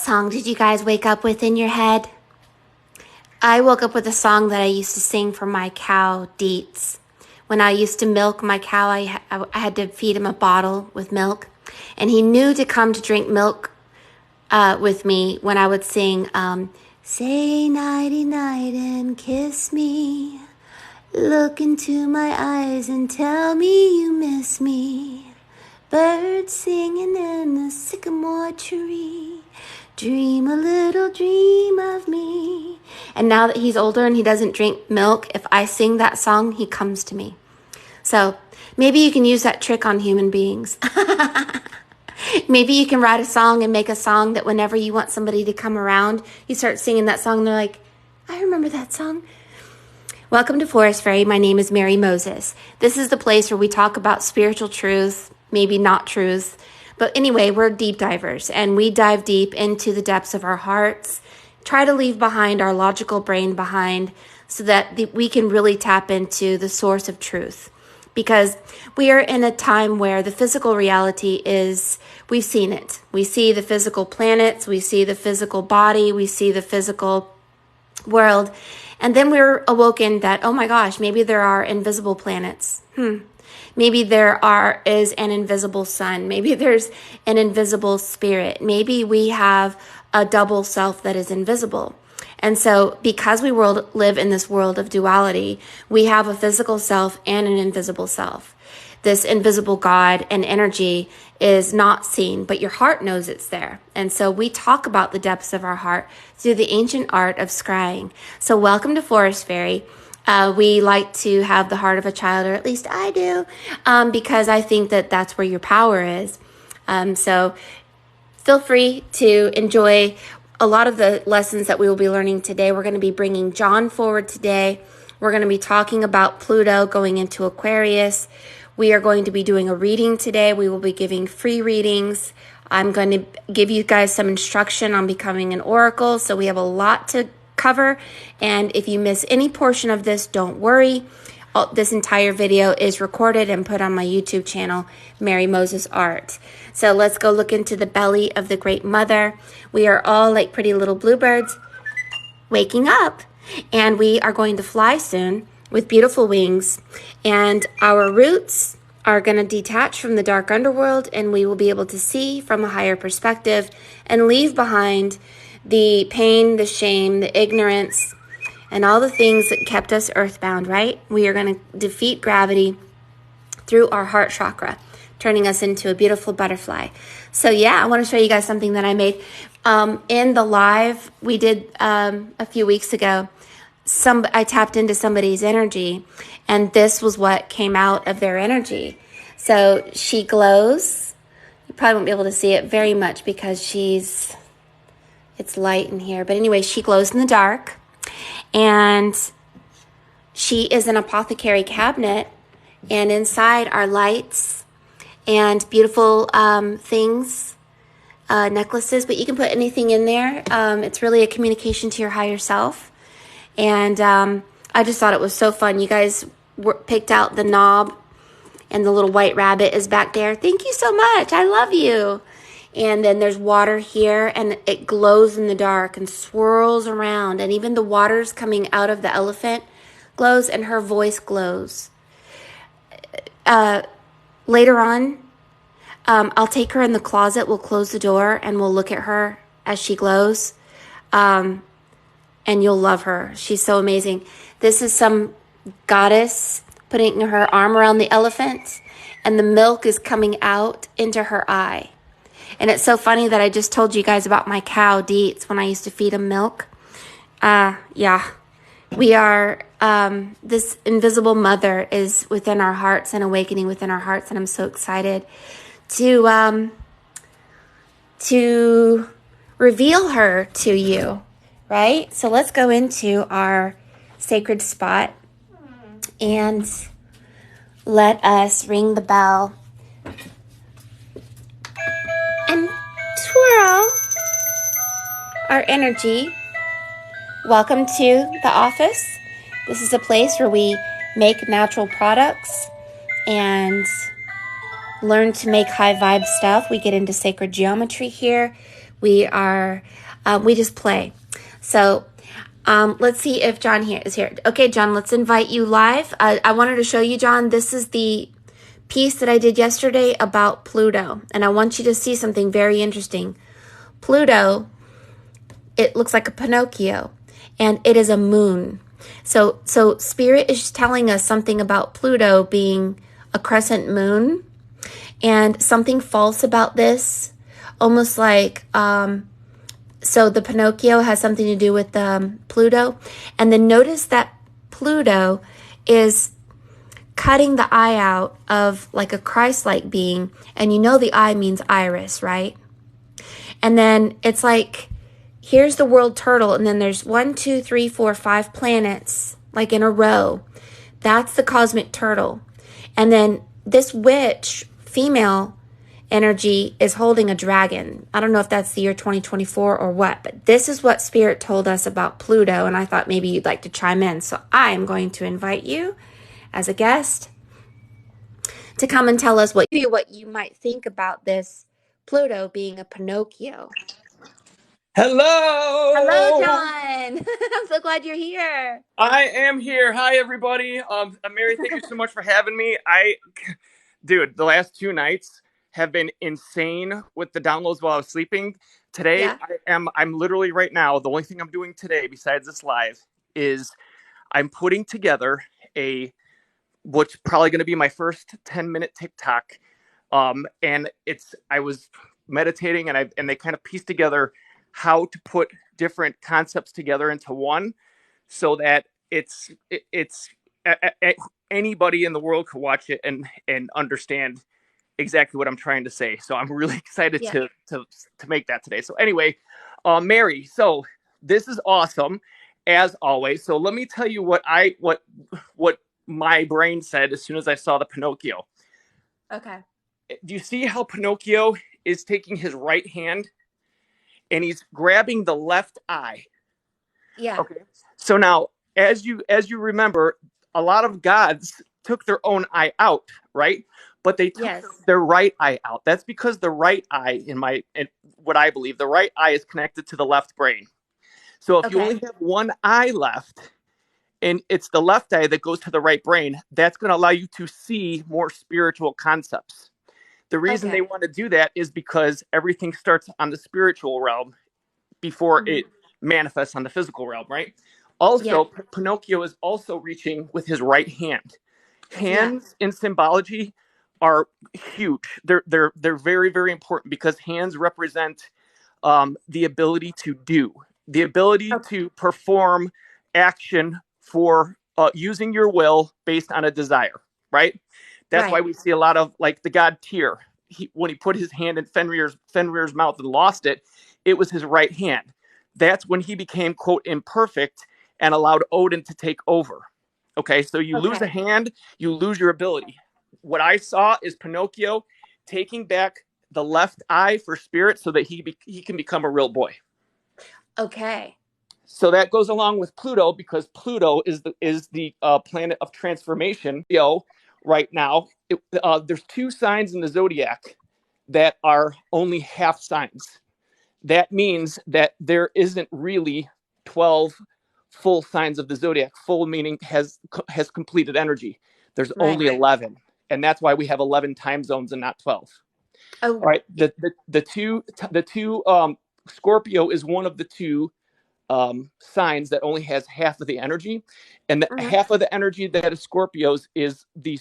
song did you guys wake up with in your head? I woke up with a song that I used to sing for my cow, Deets. When I used to milk my cow, I had to feed him a bottle with milk. And he knew to come to drink milk with me when I would sing, say nighty-night and kiss me. Look into my eyes and tell me you miss me. Birds singing in the sycamore tree. Dream a little dream of me. And now that he's older and he doesn't drink milk, if I sing that song, he comes to me. So maybe you can use that trick on human beings. Maybe you can write a song and make a song that whenever you want somebody to come around, you start singing that song and they're like, I remember that song. Welcome to Forest Fairy. My name is Mary Moses. This is the place where we talk about spiritual truth, maybe not truth. But anyway, we're deep divers and we dive deep into the depths of our hearts, try to leave behind our logical brain behind so that we can really tap into the source of truth. Because we are in a time where the physical reality is, we've seen it. We see the physical planets, we see the physical body, we see the physical world. And then we're awoken that, oh my gosh, maybe there are invisible planets. Maybe there is an invisible sun. Maybe there's an invisible spirit. Maybe we have a double self that is invisible. And so because we live in this world of duality, we have a physical self and an invisible self. This invisible God and energy is not seen, but your heart knows it's there. And so we talk about the depths of our heart through the ancient art of scrying. So welcome to Forest Fairy. We like to have the heart of a child, or at least I do, because I think that that's where your power is. So feel free to enjoy a lot of the lessons that we will be learning today. We're going to be bringing John forward today. We're going to be talking about Pluto going into Aquarius. We are going to be doing a reading today. We will be giving free readings. I'm going to give you guys some instruction on becoming an oracle. So we have a lot to cover. And if you miss any portion of this, don't worry. This entire video is recorded and put on my YouTube channel, Mary Moses Art. So let's go look into the belly of the Great Mother. We are all like pretty little bluebirds waking up. And we are going to fly soon with beautiful wings, and our roots are going to detach from the dark underworld, and we will be able to see from a higher perspective and leave behind the pain, the shame, the ignorance, and all the things that kept us earthbound, right? We are going to defeat gravity through our heart chakra, turning us into a beautiful butterfly. So yeah, I want to show you guys something that I made in the live we did a few weeks ago. I tapped into somebody's energy, and this was what came out of their energy. So she glows. You probably won't be able to see it very much because it's light in here. But anyway, she glows in the dark, and she is an apothecary cabinet, and inside are lights and beautiful things, necklaces, but you can put anything in there. It's really a communication to your higher self. And I just thought it was so fun. You guys picked out the knob, and the little white rabbit is back there. Thank you so much. I love you. And then there's water here, and it glows in the dark and swirls around. And even the water's coming out of the elephant glows, and her voice glows. Later on, I'll take her in the closet. We'll close the door, and we'll look at her as she glows. And you'll love her. She's so amazing. This is some goddess putting her arm around the elephant, and the milk is coming out into her eye. And it's so funny that I just told you guys about my cow, Deets, when I used to feed him milk. Yeah. We are, this invisible mother is within our hearts and awakening within our hearts, and I'm so excited to reveal her to you. Right? So let's go into our sacred spot and let us ring the bell and twirl our energy. Welcome to the office. This is a place where we make natural products and learn to make high vibe stuff. We get into sacred geometry here. We are, we just play. So let's see if John here is here. Okay, John, let's invite you live. I wanted to show you, John, this is the piece that I did yesterday about Pluto. And I want you to see something very interesting. Pluto, it looks like a Pinocchio, and it is a moon. So Spirit is telling us something about Pluto being a crescent moon, and something false about this, almost like so the Pinocchio has something to do with Pluto. And then notice that Pluto is cutting the eye out of like a Christ-like being, and you know the eye means iris, right? And then it's like, here's the world turtle, and then there's 1, 2, 3, 4, 5 planets, like in a row. That's the cosmic turtle. And then this witch, female energy, is holding a dragon. I don't know if that's the year 2024 or what, but this is what Spirit told us about Pluto, and I thought maybe you'd like to chime in. So I am going to invite you as a guest to come and tell us what you might think about this Pluto being a Pinocchio. Hello, Hello. John. I'm so glad you're here. I am here. Hi, everybody. Mary, thank you so much for having me. Dude, the last 2 nights have been insane with the downloads while I was sleeping. Today, Yeah. I'm literally right now, the only thing I'm doing today besides this live is I'm putting together what's probably going to be my first 10-minute TikTok. And I was meditating and they kind of pieced together how to put different concepts together into one so that it's anybody in the world could watch it and understand exactly what I'm trying to say. So I'm really excited Yeah. to make that today. So anyway, Mary, so this is awesome as always. So let me tell you what my brain said as soon as I saw the Pinocchio. Okay. Do you see how Pinocchio is taking his right hand and he's grabbing the left eye? Yeah. Okay. So now, as you remember, a lot of gods took their own eye out, right? But they took Yes. their right eye out. That's because the right eye, in what I believe, the right eye is connected to the left brain. So if you only Okay. have one eye left, and it's the left eye that goes to the right brain, that's going to allow you to see more spiritual concepts. The reason they Okay. want to do that is because everything starts on the spiritual realm before Hmm. it manifests on the physical realm, right? Yeah. Also, Pinocchio is also reaching with his right hand. Yeah. Hands in symbology are huge. They're very, very important because hands represent the ability to do, the ability Okay. to perform action for using your will based on a desire, right? That's why Right. we see a lot of like the god Tyr. When he put his hand in Fenrir's mouth and lost it, it was his right hand. That's when he became, quote, imperfect and allowed Odin to take over. Okay, so you lose a Okay. hand, you lose your ability. What I saw is Pinocchio taking back the left eye for spirit so that he can become a real boy. Okay. So that goes along with Pluto because Pluto is the planet of transformation. Right now, there's 2 signs in the zodiac that are only half signs. That means that there isn't really 12 full signs of the zodiac. Full meaning has completed energy. There's Right. only 11, and that's why we have 11 time zones and not 12. All Oh. right, the two Scorpio is one of the two signs that only has half of the energy, and Hmm. half of the energy that is Scorpios is the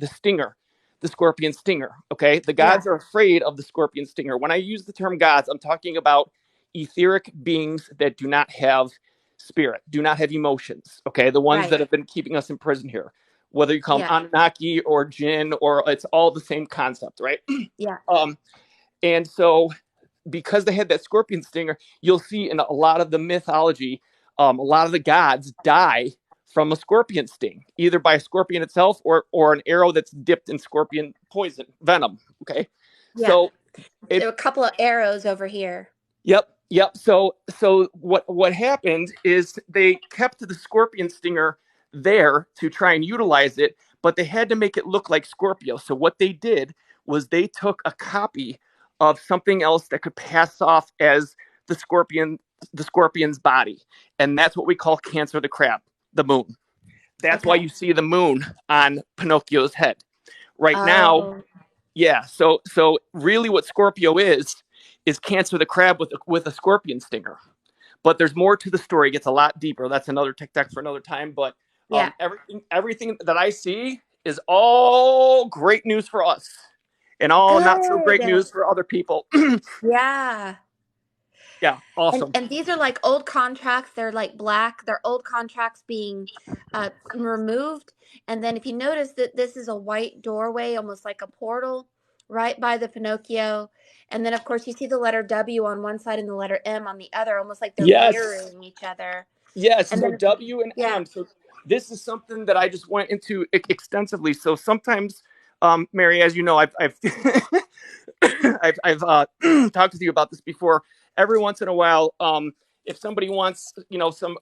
stinger, the scorpion stinger. Okay, the Yeah. gods are afraid of the scorpion stinger. When I use the term gods, I'm talking about etheric beings that do not have spirit, do not have emotions. Okay, the ones Right. that have been keeping us in prison here, whether you call them Yeah. Anunnaki or Jinn, or it's all the same concept, right? Yeah. um, and so because they had that scorpion stinger, you'll see in a lot of the mythology, a lot of the gods die from a scorpion sting, either by a scorpion itself or an arrow that's dipped in scorpion poison venom. Okay, Yeah. so There it were a couple of arrows over here. yep. So what happened is they kept the scorpion stinger there to try and utilize it, but they had to make it look like Scorpio. So what they did was they took a copy of something else that could pass off as the scorpion, the scorpion's body. And that's what we call Cancer the crab, the moon. That's why Okay. you see the moon on Pinocchio's head. Right now, Oh, yeah. So really what Scorpio is Cancer the crab with a scorpion stinger. But there's more to the story. It gets a lot deeper. That's another TikTok for another time. But yeah. everything that I see is all great news for us, and all not so great Good. news for other people. Yeah. Yeah, And awesome. and these are like old contracts. They're like black. They're old contracts being removed. And then if you notice that this is a white doorway, almost like a portal, right by the Pinocchio. And then of course you see the letter W on one side and the letter M on the other, almost like they're Yes, mirroring each other. yes. And So then W and yeah. M. So this is something that I just went into extensively. So sometimes, Mary, as you know, I've I've talked with you about this before. Every once in a while, if somebody wants, some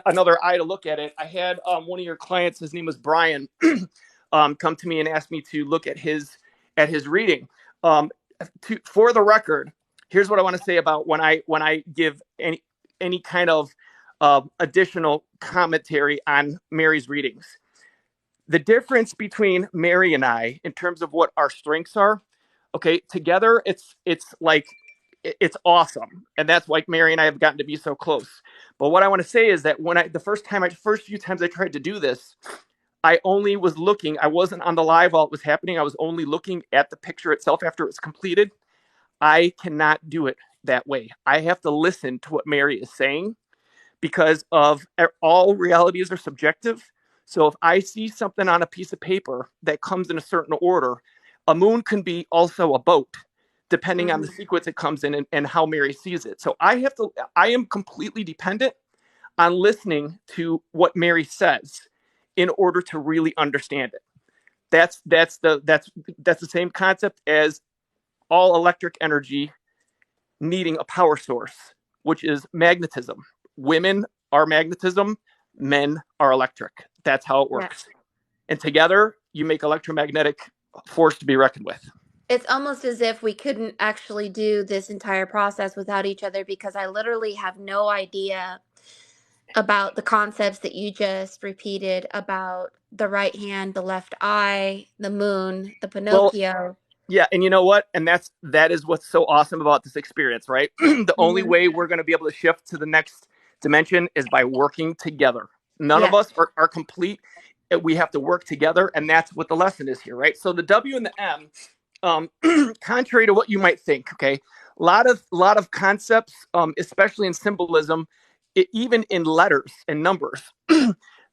another eye to look at it, I had one of your clients. His name was Brian. Come to me and ask me to look at his reading. Um, for the record, here's what I want to say about when I give any kind of additional commentary on Mary's readings. The difference between Mary and I, in terms of what our strengths are, okay, together it's like it's awesome, and that's why Mary and I have gotten to be so close. But what I want to say is that when I the first few times I tried to do this, I only was looking. I wasn't on the live while it was happening. I was only looking at the picture itself after it was completed. I cannot do it that way. I have to listen to what Mary is saying because of all realities are subjective. So if I see something on a piece of paper that comes in a certain order, a moon can be also a boat, depending on the Mhm. sequence it comes in and how Mary sees it. So I am completely dependent on listening to what Mary says in order to really understand it. That's the same concept as all electric energy needing a power source, which is magnetism. Women are magnetism, men are electric. That's how it Yeah. works. And together, you make electromagnetic force to be reckoned with. It's almost as if we couldn't actually do this entire process without each other because I literally have no idea about the concepts that you just repeated about the right hand, the left eye, the moon, the Well, Pinocchio. yeah, and you know what? And that is what's so awesome about this experience, right? The only Hmm. way we're going to be able to shift to the next dimension is by working together. None of Yeah. us are complete. We have to work together, and that's what the lesson is here, right? So the W and the M, contrary to what you might think, okay, a lot of concepts, especially in symbolism, even in letters and numbers,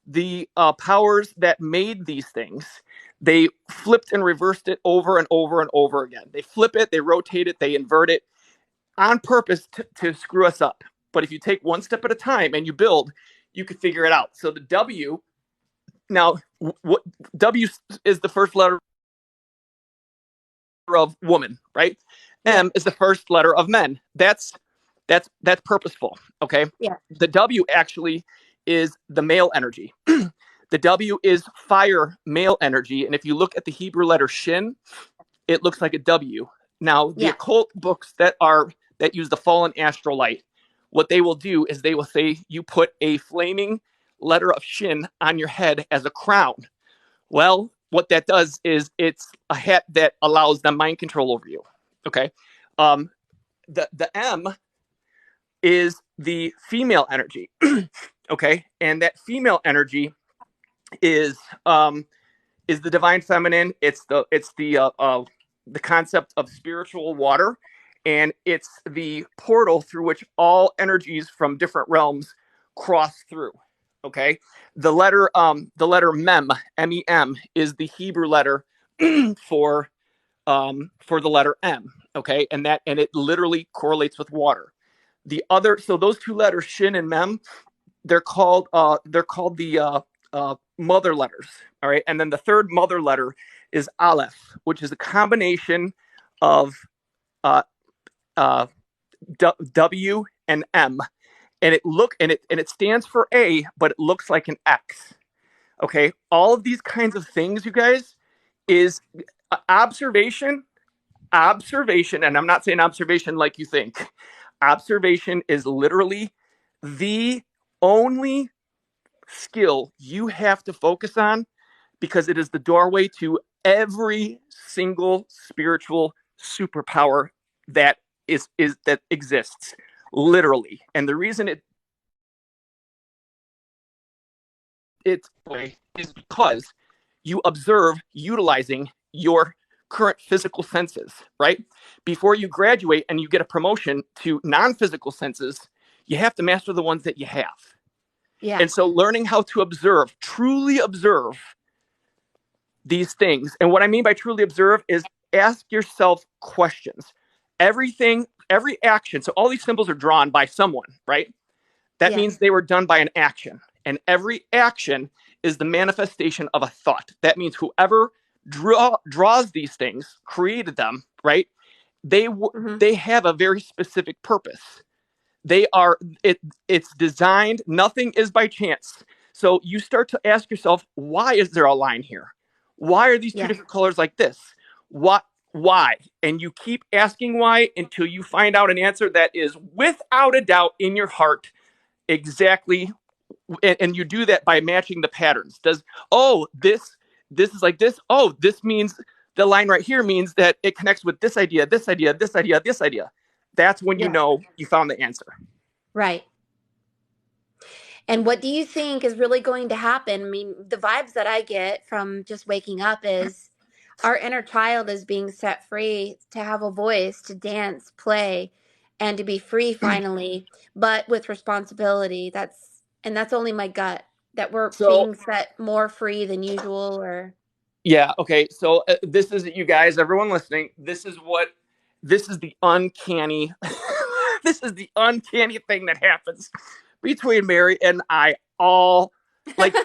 the powers that made these things, they flipped and reversed it over and over and over again. They flip it, they rotate it, they invert it on purpose to screw us up. But if you take one step at a time and you build, you can figure it out. So the W, now, what W is the first letter of woman, right? Yeah. M is the first letter of men. That's purposeful. Okay. Yeah. The W actually is the male energy. The W is fire male energy, and if you look at the Hebrew letter shin, it looks like a W. Now, the Yeah. occult books that use the fallen astral light, what they will do is they will say you put a flaming letter of shin on your head as a crown. Well, what that does is it's a hat that allows them mind control over you. Okay. Um, the M is the female energy. Okay, and that female energy is um, is the divine feminine. It's the concept of spiritual water, and it's the portal through which all energies from different realms cross through. Okay, the letter mem is the Hebrew letter for for the letter M. Okay, and it literally correlates with water. So those two letters, shin and mem, they're called the mother letters. All right, and then the third mother letter is aleph, which is a combination of uh, uh, W and M, and it stands for A, but it looks like an X. Okay, all of these kinds of things, you guys, is observation Observation, and I'm not saying observation like you think. Observation is literally the only skill you have to focus on because it is the doorway to every single spiritual superpower that is that exists literally. And the reason it's way is because you observe utilizing your current physical senses, right? Before you graduate and you get a promotion to non-physical senses, you have to master the ones that you have. Yeah. And so learning how to observe, truly observe these things. And what I mean by truly observe is ask yourself questions. Everything, every action. So all these symbols are drawn by someone, right? That Yeah. means they were done by an action. And every action is the manifestation of a thought. That means whoever draws these things, created them, right? They have a very specific purpose. They are it's designed. Nothing is by chance. So you start to ask yourself, why is there a line here? Why are these two Yeah. different colors like this? What? Why? And you keep asking why until you find out an answer that is without a doubt in your heart exactly, and you do that by matching the patterns. Does this is like this? Oh, this means the line right here means that it connects with this idea, this idea, this idea, this idea. That's when you Yeah. know you found the answer. Right. And what do you think is really going to happen? I mean, the vibes that I get from just waking up is our inner child is being set free to have a voice, to dance, play, and to be free finally, but with responsibility. That's only my gut, that we're So being set more free than usual, or yeah, okay. So this is you guys, everyone listening. This is the uncanny. This is the uncanny thing that happens between Mary and I all like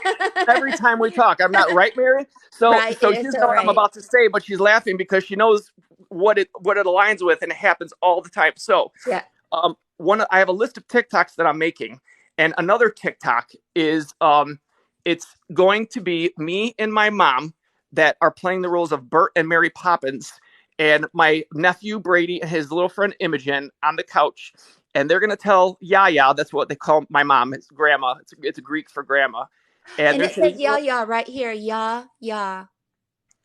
every time we talk. I'm not right, Mary. So right, so she it's doesn't all know what I'm right. about to say, but she's laughing because she knows what it aligns with, and it happens all the time. So Yeah. I have a list of TikToks that I'm making, and another TikTok is it's going to be me and my mom that are playing the roles of Bert and Mary Poppins, and my nephew Brady and his little friend Imogen on the couch, and they're gonna tell Yaya, that's what they call my mom, it's grandma, it's a Greek for grandma, and And they're it says saying, yeah, yeah, right here. Yeah, yeah.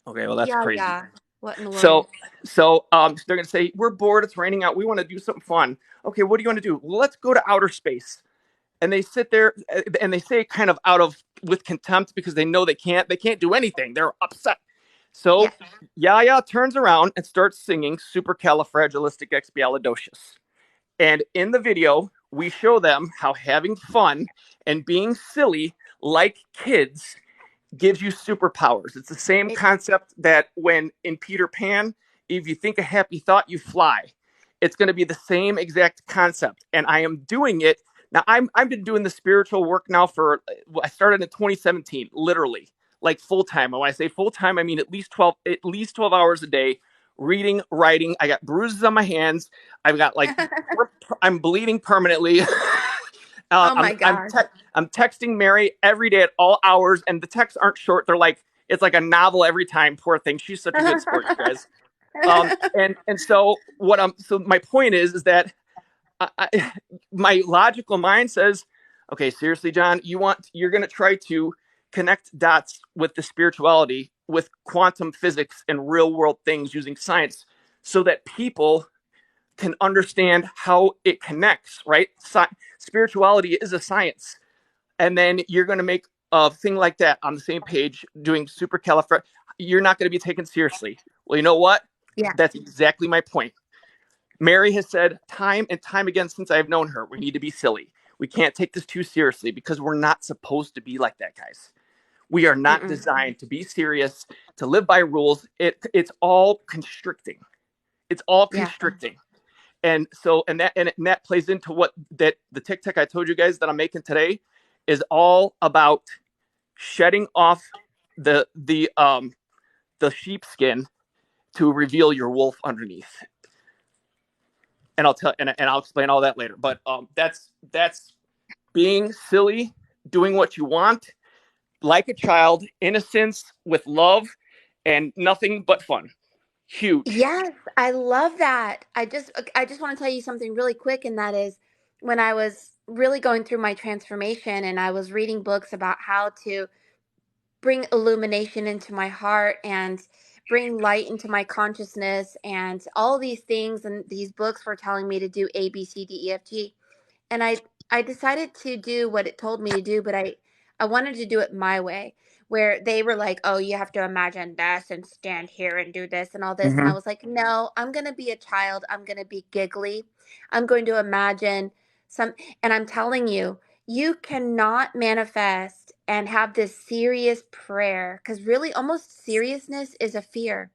okay, well that's Yeah, crazy. yeah. What in the world? So they're gonna say we're bored, it's raining out, we want to do something fun. Okay, what do you want to do? Well, let's go to outer space. And they sit there and they say it kind of out of with contempt because they know they can't do anything. They're upset. Yeah. So Yaya turns around and starts singing Supercalifragilisticexpialidocious. And in the video, we show them how having fun and being silly like kids gives you superpowers. It's the same It concept that when in Peter Pan, if you think a happy thought, you fly. It's going to be the same exact concept. And I am doing it now. I've been doing the spiritual work now for I started in 2017, literally like full time. And when I say full time, I mean at least 12 hours a day, reading, writing. I got bruises on my hands. I've got like I'm bleeding permanently. Oh I'm my gosh. I'm texting Mary every day at all hours, and the texts aren't short. They're like it's like a novel every time. Poor thing. She's such a good sport, you guys. And so so my point is that my logical mind says, okay, seriously, John, you're going to try to connect dots with the spirituality, with quantum physics and real world things using science, so that people can understand how it connects, right? Spirituality is a science. And then you're going to make a thing like that on the same page doing supercalifragilistic. You're not going to be taken seriously. Well, you know what? Yeah. That's exactly my point. Mary has said time and time again since I've known her, we need to be silly. We can't take this too seriously because we're not supposed to be like that, guys. We are not Mm-mm. designed to be serious, to live by rules. It's all constricting. It's all Yeah. constricting. And so and that plays into what that the TikTok I told you guys that I'm making today is all about shedding off the sheepskin to reveal your wolf underneath. And I'll explain all that later. But that's being silly, doing what you want, like a child, innocence with love, and nothing but fun. Huge. Yes, I love that. I just want to tell you something really quick, and that is when I was really going through my transformation and I was reading books about how to bring illumination into my heart and bring light into my consciousness and all these things, and these books were telling me to do A B C D E F G, and I decided to do what it told me to do, but I wanted to do it my way, where they were like, "Oh, you have to imagine this and stand here and do this and all this." And I Hmm. was like, "No, I'm going to be a child. I'm going to be giggly. I'm going to imagine some." And I'm telling you, you cannot manifest and have this serious prayer, cuz really almost seriousness is a fear.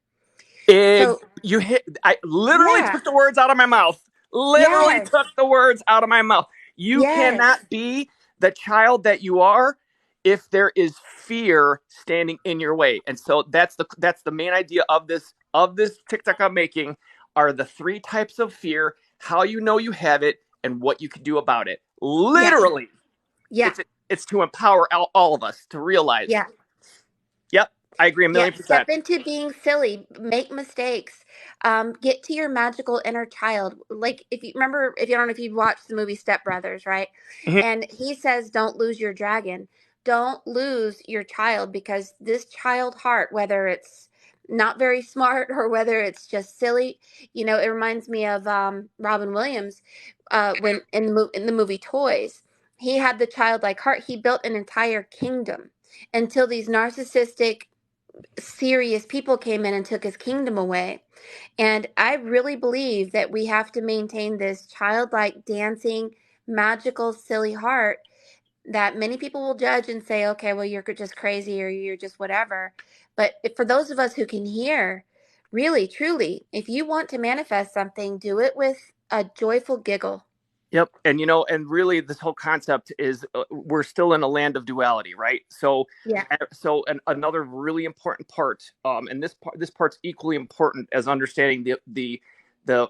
So, You hit, I literally yeah. took the words out of my mouth. Literally Yes. took the words out of my mouth. You Yes. cannot be the child that you are if there is fear standing in your way. And so that's the main idea of this TikTok I'm making are the three types of fear, how you know you have it, and what you can do about it. Yeah. Literally, Yeah. it's to empower all of us to realize, Yeah. yep, I agree a Yeah, million step percent. into being silly, make mistakes, get to your magical inner child. Like if you remember, if you don't know if you've watched the movie Step Brothers, right? Mhm. And he says, "Don't lose your dragon. Don't lose your child because this child heart, whether it's not very smart or whether it's just silly, it reminds me of Robin Williams when in the movie Toys. He had the childlike heart. He built an entire kingdom until these narcissistic serious people came in and took his kingdom away. And I really believe that we have to maintain this childlike, dancing, magical, silly heart that many people will judge and say, okay, well, you're just crazy or you're just whatever. But for those of us who can hear, really, truly, if you want to manifest something, do it with a joyful giggle. Yep. And and really this whole concept is we're still in a land of duality, right? Yeah. Another really important part, and this part's equally important as understanding the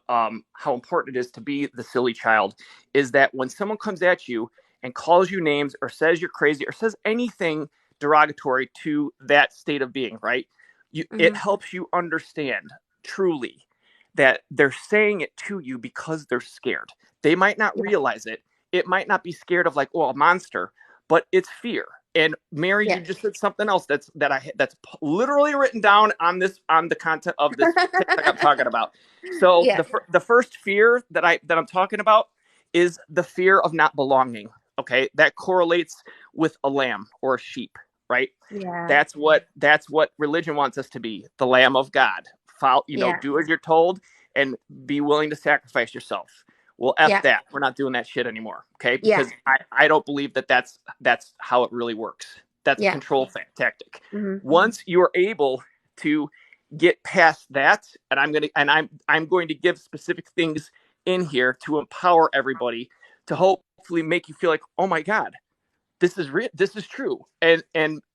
how important it is to be the silly child, is that when someone comes at you and calls you names or says you're crazy or says anything derogatory to that state of being, right? It Hmm. helps you understand truly that they're saying it to you because they're scared. They might not Yeah. realize it. It might not be scared of like, oh, a monster, but it's fear. And Mary, you Yes. just said something else that's literally written down on the content of this TikTok I'm talking about. So Yeah. the first fear that I'm talking about is the fear of not belonging. Okay, that correlates with a lamb or a sheep, right? Yeah. That's what religion wants us to be, the Lamb of God. Follow, Yeah. do as you're told and be willing to sacrifice yourself. Well, F Yeah. that. We're not doing that shit anymore. Okay. Yeah. Because I don't believe that's how it really works. That's a Yeah. control tactic. Hmm. Once you are able to get past that, and I'm going to give specific things in here to empower everybody to hopefully make you feel like, oh my God, this is real, this is true, and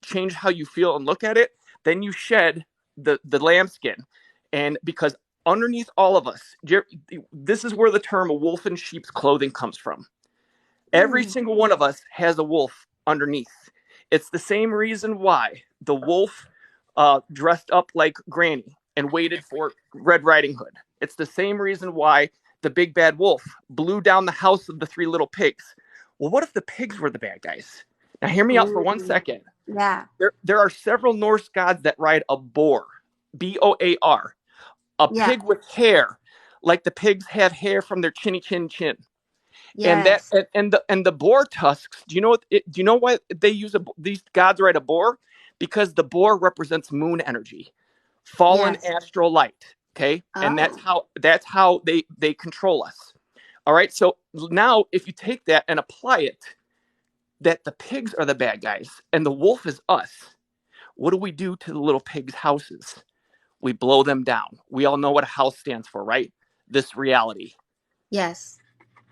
change how you feel and look at it. Then you shed the lambskin, and because underneath all of us, this is where the term wolf in sheep's clothing comes from. Every Mm. single one of us has a wolf underneath. It's the same reason why the wolf dressed up like Granny and waited for Red Riding Hood. It's the same reason why the big bad wolf blew down the house of the three little pigs. Well, what if the pigs were the bad guys? Now, hear me out for one Mm. second. Yeah. There are several Norse gods that ride a boar, Boar, a Yeah. pig with hair, like the pigs have hair from their chinny chin chin. And that Yes. and the boar tusks. Do you know why they use these gods ride a boar? Because the boar represents moon energy, fallen Yes. astral light. Okay, and Oh. that's how they control us. All right. So now, if you take that and apply it, that the pigs are the bad guys and the wolf is us. What do we do to the little pigs' houses? We blow them down. We all know what a house stands for, right? This reality. Yes.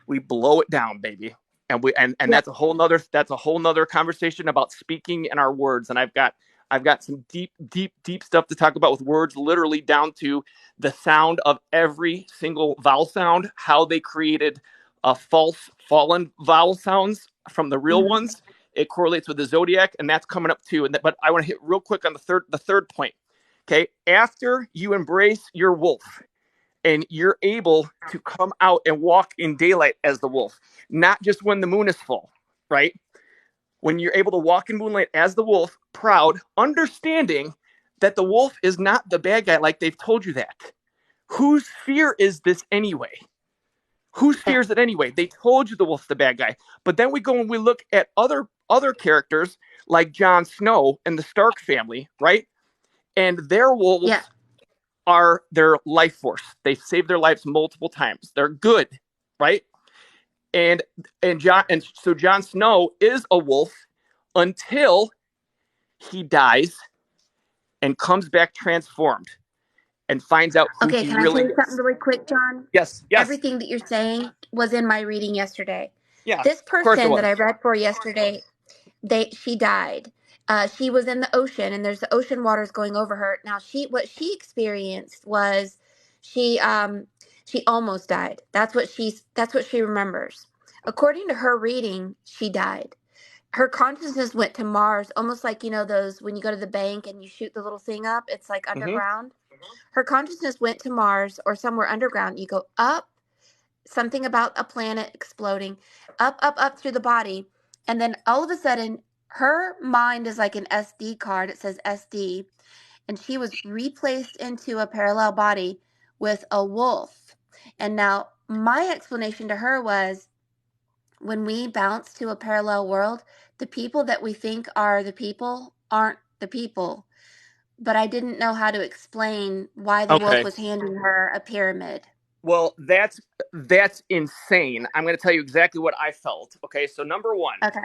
We blow it down, baby. And Yeah. that's a whole nother conversation about speaking and our words. And I've got some deep stuff to talk about with words, literally down to the sound of every single vowel sound, how they created false fallen vowel sounds from the real Mhm. ones. It correlates with the zodiac, and that's coming up too. But I want to hit real quick on the third point, Okay. After you embrace your wolf and you're able to come out and walk in daylight as the wolf, not just when the moon is full, right? When you're able to walk in moonlight as the wolf, proud, understanding that the wolf is not the bad guy like they've told you that. Whose fear is this anyway? Whose fear is it anyway? They told you the wolf's the bad guy. But then we go and we look at other characters like Jon Snow and the Stark family, right? And their wolves Yeah. are their life force. They've saved their lives multiple times. They're good, right? And so Jon Snow is a wolf until he dies and comes back transformed and finds out who Okay, he can I tell really you something is. really quick, John? Yes, yes, Everything that you're saying was in my reading yesterday. yeah. This Of course it person that I was. read for yesterday, she died. She was in the ocean, and there's the ocean waters going over her. Now, what she experienced was she she almost died. That's what she remembers. According to her reading, she died. Her consciousness went to Mars, almost like, those when you go to the bank and you shoot the little thing up, it's like Mm-hmm. underground. Her consciousness went to Mars or somewhere underground. You go up, something about a planet exploding, up through the body. And then all of a sudden, her mind is like an SD card. It says SD. And she was replaced into a parallel body with a wolf. And now, my explanation to her was when we bounce to a parallel world, the people that we think are the people aren't the people. But I didn't know how to explain why the wolf Okay. was handing her a pyramid. Well, that's insane. I'm going to tell you exactly what I felt. Okay, so number one, Okay.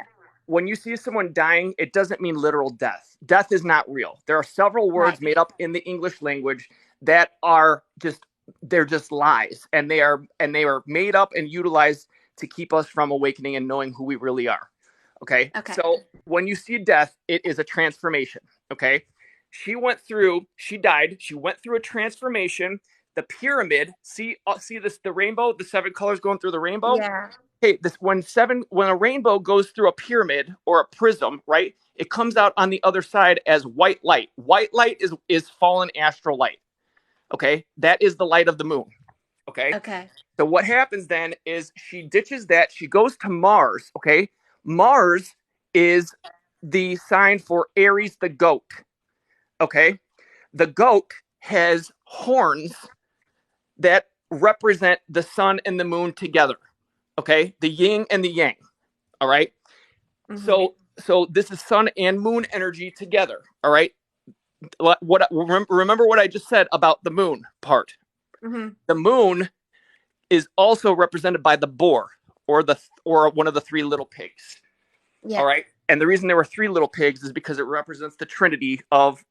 when you see someone dying, it doesn't mean literal death. Death is not real. There are several Right. words made up in the English language that are just they're just lies, and they are made up and utilized to keep us from awakening and knowing who we really are. Okay, Okay. so when you see death, it is a transformation. Okay, she died. She went through a transformation. The pyramid. See this, the rainbow, the seven colors going through the rainbow. Yeah. Hey, this when a rainbow goes through a pyramid or a prism, right? It comes out on the other side as white light. White light is fallen astral light. Okay, that is the light of the moon. Okay, Okay. so what happens then is she ditches that. She goes to Mars. Okay, Mars is the sign for Aries the goat. Okay, the goat has horns that represent the sun and the moon together. Okay, the yin and the yang. All right. Mm-hmm. So this is sun and moon energy together. All right. Remember what I just said about the moon part. Mm-hmm. The moon is also represented by the boar or one of the three little pigs. Yeah. All right. And the reason there were three little pigs is because it represents the trinity of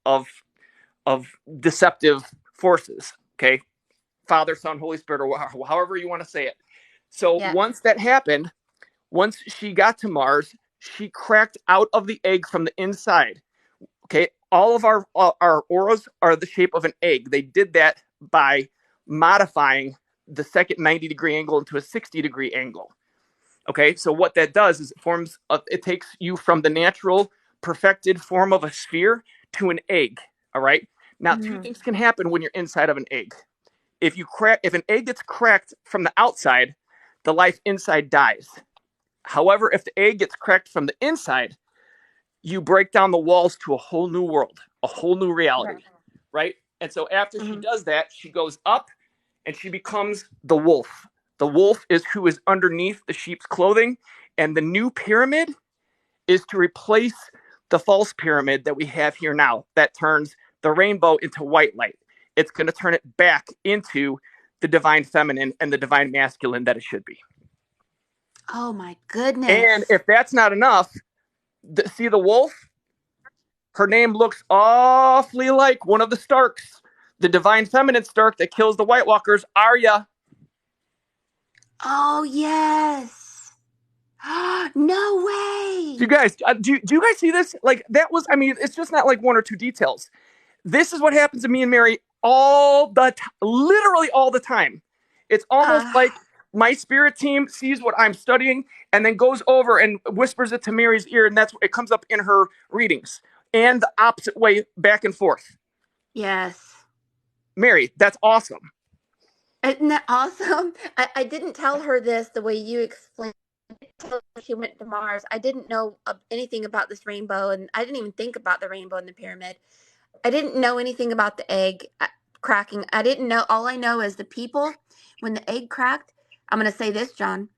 deceptive forces. Okay. Father, Son, Holy Spirit, or however you want to say it. So Yeah. once that happened, once she got to Mars, she cracked out of the egg from the inside. Okay, all of our auras are the shape of an egg. They did that by modifying the second 90-degree angle into a 60-degree angle. Okay, so what that does is it takes you from the natural perfected form of a sphere to an egg. All right. Now, two Mm-hmm. things can happen when you're inside of an egg. If an egg gets cracked from the outside, the life inside dies. However, if the egg gets cracked from the inside, you break down the walls to a whole new world, a whole new reality, right? And so after she does that, she goes up and she becomes the wolf. The wolf is who is underneath the sheep's clothing, and the new pyramid is to replace the false pyramid that we have here now that turns the rainbow into white light. It's going to turn it back into the divine feminine and the divine masculine that it should be. Oh my goodness. And if that's not enough, see the wolf? Her name looks awfully like one of the Starks, the divine feminine Stark that kills the White Walkers, Arya. Oh yes. No way. Do you guys see this? Like that was, I mean, it's just not like one or two details. This is what happens to me and Mary literally all the time. It's almost like my spirit team sees what I'm studying and then goes over and whispers it to Mary's ear, and it comes up in her readings, and the opposite way back and forth. Yes. Mary, that's awesome. Isn't that awesome? I didn't tell her this the way you explained. Until she went to Mars. I didn't know anything about this rainbow, and I didn't even think about the rainbow in the pyramid. I didn't know anything about the egg cracking. I didn't know. All I know is the people, when the egg cracked, I'm going to say this, John.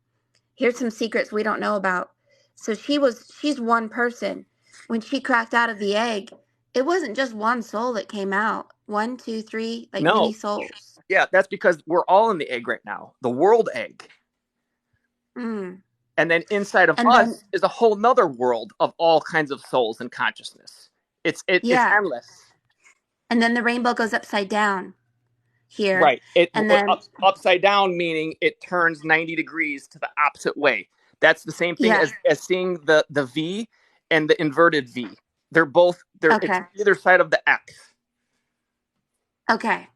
Here's some secrets we don't know about. So she's one person. When she cracked out of the egg, it wasn't just one soul that came out. One, two, three, like many No. souls. Yeah, that's because we're all in the egg right now, the world egg. Mm. And then inside of And then, us is a whole nother world of all kinds of souls and consciousness. It's yeah. endless. And then the rainbow goes upside down here. Right. It And then, upside down meaning it turns 90 degrees to the opposite way. That's the same thing yeah. as seeing the V and the inverted V. It's Okay. either side of the X. Okay.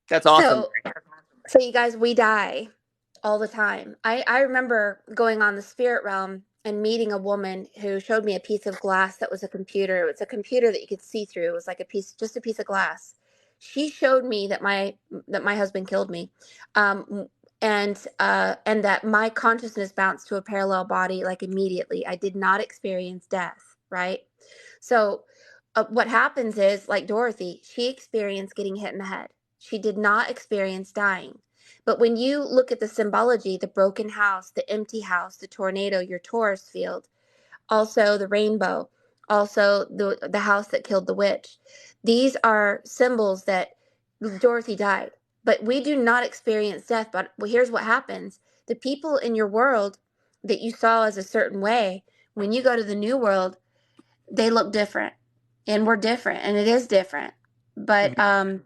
That's awesome. So, so you guys, we die all the time. I remember going on the spirit realm and meeting a woman who showed me a piece of glass that was a computer. It was a computer that you could see through. It was like just a piece of glass. She showed me that my husband killed me, um, and that my consciousness bounced to a parallel body like immediately. I did not experience death. Right. So, what happens is, like Dorothy, she experienced getting hit in the head. She did not experience dying. But when you look at the symbology, the broken house, the empty house, the tornado, your Taurus field, also the rainbow, also the house that killed the witch, these are symbols that Dorothy died. But we do not experience death. But well, here's what happens: the people in your world that you saw as a certain way, when you go to the new world, they look different, and we're different, and it is different. But Mhm.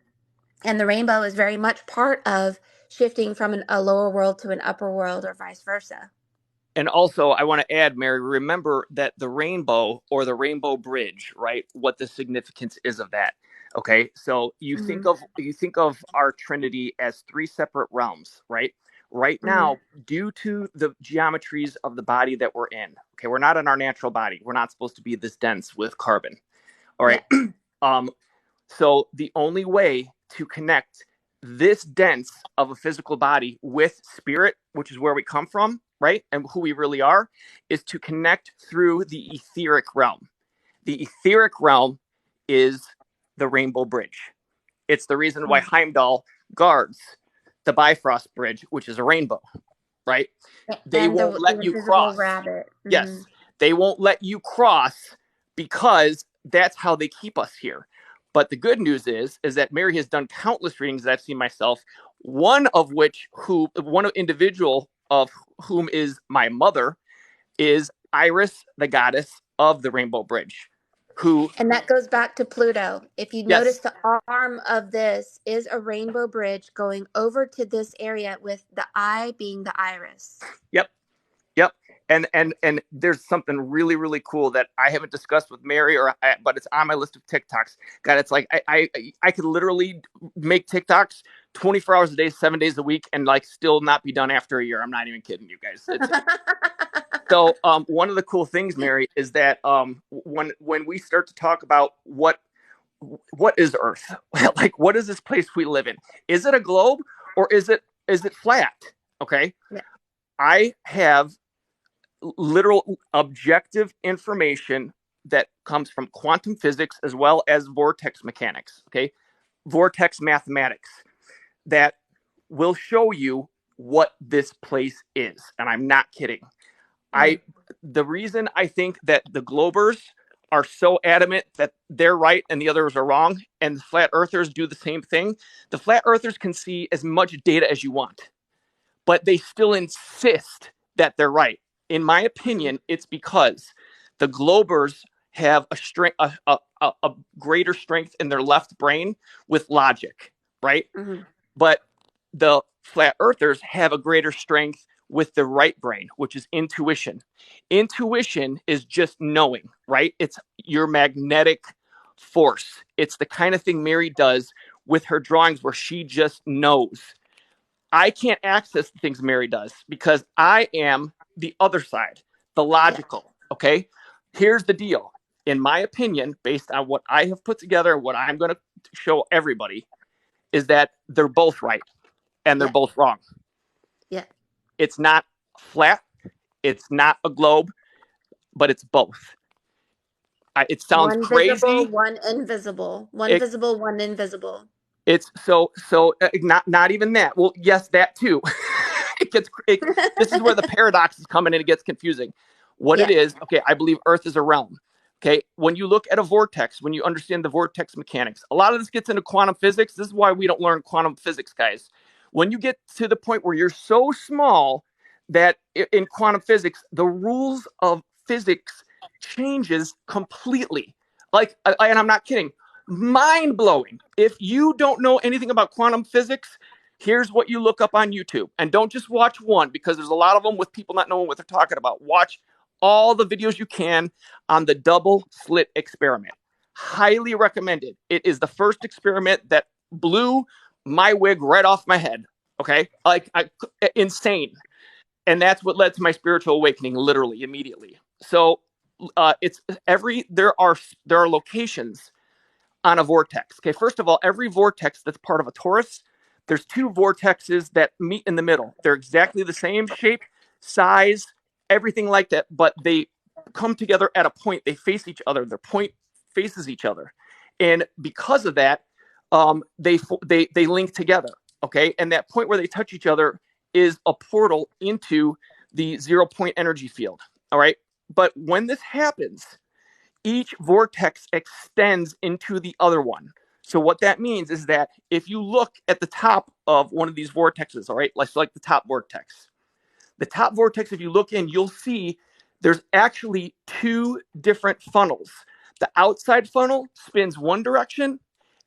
and the rainbow is very much part of shifting from a lower world to an upper world, or vice versa. And also, I want to add, Mary, remember that the rainbow or the rainbow bridge, right? What the significance is of that. Okay, so Hmm. you think of our Trinity as three separate realms, right? Right Hmm. now, due to the geometries of the body that we're in, okay, we're not in our natural body. We're not supposed to be this dense with carbon. All Yeah. right. um, so the only way to connect this dense of a physical body with spirit, which is where we come from, right? And who we really are, is to connect through the etheric realm. The etheric realm is the Rainbow Bridge. It's the reason why Mm. Heimdall guards the Bifrost Bridge, which is a rainbow, right? They And won't the let you invisible cross. rabbit. Yes, Mm. they won't let you cross because that's how they keep us here. But the good news is that Mary has done countless readings that I've seen myself. One individual of whom is my mother is Iris, the goddess of the Rainbow Bridge. Who, And that goes back to Pluto. If you notice, yes, the arm of this is a rainbow bridge going over to this area, with the eye being the iris. yep, yep. And there's something really really cool that I haven't discussed with Mary but it's on my list of TikToks. God, it's like I could literally make TikToks 24 hours a day, 7 days a week, and like still not be done after a year. I'm not even kidding you guys. It's so one of the cool things, Mary, is that when we start to talk about what is Earth, like what is this place we live in? Is it a globe or is it flat? Okay, Yeah. I have literal objective information that comes from quantum physics as well as vortex mechanics, okay? Vortex mathematics that will show you what this place is. And I'm not kidding. I Mm. the reason I think that the globers are so adamant that they're right and the others are wrong, and the flat earthers do the same thing. The flat earthers can see as much data as you want, but they still insist that they're right. In my opinion, it's because the Globers have a greater strength in their left brain with logic, right? Hmm. But the flat earthers have a greater strength with the right brain, which is intuition. Intuition is just knowing, right? It's your magnetic force. It's the kind of thing Mary does with her drawings where she just knows. I can't access the things Mary does because I am the other side, the Yeah. logical. Okay. Here's the deal. in my opinion, based on what I have put together, what I'm going to show everybody, is that they're both right and they're Yeah. both wrong. Yeah. It's not flat, it's not a globe, but it's both. It sounds One visible, crazy. one invisible. One It, visible, one invisible. it's not even that. Well, yes, that too. This is where the paradox is coming in. It gets confusing. What it Yeah. is, okay, I believe Earth is a realm. Okay, when you look at a vortex, when you understand the vortex mechanics, a lot of this gets into quantum physics. This is why we don't learn quantum physics, guys. When you get to the point where you're so small that in quantum physics, the rules of physics changes completely. And I'm not kidding, mind blowing. If you don't know anything about quantum physics, here's what you look up on YouTube. And don't just watch one, because there's a lot of them with people not knowing what they're talking about. Watch all the videos you can on the double slit experiment. Highly recommended. It is the first experiment that blew my wig right off my head. Okay, insane. And that's what led to my spiritual awakening, literally immediately. So it's there are locations on a vortex. Okay, first of all, every vortex that's part of a torus, there's two vortexes that meet in the middle. They're exactly the same shape, size, everything like that, but they come together at a point. They face each other. Their point faces each other, and because of that, they link together. Okay, and that point where they touch each other is a portal into the 0 point energy field. All right, but when this happens, each vortex extends into the other one. So what that means is that if you look at the top of one of these vortexes, all right, like the top vortex, if you look in, you'll see there's actually two different funnels. The outside funnel spins one direction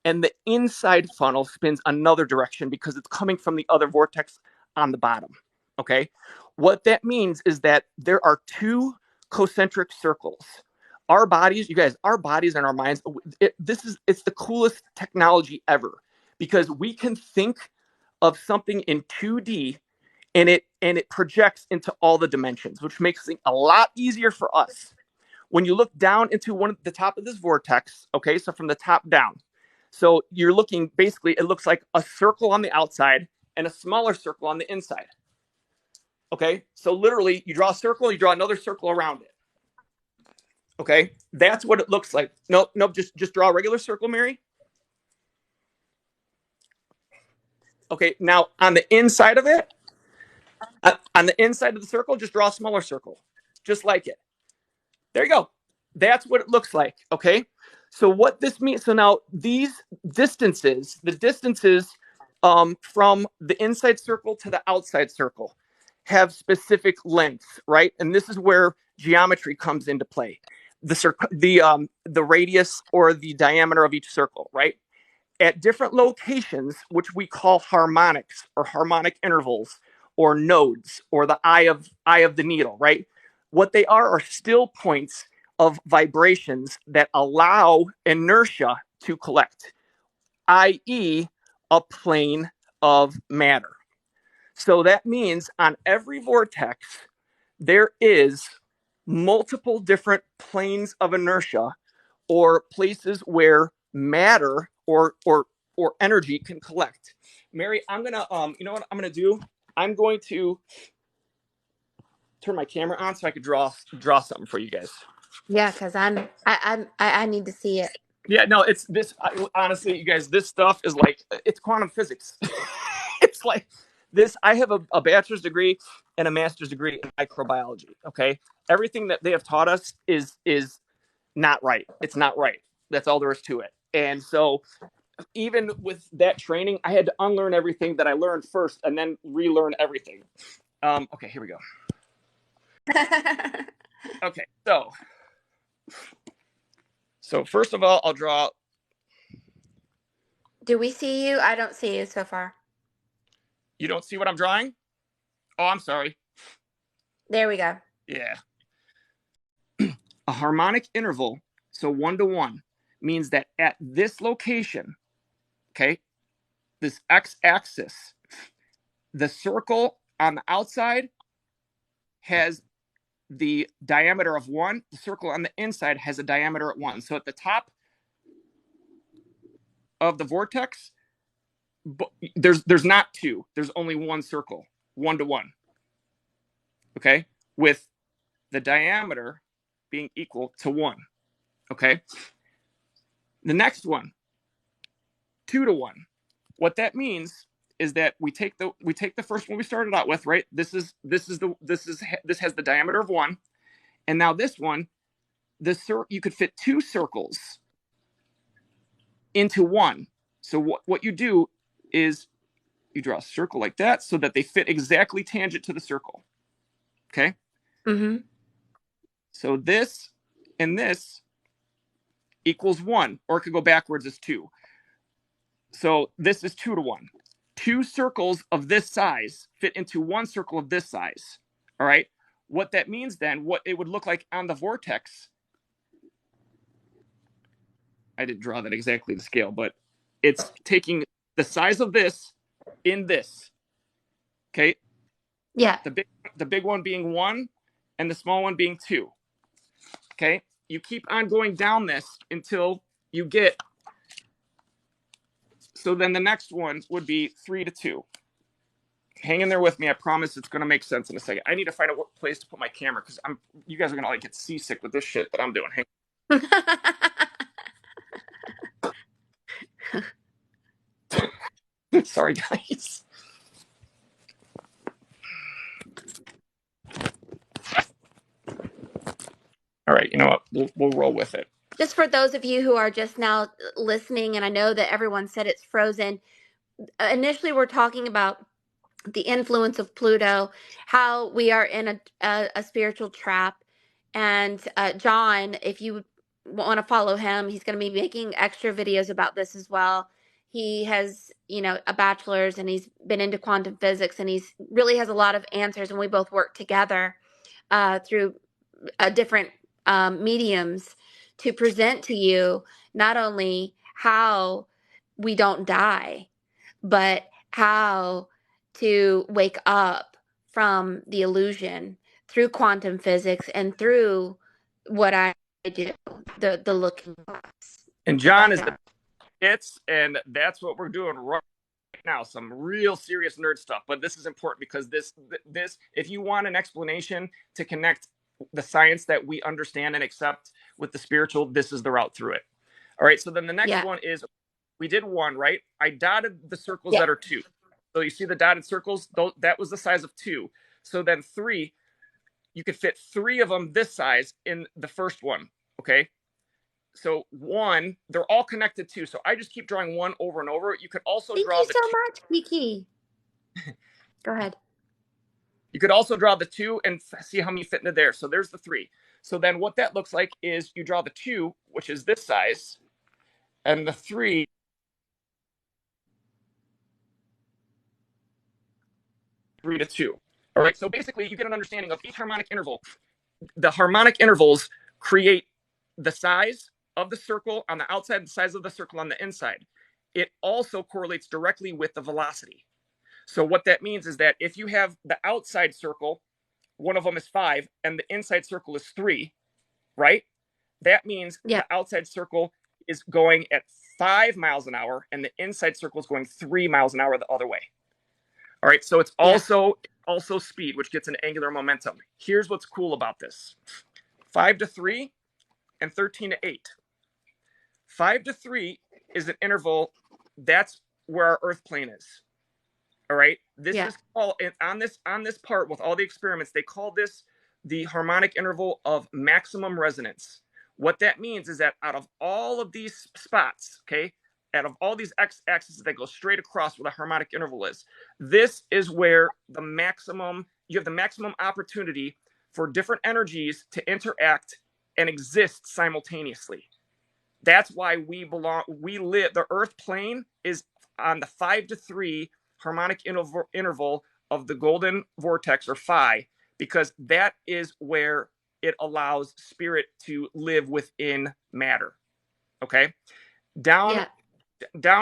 and the inside funnel spins another direction because it's coming from the other vortex on the bottom. Okay. What that means is that there are two concentric circles. Our bodies, you guys, our bodies and our minds, it's the coolest technology ever, because we can think of something in 2D and it projects into all the dimensions, which makes it a lot easier for us. When you look down into the top of this vortex, okay, so from the top down, so you're looking, basically it looks like a circle on the outside and a smaller circle on the inside. Okay, so literally you draw a circle, you draw another circle around it. Okay, that's what it looks like. Nope, just draw a regular circle, Mary. Okay, now on the inside of it, on the inside of the circle, just draw a smaller circle, just like it. There you go. That's what it looks like. Okay, so what this means, so now these distances, the distances from the inside circle to the outside circle have specific lengths, right? And this is where geometry comes into play. The radius or the diameter of each circle, right? At different locations, which we call harmonics or harmonic intervals or nodes or the eye of the needle, right? What they are still points of vibrations that allow inertia to collect, i.e., a plane of matter. So that means on every vortex, there is multiple different planes of inertia or places where matter or energy can collect. Mary, I'm gonna you know what I'm gonna do? I'm going to turn my camera on so I could draw something for you guys. Yeah, because I need to see it. Yeah, no, it's this. Honestly, you guys, this stuff is like, it's quantum physics. It's like this. I have a bachelor's degree and a master's degree in microbiology. Okay, everything that they have taught us is not right. It's not right. That's all there is to it. And so, even with that training, I had to unlearn everything that I learned first, and then relearn everything. Okay, here we go. Okay, so first of all, I'll draw. Do we see you? I don't see you so far. You don't see what I'm drawing? Oh, I'm sorry. There we go. Yeah. A harmonic interval, so 1-to-1, means that at this location, okay, this x-axis, the circle on the outside has the diameter of 1. The circle on the inside has a diameter at 1. So at the top of the vortex, there's not 2. There's only 1 circle, 1 to 1. Okay? With the diameter being equal to 1. Okay? The next one, 2 to 1. What that means is that we take the first one we started out with, right? This has the diameter of 1, and now this one, you could fit 2 circles into 1. So what you do is you draw a circle like that so that they fit exactly tangent to the circle. Okay? Mm-hmm. So this and this equals 1, or it could go backwards as 2. So this is 2 to 1. 2 circles of this size fit into 1 circle of this size. All right. What that means then, what it would look like on the vortex, I didn't draw that exactly to scale, but it's taking the size of this in this. Okay. Yeah. The big one being 1 and the small one being 2. Okay. You keep on going down this until you get. So then the next one would be 3 to 2. Hang in there with me. I promise it's going to make sense in a second. I need to find a place to put my camera because you guys are going to like get seasick with this shit that I'm doing. Sorry, guys. All right. You know what? We'll roll with it. Just for those of you who are just now listening, and I know that everyone said it's frozen. Initially, we're talking about the influence of Pluto, how we are in a spiritual trap. And John, if you want to follow him, he's going to be making extra videos about this as well. He has, a bachelor's, and he's been into quantum physics, and he's really has a lot of answers. And we both work together through different mediums to present to you not only how we don't die, but how to wake up from the illusion through quantum physics and through what I do, the looking glass. And John is the hits, and that's what we're doing right now. Some real serious nerd stuff, but this is important because this, if you want an explanation to connect the science that we understand and accept with the spiritual, this is the route through it. All right. So then the next one is, we did 1, right? I dotted the circles that are 2. So you see the dotted circles? That was the size of 2. So then 3, you could fit 3 of them this size in the first one. Okay. So 1, they're all connected too. So I just keep drawing 1 over and over. You could also draw the 2. Thank you so much, Kiki. Go ahead. You could also draw the 2 and see how many fit into there. So there's the 3. So then what that looks like is you draw the 2, which is this size, and the 3. Three to 2. All right. So basically, you get an understanding of each harmonic interval. The harmonic intervals create the size of the circle on the outside, the size of the circle on the inside. It also correlates directly with the velocity. So what that means is that if you have the outside circle, one of them is 5, and the inside circle is 3, right? That means the outside circle is going at 5 miles an hour, and the inside circle is going 3 miles an hour the other way. All right, so it's also speed, which gets an angular momentum. Here's what's cool about this. 5 to 3 and 13 to 8. 5 to 3 is an interval. That's where our Earth plane is. All right. This is called, on this part with all the experiments, they call this the harmonic interval of maximum resonance. What that means is that out of all of these spots, okay, out of all these x-axes that go straight across where the harmonic interval is, this is where you have the maximum opportunity for different energies to interact and exist simultaneously. That's why the Earth plane is on the 5 to 3 harmonic interval of the golden vortex, or phi, because that is where it allows spirit to live within matter. Okay? Down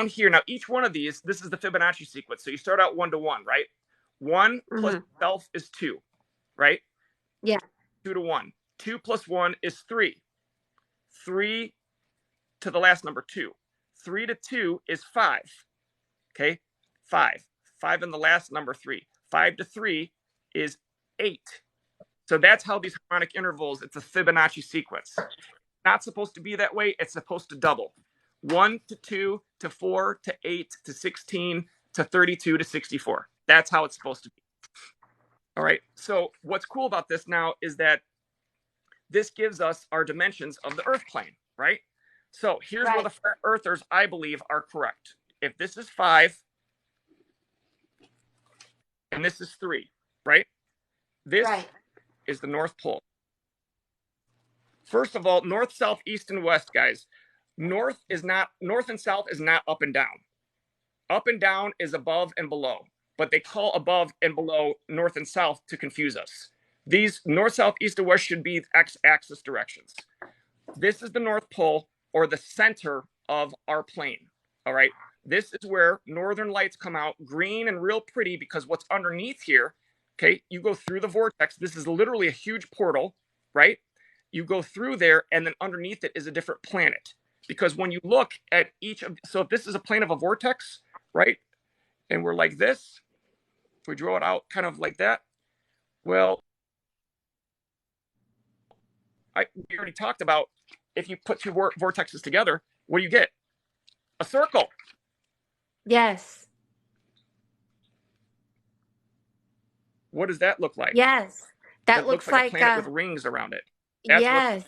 here, now each one of these, this is the Fibonacci sequence. So you start out 1 to 1, right? 1 plus self is 2, right? Yeah. 2 to 1. 2 plus 1 is 3. 3 to the last number 2. 3 to 2 is 5. Okay, 5. 5 in the last number 3. 5 to 3 is 8. So that's how these harmonic intervals, it's a Fibonacci sequence. Not supposed to be that way. It's supposed to double. 1 to 2 to 4 to 8 to 16 to 32 to 64. That's how it's supposed to be. All right. So what's cool about this now is that this gives us our dimensions of the Earth plane, right? So here's where the flat earthers, I believe, are correct. If this is 5 and this is 3, right? This is the North Pole. First of all, north, south, east, and west, guys. North and south is not up and down. Up and down is above and below, but they call above and below north and south to confuse us. These north, south, east, and west should be x-axis directions. This is the North Pole, or the center of our plane. All right. This is where northern lights come out green and real pretty, because what's underneath here, okay, you go through the vortex. This is literally a huge portal, right? You go through there, and then underneath it is a different planet. Because when you look at each of, so if this is a plane of a vortex, right? And we're like this, we draw it out kind of like that. Well, we already talked about, if you put two vortexes together, what do you get? A circle. Yes. What does that look like? Yes. That looks like a planet with rings around it. That's yes.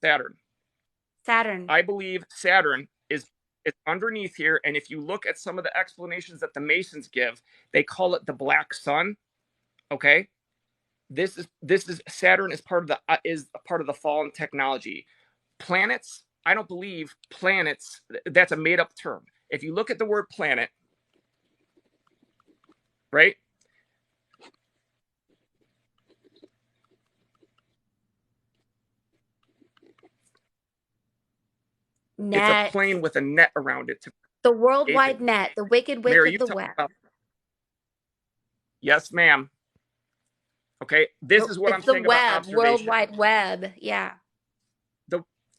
Saturn. Saturn. I believe Saturn is underneath here. And if you look at some of the explanations that the Masons give, they call it the black sun. Okay. This is Saturn is part of the fallen technology. Planets, I don't believe planets, that's a made up term. If you look at the word planet, right? Net. It's a plane with a net around it. The worldwide net, the wicked witch Mary, of the web. Yes, ma'am. Okay, this is what I'm saying about observation. World Wide Web, yeah.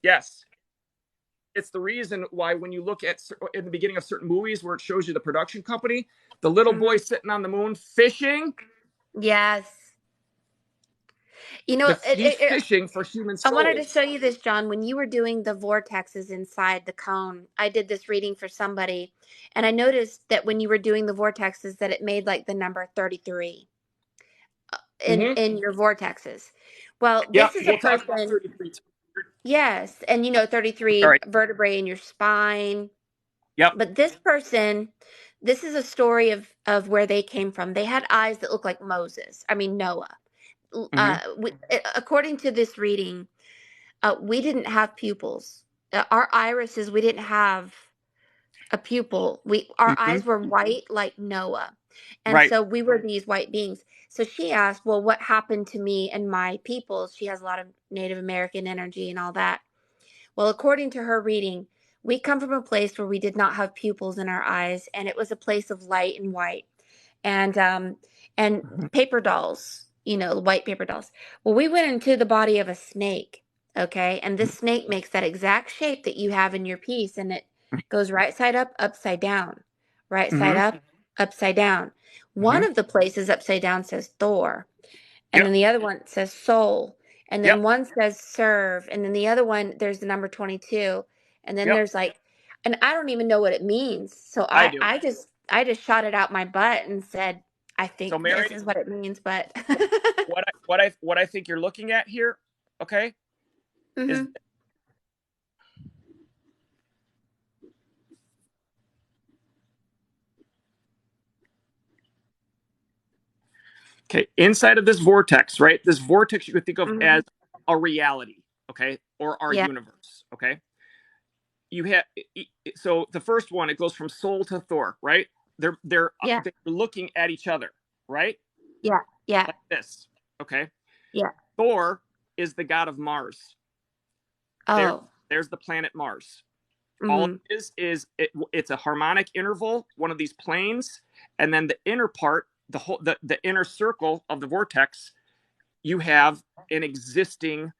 Yes. It's the reason why when you look at in the beginning of certain movies where it shows you the production company, the little boy sitting on the moon fishing. Yes. You know, he's fishing for human souls. I wanted to show you this, John. When you were doing the vortexes inside the cone, I did this reading for somebody, and I noticed that when you were doing the vortexes that it made like the number 33 in your vortexes. Well, this is a person. Yes, and 33 vertebrae in your spine. Yep. But this person, this is a story of where they came from. They had eyes that looked like Moses. I mean, Noah. According to this reading, we didn't have pupils. Our irises, we didn't have a pupil. Our eyes were white like Noah. And so we were these white beings. So she asked, well, what happened to me and my peoples? She has a lot of Native American energy and all that. Well, according to her reading, we come from a place where we did not have pupils in our eyes, and it was a place of light and white, and paper dolls, white paper dolls. Well, we went into the body of a snake, okay, and this snake makes that exact shape that you have in your piece, and it goes right side up, upside down, right side up, upside down. One of the places upside down says Thor, and then the other one says soul. And then one says serve. And then the other one, there's the number 22. And then there's and I don't even know what it means. So I just shot it out my butt and said, I think Mary, this is what it means. But what I think you're looking at here, okay, is okay, inside of this vortex, right? This vortex you could think of as a reality, okay, or our universe, okay? You have, so the first one, it goes from soul to Thor, right? They're looking at each other, right? Yeah. Like this, okay? Yeah. Thor is the god of Mars. Oh. There's the planet Mars. All it is it's a harmonic interval, one of these planes, and then the inner part, the inner circle of the vortex you have an existing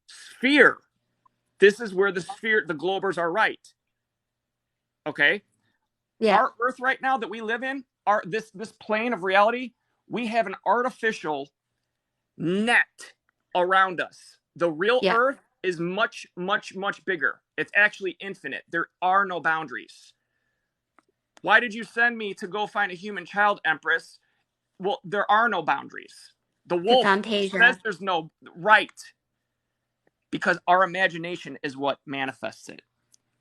sphere. This is where the globers are right. Okay. Yeah. Our Earth right now that we live in, this plane of reality, we have an artificial net around us. The real Yeah. Earth is much, much, much bigger. It's actually infinite. There are no boundaries. Why did you send me to go find a human child, Empress? Well, there are no boundaries. The To wolf says Fantasia. there's no right, because our imagination is what manifests it.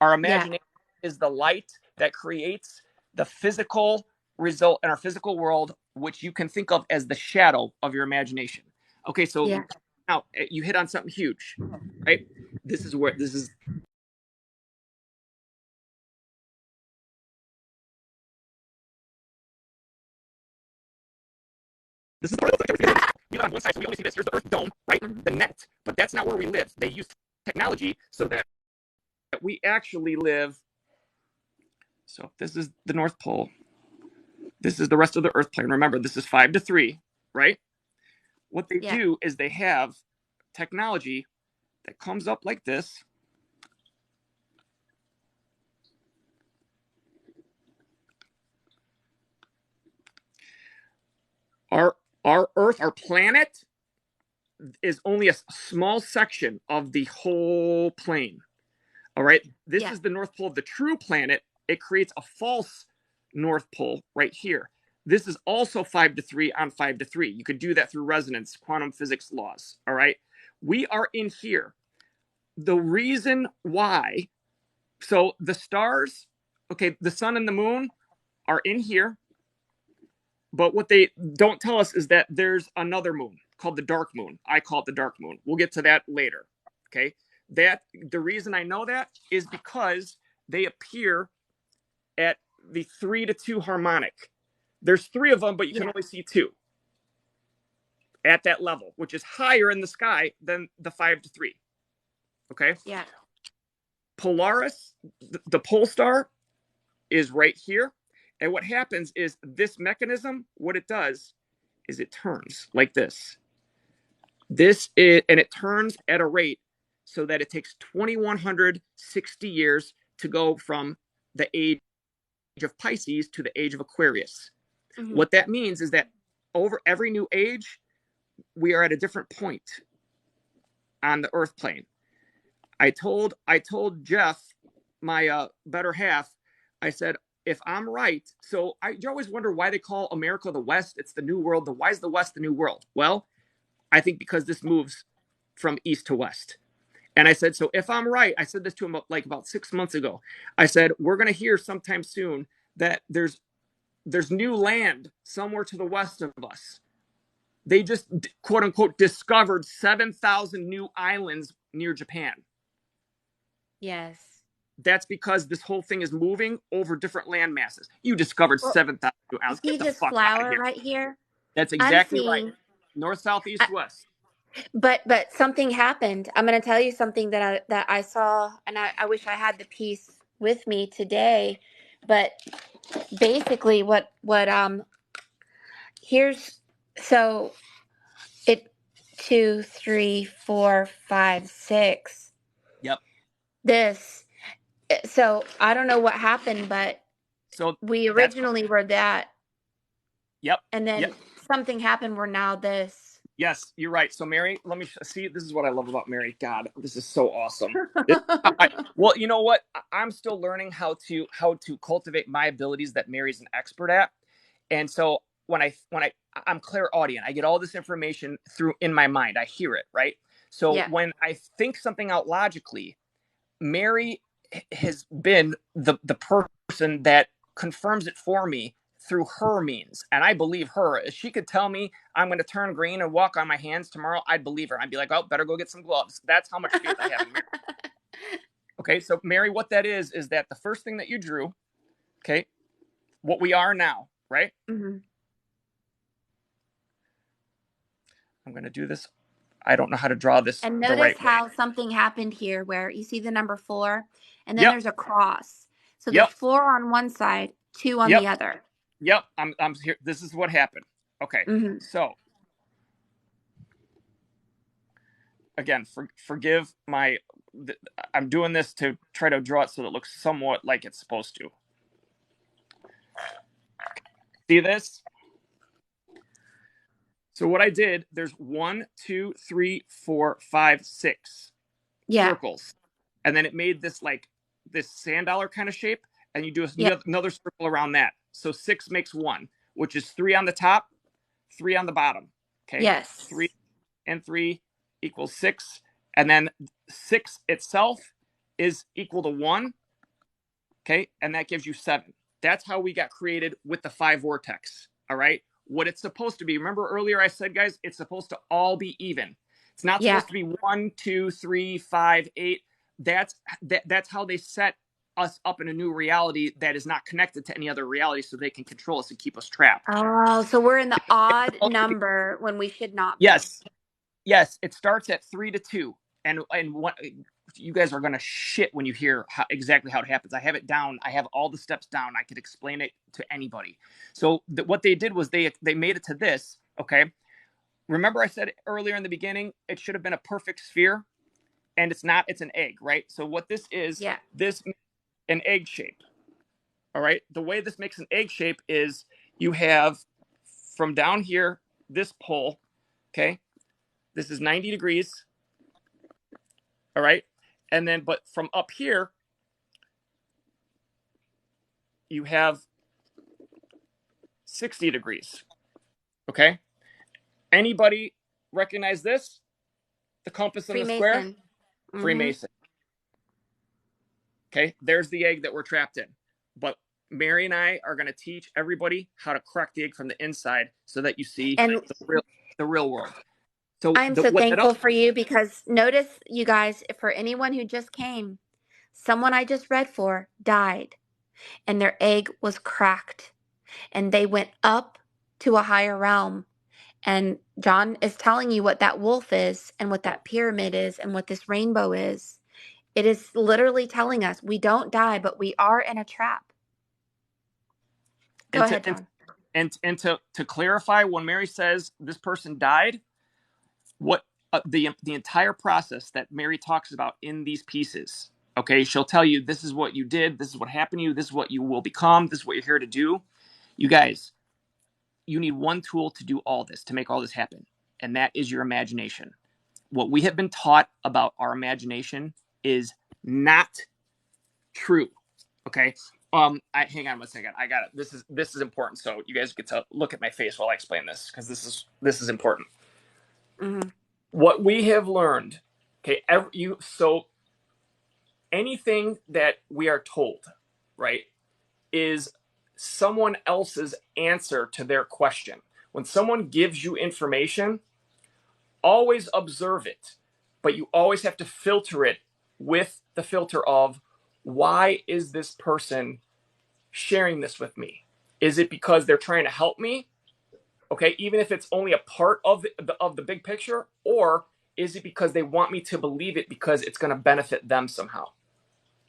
Our Yeah. imagination is the light that creates the physical result in our physical world, which you can think of as the shadow of your imagination. Okay, so Yeah. now you hit on something huge, right? This is where this is. This is the part of the we live on one side, so we only see this. Here's the Earth dome, right? The net, but that's not where we live. They use technology so that we actually live. So this is the North Pole. This is the rest of the Earth plane. Remember, this is 5-3, right? What they Yeah. do is they have technology that comes up like this. Our Earth, our planet, is only a small section of the whole plane. All right. This is the North Pole of the true planet. It creates a false North Pole right here. This is also 5-3 on 5-3. You could do that through resonance, quantum physics laws. All right. We are in here. The reason why, so the stars, okay, the sun and the moon are in here. But what they don't tell us is that there's another moon called the dark moon. I call it the dark moon. We'll get to that later. Okay. That the reason I know that is because they appear at the 3-2 harmonic. There's 3 of them, but you can only see 2 at that level, which is higher in the sky than the 5-3. Okay. Yeah. Polaris, the pole star, is right here. And what happens is this mechanism, what it does is it turns like this. And it turns at a rate so that it takes 2,160 years to go from the age of Pisces to the age of Aquarius. Mm-hmm. What that means is that over every new age, we are at a different point on the Earth plane. I told Jeff, my better half, I said, if I'm right, so you always wonder why they call America the West. It's the New World. Why is the West the New World? Well, I think because this moves from east to west. And I said, so if I'm right, I said this to him like about 6 months ago. I said, we're going to hear sometime soon that there's new land somewhere to the west of us. They just, quote unquote, discovered 7,000 new islands near Japan. Yes. That's because this whole thing is moving over different land masses. You discovered 7,000 new islands. See this flower right here? That's exactly right. North, south, east, west. But something happened. I'm going to tell you something that I saw, and I wish I had the piece with me today. But basically, here's, so it 2, 3, 4, 5, 6. Yep. This. So I don't know what happened, but so we originally were that. Yep. And then something happened. We're now this. Yes, you're right. So Mary, let me see. This is what I love about Mary. God, this is so awesome. Well, you know what? I'm still learning how to cultivate my abilities that Mary's an expert at. And so when I'm clairaudient, I get all this information through in my mind. I hear it, right? So when I think something out logically, Mary has been the person that confirms it for me through her means. And I believe her. If she could tell me I'm going to turn green and walk on my hands tomorrow, I'd believe her. I'd be like, oh, better go get some gloves. That's how much faith I have in Mary. Okay, so Mary, what that is that the first thing that you drew, okay, what we are now, right? Mm-hmm. I'm going to do this. I don't know how to draw this. And notice how something happened here where you see the number 4 and then there's a cross. So there's 4 on one side, 2 on the other. Yep. I'm here. This is what happened. Okay. Mm-hmm. So again, forgive my, I'm doing this to try to draw it so that it looks somewhat like it's supposed to. See this? So what I did, there's 1, 2, 3, 4, 5, 6 Yeah. circles. And then it made this like this sand dollar kind of shape. And you do Yeah. another circle around that. So 6 makes 1, which is 3 on the top, 3 on the bottom. Okay. Yes. 3 and 3 equals 6. And then 6 itself is equal to 1. Okay. And that gives you 7. That's how we got created with the 5 vortex. All right. What it's supposed to be. Remember earlier I said, guys, it's supposed to all be even. It's not supposed to be 1, 2, 3, 5, 8. That's how they set us up in a new reality that is not connected to any other reality, so they can control us and keep us trapped. Oh, so we're in the odd number when we should not be. Yes, it starts at 3 to 2, and what you guys are gonna shit when you hear exactly how it happens. I have it down. I have all the steps down. I could explain it to anybody. So what they did was they made it to this. Okay, remember I said earlier in the beginning it should have been a perfect sphere, and it's not. It's an egg, right? So what this is, this an egg shape. All right. The way this makes an egg shape is you have from down here this pole. Okay. This is 90 degrees. All right. And then, but from up here, you have 60 degrees. Okay. Anybody recognize this? The compass in the square? Mm-hmm. Freemason. Okay. There's the egg that we're trapped in. But Mary and I are going to teach everybody how to crack the egg from the inside so that you see the real world. So I'm so thankful for you, because notice, you guys, for anyone who just came, someone I just read for died and their egg was cracked and they went up to a higher realm. And John is telling you what that wolf is and what that pyramid is and what this rainbow is. It is literally telling us we don't die, but we are in a trap. Go ahead, John. And to clarify, when Mary says this person died, what the entire process that Mary talks about in these pieces, okay, she'll tell you this is what you did, this is what happened to you, this is what you will become, this is what you're here to do. You guys, you need one tool to do all this, to make all this happen, and that is your imagination. What we have been taught about our imagination is not true. Okay. Hang on one second. I got it. This is important. So you guys get to look at my face while I explain this, because this is important. Mm-hmm. What we have learned, okay, so anything that we are told, right, is someone else's answer to their question. When someone gives you information, always observe it, but you always have to filter it with the filter of, why is this person sharing this with me? Is it because they're trying to help me? Okay, even if it's only a part of the big picture, or is it because they want me to believe it because it's going to benefit them somehow?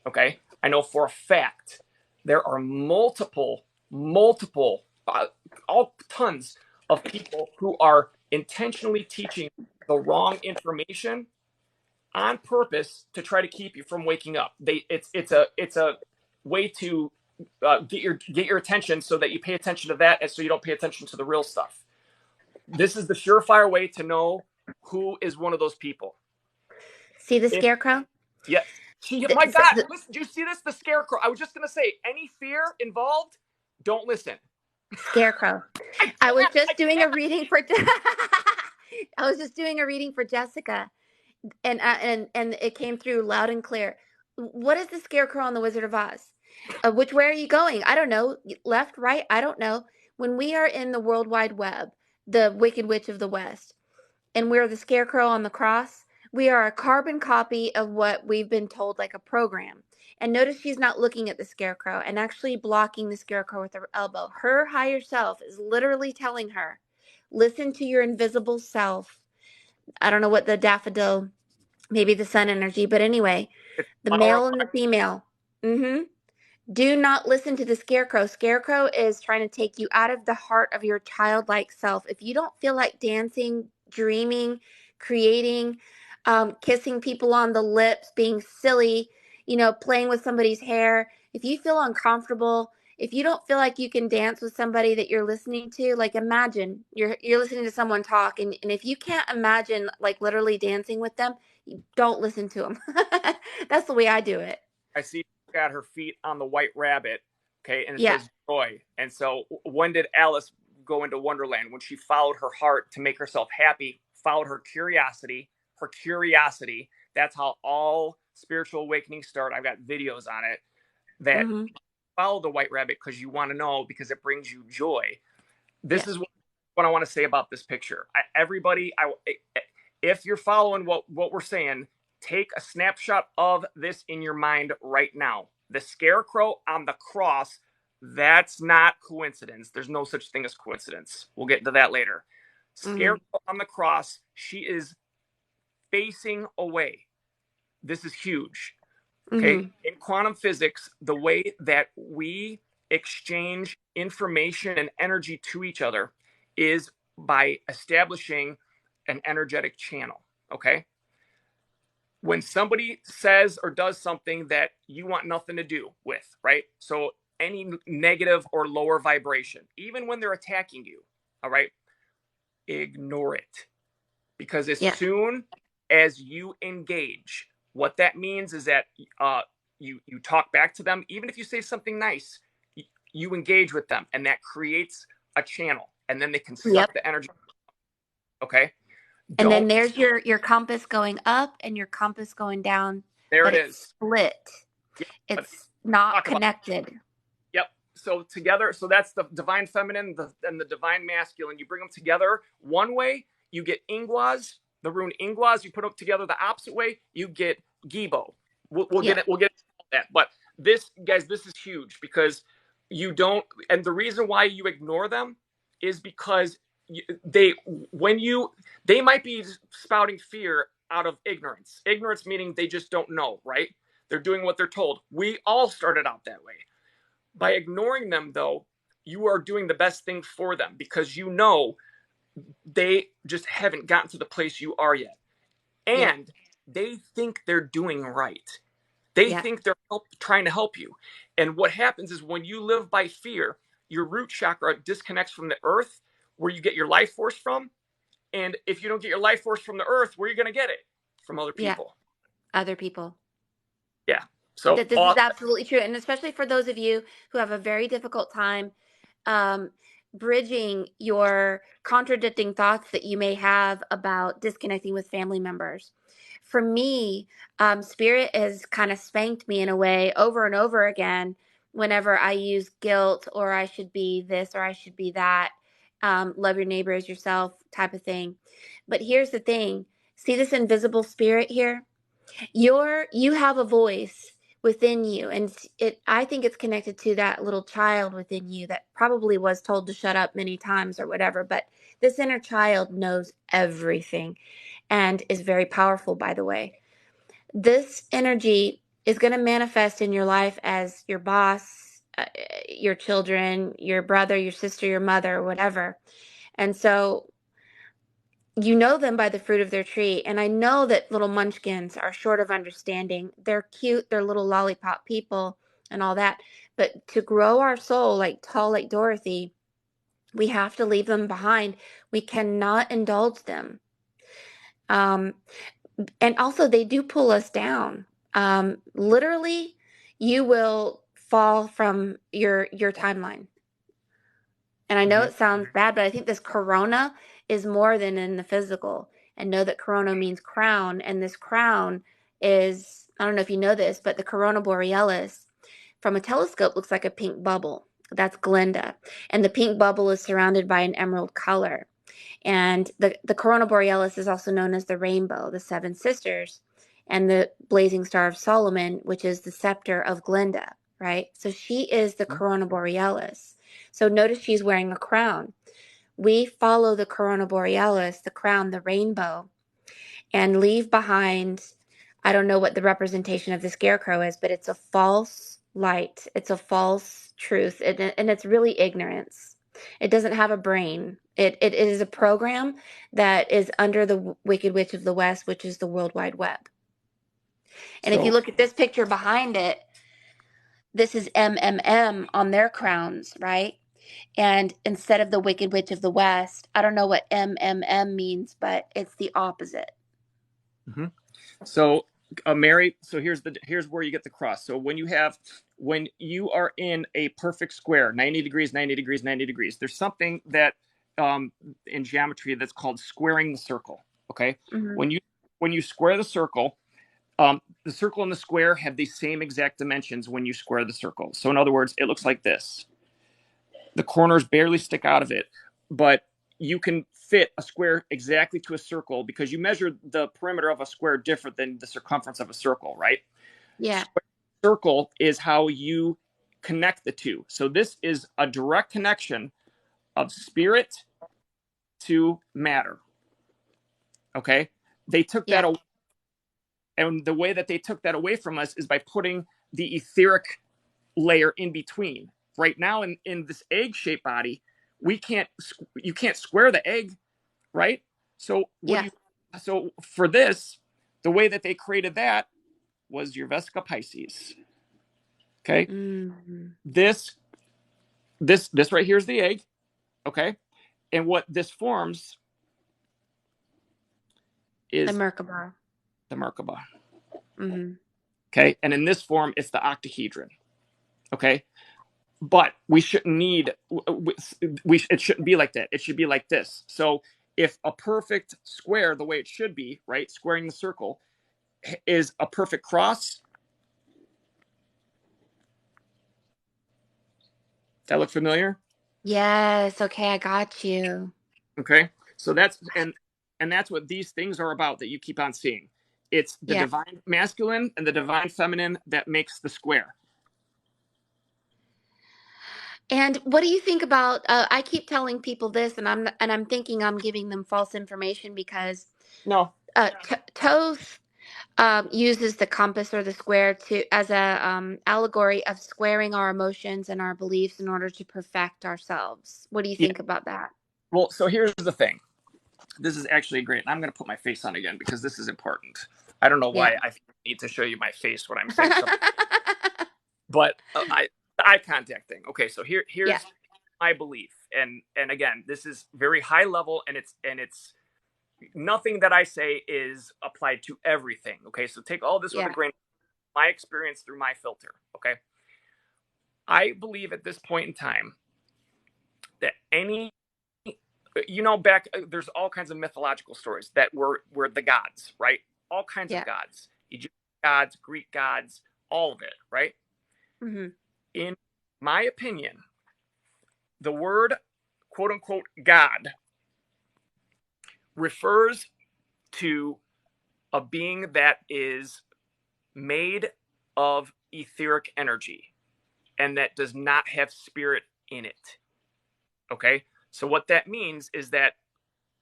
Okay, I know for a fact there are multiple, tons of people who are intentionally teaching the wrong information on purpose to try to keep you from waking up. It's a way to get your attention so that you pay attention to that, and so you don't pay attention to the real stuff. This is the surefire way to know who is one of those people. See the scarecrow? Yeah. My God, listen, do you see this? The scarecrow. I was just going to say, any fear involved, don't listen. Scarecrow. I was just doing a reading for Jessica, and it came through loud and clear. What is the scarecrow on the Wizard of Oz? Which way are you going? I don't know. Left, right? I don't know. When we are in the World Wide Web, the Wicked Witch of the West, and we're the scarecrow on the cross, we are a carbon copy of what we've been told, like a program. And notice she's not looking at the scarecrow and actually blocking the scarecrow with her elbow. Her higher self is literally telling her, listen to your invisible self. I don't know what the daffodil, maybe the sun energy, but anyway, the male and the female. Do not listen to the scarecrow. Scarecrow is trying to take you out of the heart of your childlike self. If you don't feel like dancing, dreaming, creating, kissing people on the lips, being silly, playing with somebody's hair. If you feel uncomfortable, if you don't feel like you can dance with somebody that you're listening to, like imagine you're listening to someone talk, and if you can't imagine like literally dancing with them, you don't listen to them. That's the way I do it. I see she got her feet on the white rabbit, okay, and it Yeah. says joy. And so, when did Alice go into Wonderland? When she followed her heart to make herself happy, followed her curiosity. Her curiosity. That's how all spiritual awakenings start. I've got videos on it that Hmm. follow the white rabbit because you want to know because it brings you joy. This Yeah. is what I want to say about this picture. Everybody, if you're following what we're saying, take a snapshot of this in your mind right now. The scarecrow on the cross, that's not coincidence. There's no such thing as coincidence. We'll get to that later. Hmm. Scarecrow on the cross, she is facing away. This is huge. Okay. Hmm. In quantum physics, the way that we exchange information and energy to each other is by establishing an energetic channel. Okay. When somebody says or does something that you want nothing to do with, right? So any negative or lower vibration, even when they're attacking you, all right, ignore it. Because as Yeah. soon as you engage, what that means is that you talk back to them. Even if you say something nice, you engage with them, and that creates a channel, and then they can Yep. suck the energy. Okay, And then don't. there's your compass going up and your compass going down, There but it it's is. split. Yep. But It's not talk about. connected. Yep. So together, so that's the divine feminine and the divine masculine. You bring them together one way, you get Ingwaz, the rune Ingwaz. You put them together the opposite way, you get Gibo. We'll get Yeah. it. We'll get that. But this, guys, this is huge because you don't. And the reason why you ignore them is because they, when you, they might be spouting fear out of ignorance. Ignorance meaning they just don't know, right? They're doing what they're told. We all started out that way. By ignoring them, though, you are doing the best thing for them because you know they just haven't gotten to the place you are yet. Yeah. And they think they're doing right. They Yeah. think they're trying to help you. And what happens is when you live by fear, your root chakra disconnects from the earth, where you get your life force from. And if you don't get your life force from the earth, where are you going to get it? From other Yeah. people. Other people. Yeah. So, That this is absolutely true. And especially for those of you who have a very difficult time um, bridging your contradicting thoughts that you may have about disconnecting with family members. For me, Spirit has kind of spanked me in a way over and over again whenever I use guilt or I should be this or I should be that, love your neighbor as yourself type of thing. But here's the thing, see this invisible spirit here? You have a voice within you, and it I think it's connected to that little child within you that probably was told to shut up many times or whatever, but this inner child knows everything and is very powerful, by the way. This energy is going to manifest in your life as your boss, your children, your brother, your sister, your mother, whatever. And so you know them by the fruit of their tree. And I know that little munchkins are short of understanding. They're cute, they're little lollipop people and all that. But to grow our soul like tall like Dorothy, we have to leave them behind. We cannot indulge them. Um, and also, they do pull us down. Literally, you will fall from your timeline. And I know mhm. it sounds bad, but I think this corona is more than in the physical. And know that corona means crown. And this crown is, I don't know if you know this, but the corona borealis from a telescope looks like a pink bubble. That's Glinda. And the pink bubble is surrounded by an emerald color. And the corona borealis is also known as the rainbow, the seven sisters, and the blazing star of Solomon, which is the scepter of Glinda, right? So she is the corona borealis. So notice she's wearing a crown. We follow the corona borealis, the crown, the rainbow, and leave behind, I don't know what the representation of the scarecrow is, but it's a false light. It's a false truth. And it's really ignorance. It doesn't have a brain. It is a program that is under the Wicked Witch of the West, which is the World Wide Web. And if you So look at this picture behind it, this is MMM on their crowns, right? And instead of the Wicked Witch of the West, I don't know what MMM means, but it's the opposite. mhm. So Mary, so here's where you get the cross. So when you are in a perfect square, 90 degrees, 90 degrees, 90 degrees, there's something that in geometry that's called squaring the circle. Okay. Mm-hmm. When you square the circle and the square have the same exact dimensions when you square the circle. So in other words, it looks like this. The corners barely stick out of it, but you can fit a square exactly to a circle because you measure the perimeter of a square different than the circumference of a circle, right? Yeah. Circle is how you connect the two. So this is a direct connection of spirit to matter. Okay? They took that Yeah. away, and the way that they took that away from us is by putting the etheric layer in between. Right now in this egg-shaped body, you can't square the egg, right? So Yeah. so for this, the way that they created that was your Vesica Pisces. Okay? Mm-hmm. This right here is the egg, okay? And what this forms The is Merkaba. the Merkaba. Mm-hmm. Okay? And in this form it's the octahedron. Okay? But we shouldn't need it shouldn't be like that. It should be like this. So if a perfect square, the way it should be, right, squaring the circle, is a perfect cross, that look familiar? Yes. Okay, I got you. Okay, so that's what these things are about that you keep on seeing. It's the Yeah. divine masculine and the divine feminine that makes the square. And what do you think about? I keep telling people this, and I'm thinking I'm giving them false information because No, Toth uses the compass or the square to as a allegory of squaring our emotions and our beliefs in order to perfect ourselves. What do you yeah. think about that? Well, so here's the thing. This is actually great. And I'm going to put my face on again because this is important. I don't know Yeah. why I need to show you my face when I'm saying something, but the eye contact thing. Okay, so Yeah. here's my belief, and again, this is very high level, and it's nothing that I say is applied to everything. Okay, so take all this with a Yeah. grain of my experience through my filter. Okay, I believe at this point in time that back there's all kinds of mythological stories that were the gods, right? All kinds of Yeah. gods, Egyptian gods, Greek gods, all of it, right? Mm-hmm. In my opinion, the word quote unquote God refers to a being that is made of etheric energy and that does not have spirit in it. Okay? So what that means is that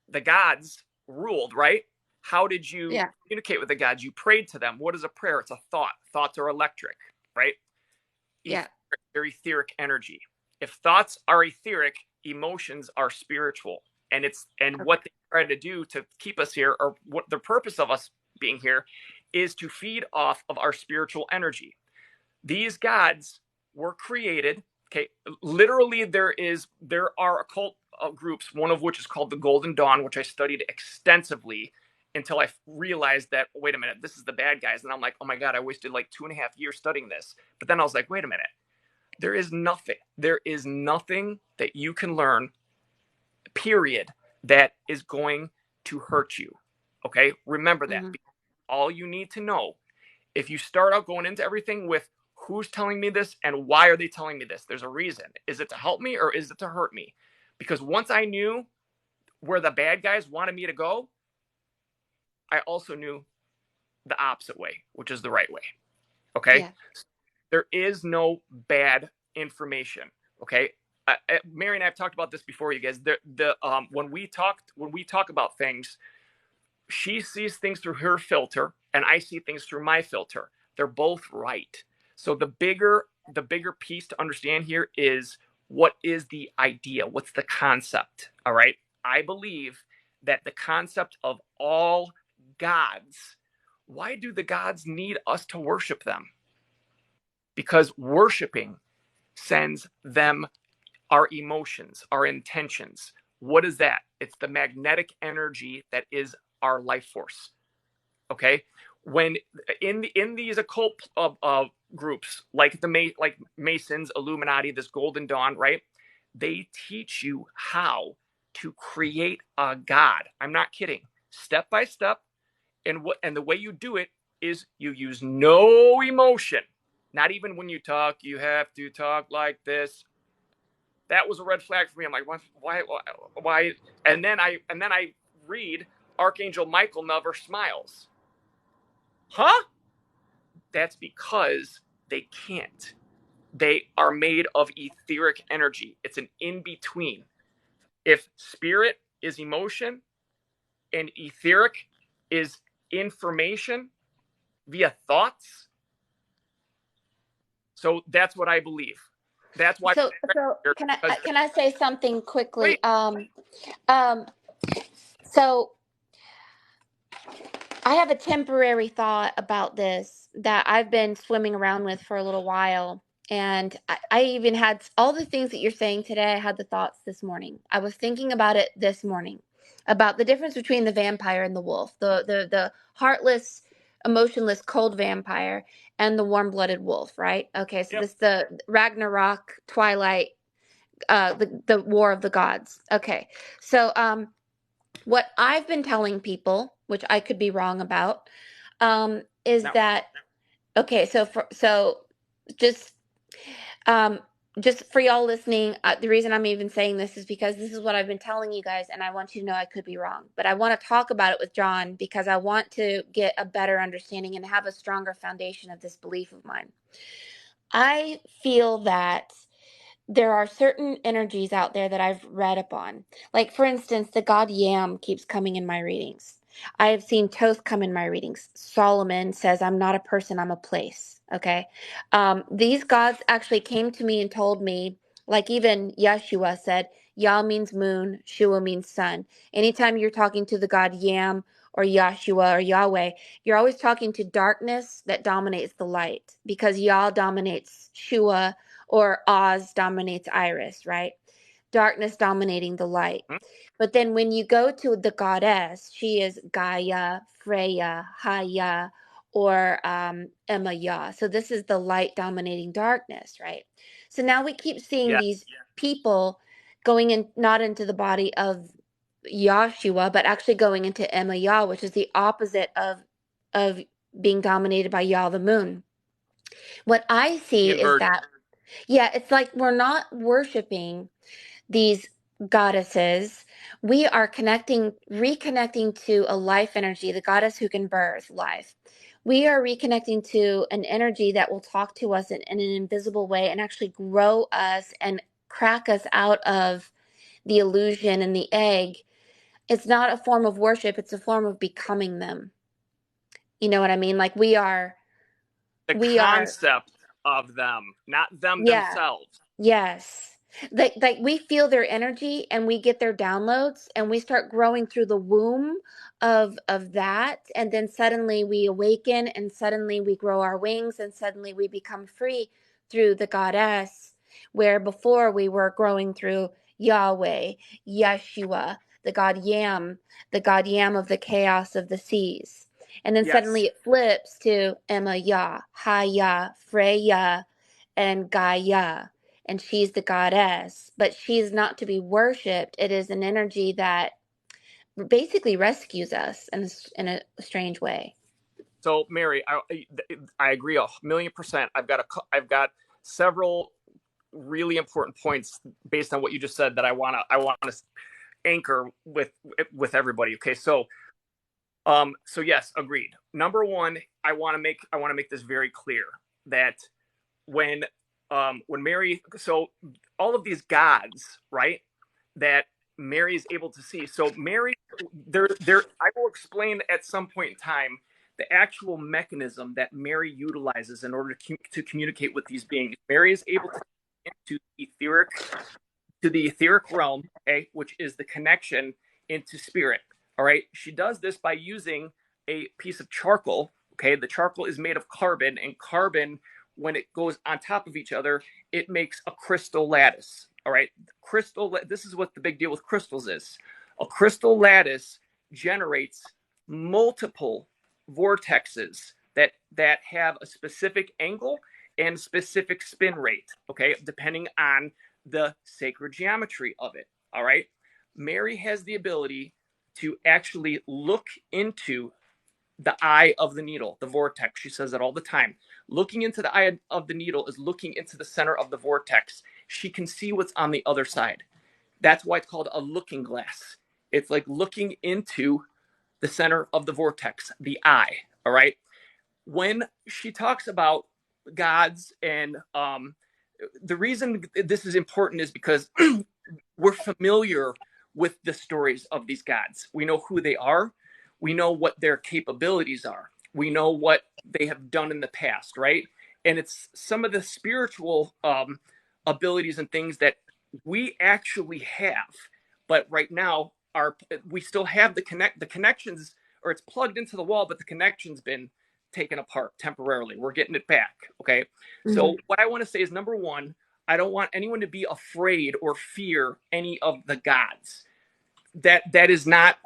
the gods ruled, right? How did you Yeah. communicate with the gods? You prayed to them. What is a prayer? It's a thought. Thoughts are electric, right? Yeah. They're etheric energy. If thoughts are etheric, emotions are spiritual. And Okay. what they try to do to keep us here, or what the purpose of us being here, is to feed off of our spiritual energy. These gods were created. Okay, literally, there are occult groups, one of which is called the Golden Dawn, which I studied extensively until I realized that, wait a minute, this is the bad guys. And I'm like, oh my God, I wasted like 2.5 years studying this. But then I was like, wait a minute, there is nothing that you can learn, period, that is going to hurt you. Okay, remember that. Mm-hmm. All you need to know, if you start out going into everything with who's telling me this and why are they telling me this, there's a reason. Is it to help me or is it to hurt me? Because once I knew where the bad guys wanted me to go, I also knew the opposite way, which is the right way. Okay, Yeah. there is no bad information. Okay, Mary and I have talked about this before, you guys. When we talk about things, she sees things through her filter, and I see things through my filter. They're both right. So the bigger piece to understand here is what is the idea? What's the concept? All right. I believe that the concept of all gods, why do the gods need us to worship them? Because worshiping sends them our emotions, our intentions. What is that? It's the magnetic energy that is our life force. Okay, when in these occult groups like like Masons, Illuminati, this Golden Dawn, right? They teach you how to create a god. I'm not kidding. Step by step, and the way you do it is you use no emotion. Not even when you talk, you have to talk like this. That was a red flag for me. I'm like, why? And then I read Archangel Michael never smiles. Huh? That's because they can't. They are made of etheric energy. It's an in between. If spirit is emotion and etheric is information via thoughts, so that's what I believe. That's why. So can I say something quickly? So I have a temporary thought about this that I've been swimming around with for a little while. And I even had all the things that you're saying today. I had the thoughts this morning. I was thinking about it this morning about the difference between the vampire and the wolf, the heartless, emotionless, cold vampire and the warm-blooded wolf, right? Okay, so Yep. this the Ragnarok, Twilight, the War of the Gods. Okay, so what I've been telling people, which I could be wrong about, is No. that okay? Just um, just for y'all listening, the reason I'm even saying this is because this is what I've been telling you guys, and I want you to know I could be wrong. But I want to talk about it with John because I want to get a better understanding and have a stronger foundation of this belief of mine. I feel that there are certain energies out there that I've read upon. Like, for instance, the god Yam keeps coming in my readings. I have seen Toth come in my readings. Solomon says, I'm not a person, I'm a place. Okay. These gods actually came to me and told me, like even Yeshua said, Yah means moon, Shua means sun. Anytime you're talking to the god Yam or Yahshua or Yahweh, you're always talking to darkness that dominates the light because Yah dominates Shua or Oz dominates Iris, right? Darkness dominating the light. Hmm? But then when you go to the goddess, she is Gaia, Freya, Haya, or Emma Yah. So this is the light dominating darkness, right? So now we keep seeing Yeah. these people going in, not into the body of Yahshua, but actually going into Emma Yah, which is the opposite of being dominated by Yah the moon. What I The see is inversion. that yeah, it's like we're not worshiping these goddesses. We are reconnecting to a life energy, the goddess who can birth life. We are reconnecting to an energy that will talk to us in an invisible way and actually grow us and crack us out of the illusion and the egg. It's not a form of worship, it's a form of becoming them. You know what I mean? Like The we are, concept of them, not them yeah. themselves. Yes. Like we feel their energy and we get their downloads and we start growing through the womb of that, and then suddenly we awaken and suddenly we grow our wings and suddenly we become free through the goddess, where before we were growing through Yahweh, Yeshua, the god Yam of the chaos of the seas. And then Yes. suddenly it flips to Emma Yah, Haya, Freya, and Gaia, and she's the goddess, but she's not to be worshipped. It is an energy that basically rescues us in a strange way. So, Mary, I agree 1,000,000%. I've got several really important points based on what you just said that I want to anchor with everybody. Okay, so yes, agreed. Number one, I want to make this very clear that when when Mary, so all of these gods, right, that Mary is able to see. So Mary, there, I will explain at some point in time the actual mechanism that Mary utilizes in order to communicate with these beings. Mary is able to into the etheric realm, okay, which is the connection into spirit. All right. She does this by using a piece of charcoal. Okay. The charcoal is made of carbon, and carbon, when it goes on top of each other, it makes a crystal lattice. All right. This is what the big deal with crystals is. A crystal lattice generates multiple vortexes that have a specific angle and specific spin rate, okay, depending on the sacred geometry of it. All right. Mary has the ability to actually look into the eye of the needle, the vortex. She says it all the time. Looking into the eye of the needle is looking into the center of the vortex. She can see what's on the other side. That's why it's called a looking glass. It's like looking into the center of the vortex, the eye. All right. When she talks about gods, and the reason this is important is because we're familiar with the stories of these gods. We know who they are. We know what their capabilities are. We know what they have done in the past, right? And it's some of the spiritual abilities and things that we actually have, but right now we still have the connections, or it's plugged into the wall, but the connection's been taken apart temporarily. We're getting it back. Okay. Mm-hmm. So what I want to say is, number one, I don't want anyone to be afraid or fear any of the gods. That is not,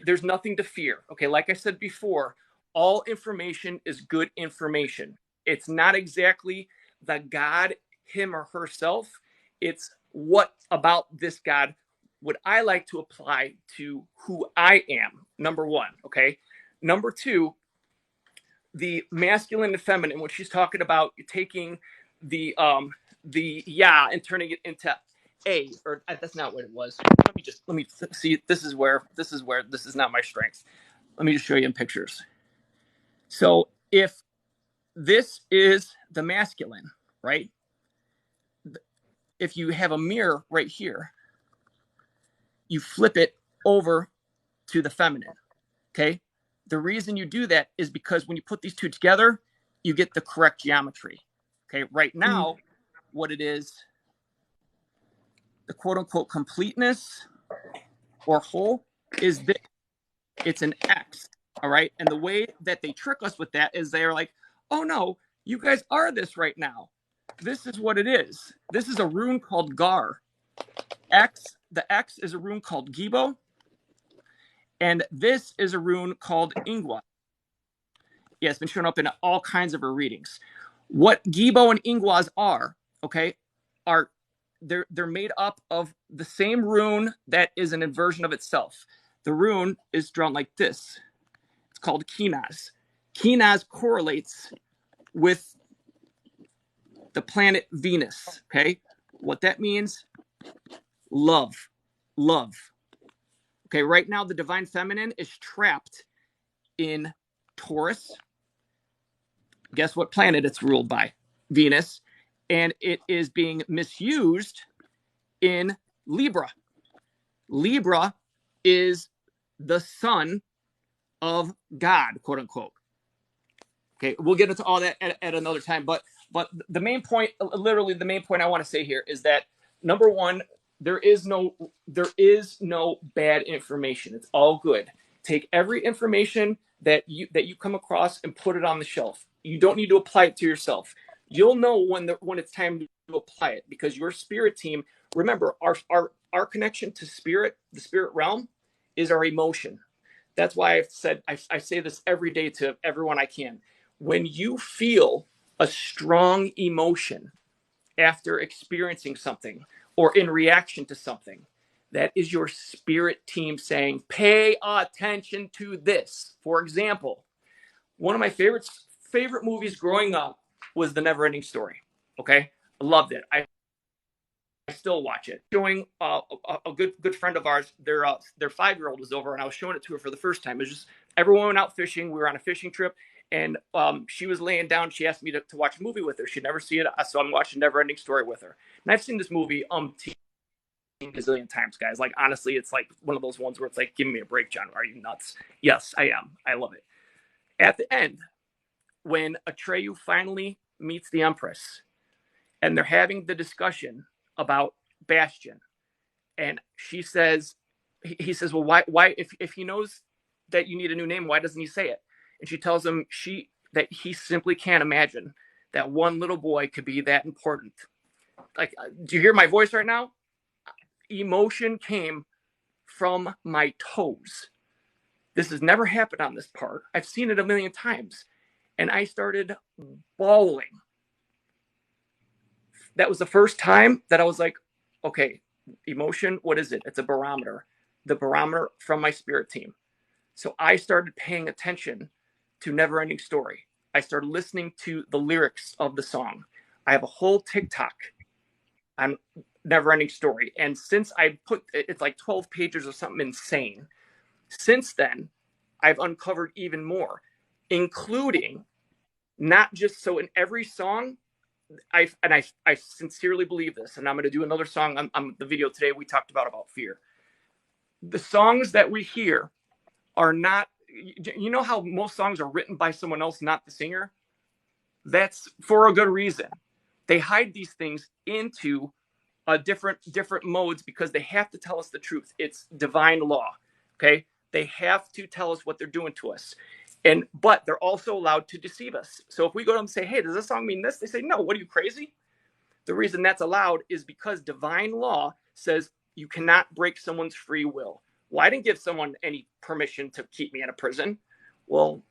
there's nothing to fear. Okay. Like I said before, all information is good information. It's not exactly the God, him or herself. It's what about this God would I like to apply to who I am, number one. Okay. Number two, the masculine and feminine, when she's talking about taking the yeah and turning it into a, or that's not what it was. Let me see. This is where this is not my strength. Let me just show you in pictures. So if this is the masculine, right? If you have a mirror right here, you flip it over to the feminine. Okay. The reason you do that is because when you put these two together, you get the correct geometry. Okay. Right now, what it is, the quote unquote completeness or whole is this. It's an X. All right. And the way that they trick us with that is they're like, oh no, you guys are this right now. This is what it is. This is a rune called Gar. The X is a rune called Gibo. And this is a rune called Ingwa. Yeah, it's been showing up in all kinds of her readings. What Gibo and Ingwas are, okay, they're made up of the same rune that is an inversion of itself. The rune is drawn like this. It's called Kinaz. Kinaz correlates with the planet Venus, okay? What that means, love. Okay, right now the divine feminine is trapped in Taurus. Guess what planet it's ruled by? Venus. And it is being misused in Libra. Libra is the son of God, quote unquote. Okay, we'll get into all that at another time. But the main point, literally the main point I want to say here is that, number one, there is no bad information. It's all good. Take every information that you come across and put it on the shelf. You don't need to apply it to yourself. You'll know when it's time to apply it, because your spirit team, remember, our connection to spirit, the spirit realm, is our emotion. That's why I've said, I say this every day to everyone I can. When you feel a strong emotion after experiencing something or in reaction to something, that is your spirit team saying, pay attention to this. For example, one of my favorite movies growing up was The Neverending Story. Okay, I loved it. I still watch it. Showing a good friend of ours, their 5-year-old was over, and I was showing it to her for the first time. It was just, everyone went out fishing. We were on a fishing trip, and she was laying down. She asked me to watch a movie with her. She'd never seen it, so I'm watching Neverending Story with her. And I've seen this movie gazillion times, guys. Like, honestly, it's like one of those ones where it's like, give me a break, John. Are you nuts? Yes, I am. I love it. At the end, when Atreyu finally meets the Empress, and they're having the discussion about Bastion. And she says, he says, well, why, if he knows that you need a new name, why doesn't he say it? And she tells him that he simply can't imagine that one little boy could be that important. Like, do you hear my voice right now? Emotion came from my toes. This has never happened on this part. I've seen it a million times. And I started bawling. That was the first time that I was like, okay, emotion, what is it? It's a barometer. The barometer from my spirit team. So I started paying attention to Never Ending Story. I started listening to the lyrics of the song. I have a whole TikTok on Never Ending Story. And since I put, it's like 12 pages or something insane. Since then, I've uncovered even more, including not just, so in every song, I sincerely believe this, and I'm going to do another song on the video today we talked about fear. The songs that we hear are not, you know how most songs are written by someone else, not the singer? That's for a good reason. They hide these things into different modes because they have to tell us the truth. It's divine law, okay? They have to tell us what they're doing to us. But they're also allowed to deceive us. So if we go to them and say, hey, does this song mean this? They say, no, what are you, crazy? The reason that's allowed is because divine law says you cannot break someone's free will. Well, I didn't give someone any permission to keep me in a prison. Well,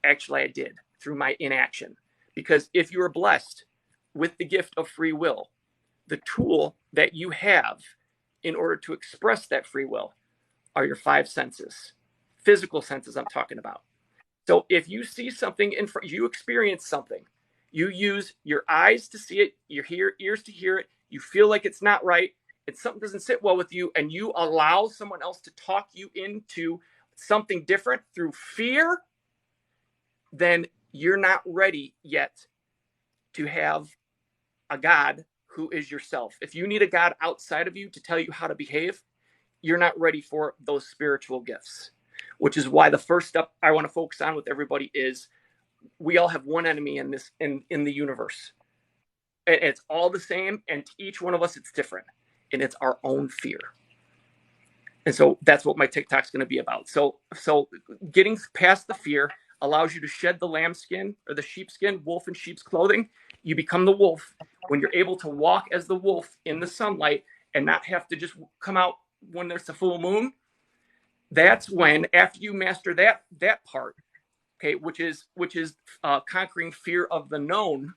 actually, I did through my inaction. Because if you are blessed with the gift of free will, the tool that you have in order to express that free will are your five senses, physical senses I'm talking about. So if you see something in front, you experience something, you use your eyes to see it, your ears to hear it, you feel like it's not right, and something doesn't sit well with you, and you allow someone else to talk you into something different through fear, then you're not ready yet to have a God who is yourself. If you need a God outside of you to tell you how to behave, you're not ready for those spiritual gifts, which is why the first step I want to focus on with everybody is we all have one enemy in the universe. It's all the same, and to each one of us, it's different, and it's our own fear. And so that's what my TikTok's going to be about. So getting past the fear allows you to shed the lambskin or the sheepskin, wolf in sheep's clothing. You become the wolf when you're able to walk as the wolf in the sunlight and not have to just come out when there's a full moon. That's when, after you master that part, okay, which is conquering fear of the known,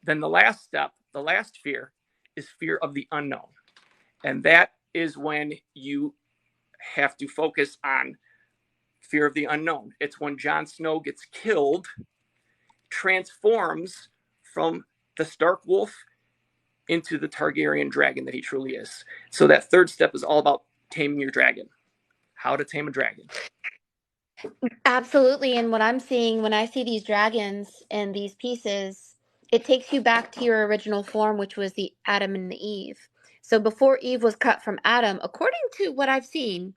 then the last step, the last fear, is fear of the unknown. And that is when you have to focus on fear of the unknown. It's when Jon Snow gets killed, transforms from the Stark wolf into the Targaryen dragon that he truly is. So that third step is all about taming your dragon. How to tame a dragon. Absolutely. And what I'm seeing when I see these dragons and these pieces, it takes you back to your original form, which was the Adam and the Eve. So before Eve was cut from Adam, according to what I've seen,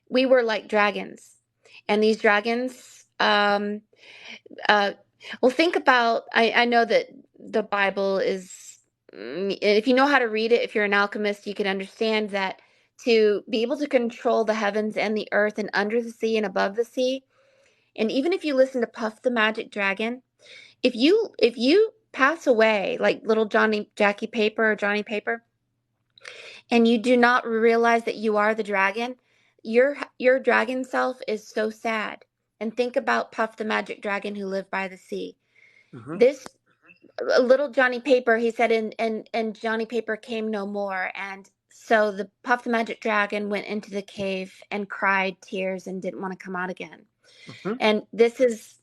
we were like dragons. And these dragons, uh, well, think about, I know that the Bible is, if you know how to read it, if you're an alchemist, you can understand that to be able to control the heavens and the earth and under the sea and above the sea. And even if you listen to Puff the Magic Dragon, if you pass away like little Jackie Paper or Johnny Paper, and you do not realize that you are the dragon, your dragon self is so sad. And think about Puff the Magic Dragon who lived by the sea. Mm-hmm. This little Johnny Paper, he said, and Johnny Paper came no more. And so the Puff the Magic Dragon went into the cave and cried tears and didn't want to come out again. Mm-hmm. And this is,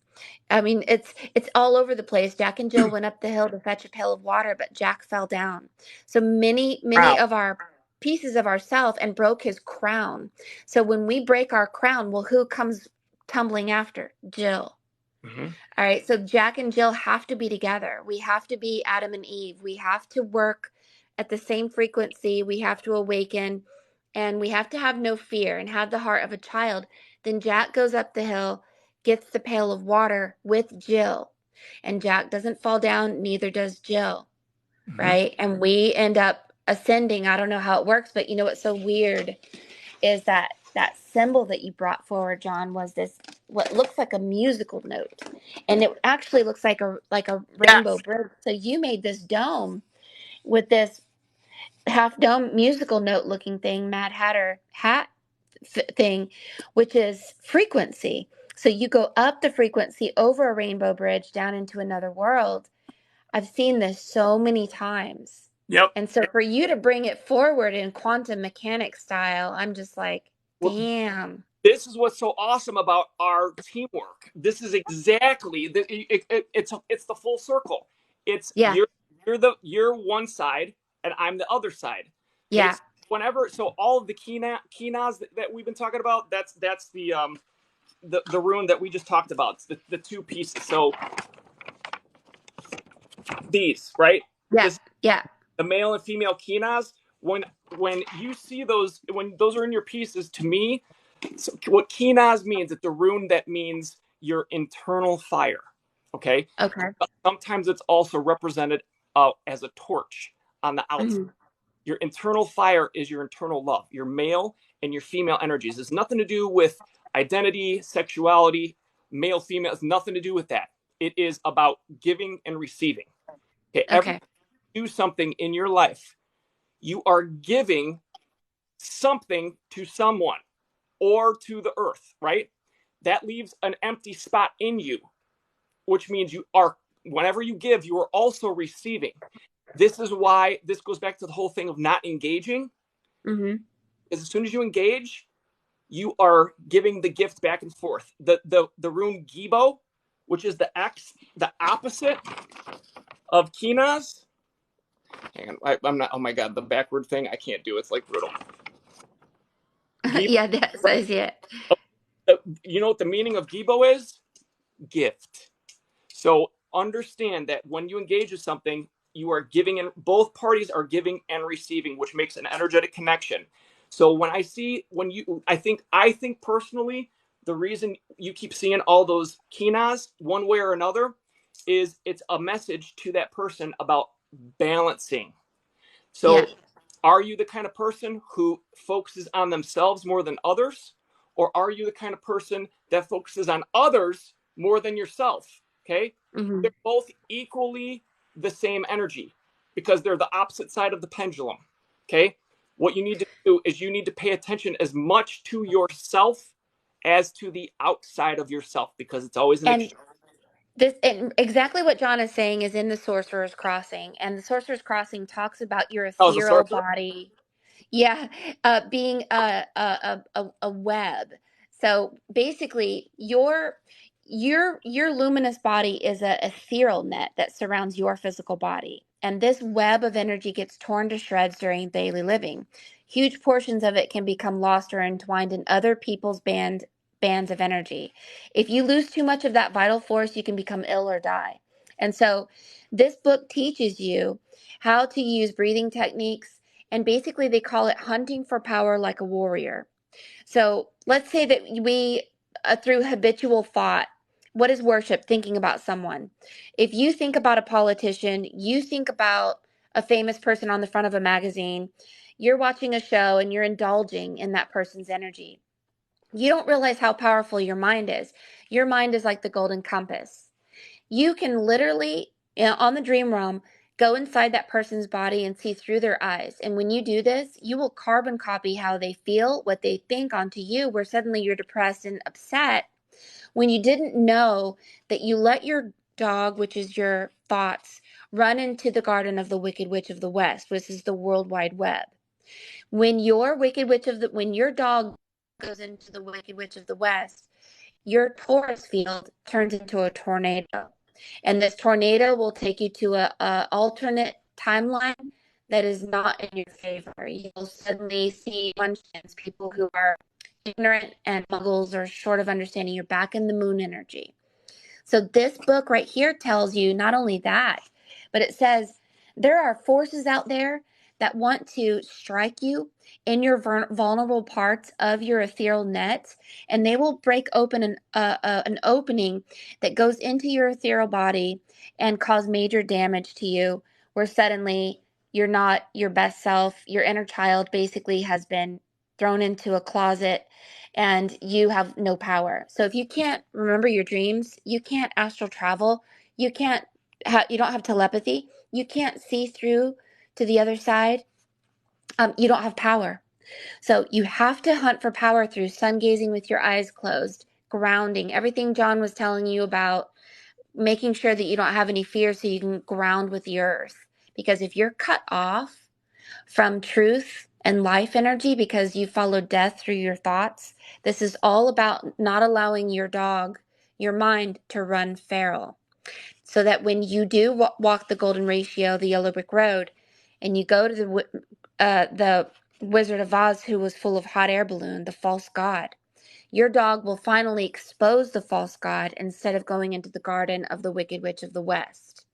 I mean, it's all over the place. Jack and Jill went up the hill to fetch a pail of water, but Jack fell down. So many Wow. of our pieces of ourself and broke his crown. So when we break our crown, well, who comes tumbling after? Jill. Mm-hmm. All right. So Jack and Jill have to be together. We have to be Adam and Eve. We have to work at the same frequency. We have to awaken, and we have to have no fear and have the heart of a child. Then Jack goes up the hill, gets the pail of water with Jill, and Jack doesn't fall down, neither does Jill. Mhm. right? And we end up ascending. I don't know how it works, but you know what's so weird is that that symbol that you brought forward, John, was this what looks like a musical note, and it actually looks like a rainbow Yes. bridge. So you made this dome with this half dome musical note looking thing, Mad Hatter hat thing, which is frequency. So you go up the frequency over a rainbow bridge down into another world. I've seen this so many times. Yep. And so for you to bring it forward in quantum mechanics style, I'm just like, Well, damn. this is what's so awesome about our teamwork. This is exactly it's the full circle. It's Yeah, you're one side and I'm the other side. Okay, yeah. so whenever so all of the kinas that we've been talking about, that's the rune that we just talked about. It's the two pieces. So these, right? Yeah, This yeah. the male and female kinas. When you see those, when those are in your pieces, to me, so what kinas means, it's a rune that means your internal fire. Okay. Okay. Sometimes it's also represented as a torch on the outside. Hmm. Your internal fire is your internal love, your male and your female energies. It's nothing to do with identity, sexuality, male, female. It's nothing to do with that. It is about giving and receiving. Okay. Every Okay. time you do something in your life, you are giving something to someone or to the earth, right? That leaves an empty spot in you, which means you are, whenever you give, you are also receiving. This is why this goes back to the whole thing of not engaging. Hmm. Is as soon as you engage, you are giving the gift back and forth. The rune Gibo, which is the X, the opposite of Kinas. Hang on, I'm not. Oh my god, the backward thing I can't do. It's like brutal. Gibo, Yeah, that says it. you know what the meaning of Gibo is? Gift. So understand that when you engage with something, you are giving, and both parties are giving and receiving, which makes an energetic connection. So when I see, when you, I think personally, the reason you keep seeing all those kinas one way or another is it's a message to that person about balancing. Yeah. So are you the kind of person who focuses on themselves more than others? Or are you the kind of person that focuses on others more than yourself? Okay. Hmm. They're both equally the same energy because they're the opposite side of the pendulum. Okay. What you need to do is you need to pay attention as much to yourself as to the outside of yourself because it's always an And exchange. this and exactly what John is saying is in the Sorcerer's Crossing. And the Sorcerer's Crossing talks about your Oh, as a ethereal sorcerer? body. Yeah, being a web. So basically, your luminous body is a ethereal net that surrounds your physical body, and this web of energy gets torn to shreds during daily living. Huge portions of it can become lost or entwined in other people's bands of energy. If you lose too much of that vital force, you can become ill or die. And so, this book teaches you how to use breathing techniques, and basically they call it hunting for power like a warrior. So let's say that we, through habitual thought, what is worship? Thinking about someone. If you think about a politician, you think about a famous person on the front of a magazine, you're watching a show and you're indulging in that person's energy. You don't realize how powerful your mind is. Your mind is like the golden compass. You can literally, on the dream realm, go inside that person's body and see through their eyes. And when you do this, you will carbon copy how they feel, what they think onto you, where suddenly you're depressed and upset when you didn't know that you let your dog, which is your thoughts, run into the garden of the Wicked Witch of the West, which is the World Wide Web. When your dog goes into the Wicked Witch of the West, your Taurus field turns into a tornado. And this tornado will take you to a alternate timeline that is not in your favor. You'll suddenly see Munchkins, people who are ignorant and muggles or short of understanding. You're back in the moon energy. So this book right here tells you not only that, but it says there are forces out there that want to strike you in your vulnerable parts of your ethereal net, and they will break open an opening that goes into your ethereal body and cause major damage to you where suddenly you're not your best self. Your inner child basically has been thrown into a closet and you have no power. So if you can't remember your dreams, you can't astral travel, you can't you don't have telepathy, you can't see through to the other side, you don't have power. So you have to hunt for power through sun gazing with your eyes closed, grounding, everything John was telling you about, making sure that you don't have any fear so you can ground with the earth. Because if you're cut off from truth and life energy because you followed death through your thoughts, this is all about not allowing your dog, your mind, to run feral. So that when you do walk the golden ratio, the yellow brick road, and you go to the Wizard of Oz, who was full of hot air balloon, the false god, your dog will finally expose the false god instead of going into the garden of the Wicked Witch of the West.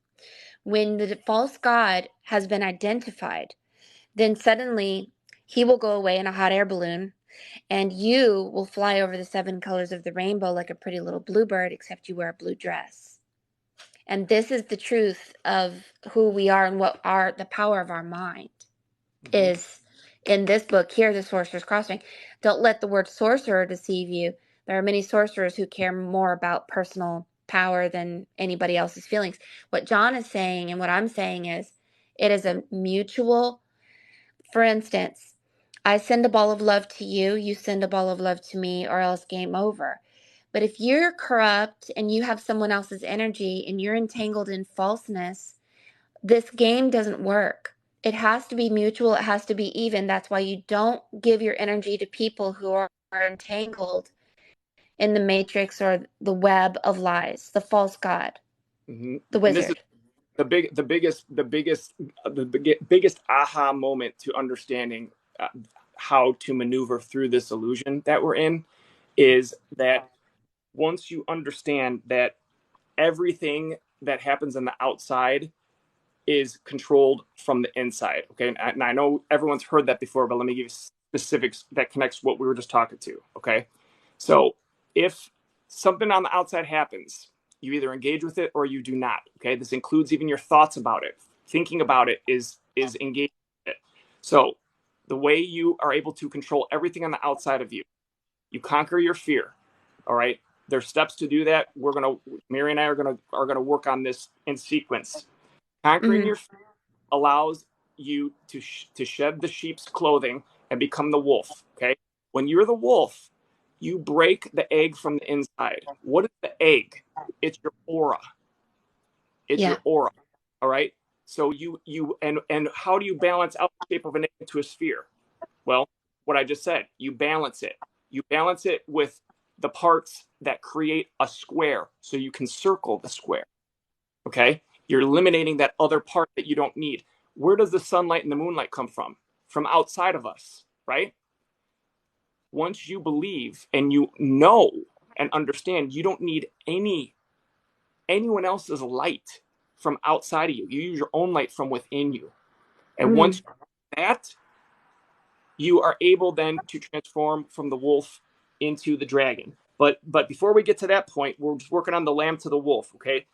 When the false god has been identified, then suddenly he will go away in a hot air balloon, and you will fly over the 7 colors of the rainbow like a pretty little bluebird, except you wear a blue dress. And this is the truth of who we are and what the power of our mind is in this book here, The Sorcerer's Crossing. Don't let the word sorcerer deceive you. There are many sorcerers who care more about personal power than anybody else's feelings. What John is saying and what I'm saying is it is a mutual. For instance, I send a ball of love to you, you send a ball of love to me, or else game over. But if you're corrupt and you have someone else's energy and you're entangled in falseness, this game doesn't work. It has to be mutual, it has to be even. That's why you don't give your energy to people who are entangled in the matrix or the web of lies, the false god, the And this is wizard. the biggest aha moment to understanding how to maneuver through this illusion that we're in is that once you understand that everything that happens on the outside is controlled from the inside. Okay. And I know everyone's heard that before, but let me give you specifics that connects what we were just talking to. Okay. So if something on the outside happens, you either engage with it or you do not. Okay. This includes even your thoughts about it. Thinking about it is engaging with it. So the way you are able to control everything on the outside of you, you conquer your fear. All right. There's steps to do that. Mary and I are gonna work on this in sequence. Conquering your fear allows you to shed the sheep's clothing and become the wolf. Okay. When you're the wolf, you break the egg from the inside. What is the egg? It's your aura. It's Yeah. your aura. All right. So and how do you balance out the shape of an egg into a sphere? Well, what I just said, you balance it. You balance it with the parts that create a square so you can circle the square. Okay. You're eliminating that other part that you don't need. Where does the sunlight and the moonlight come from? From outside of us, right? Once you believe and you know and understand, you don't need anyone else's light from outside of you. You use your own light from within you. And once that, you are able then to transform from the wolf into the dragon. But before we get to that point, we're just working on the lamb to the wolf. Okay.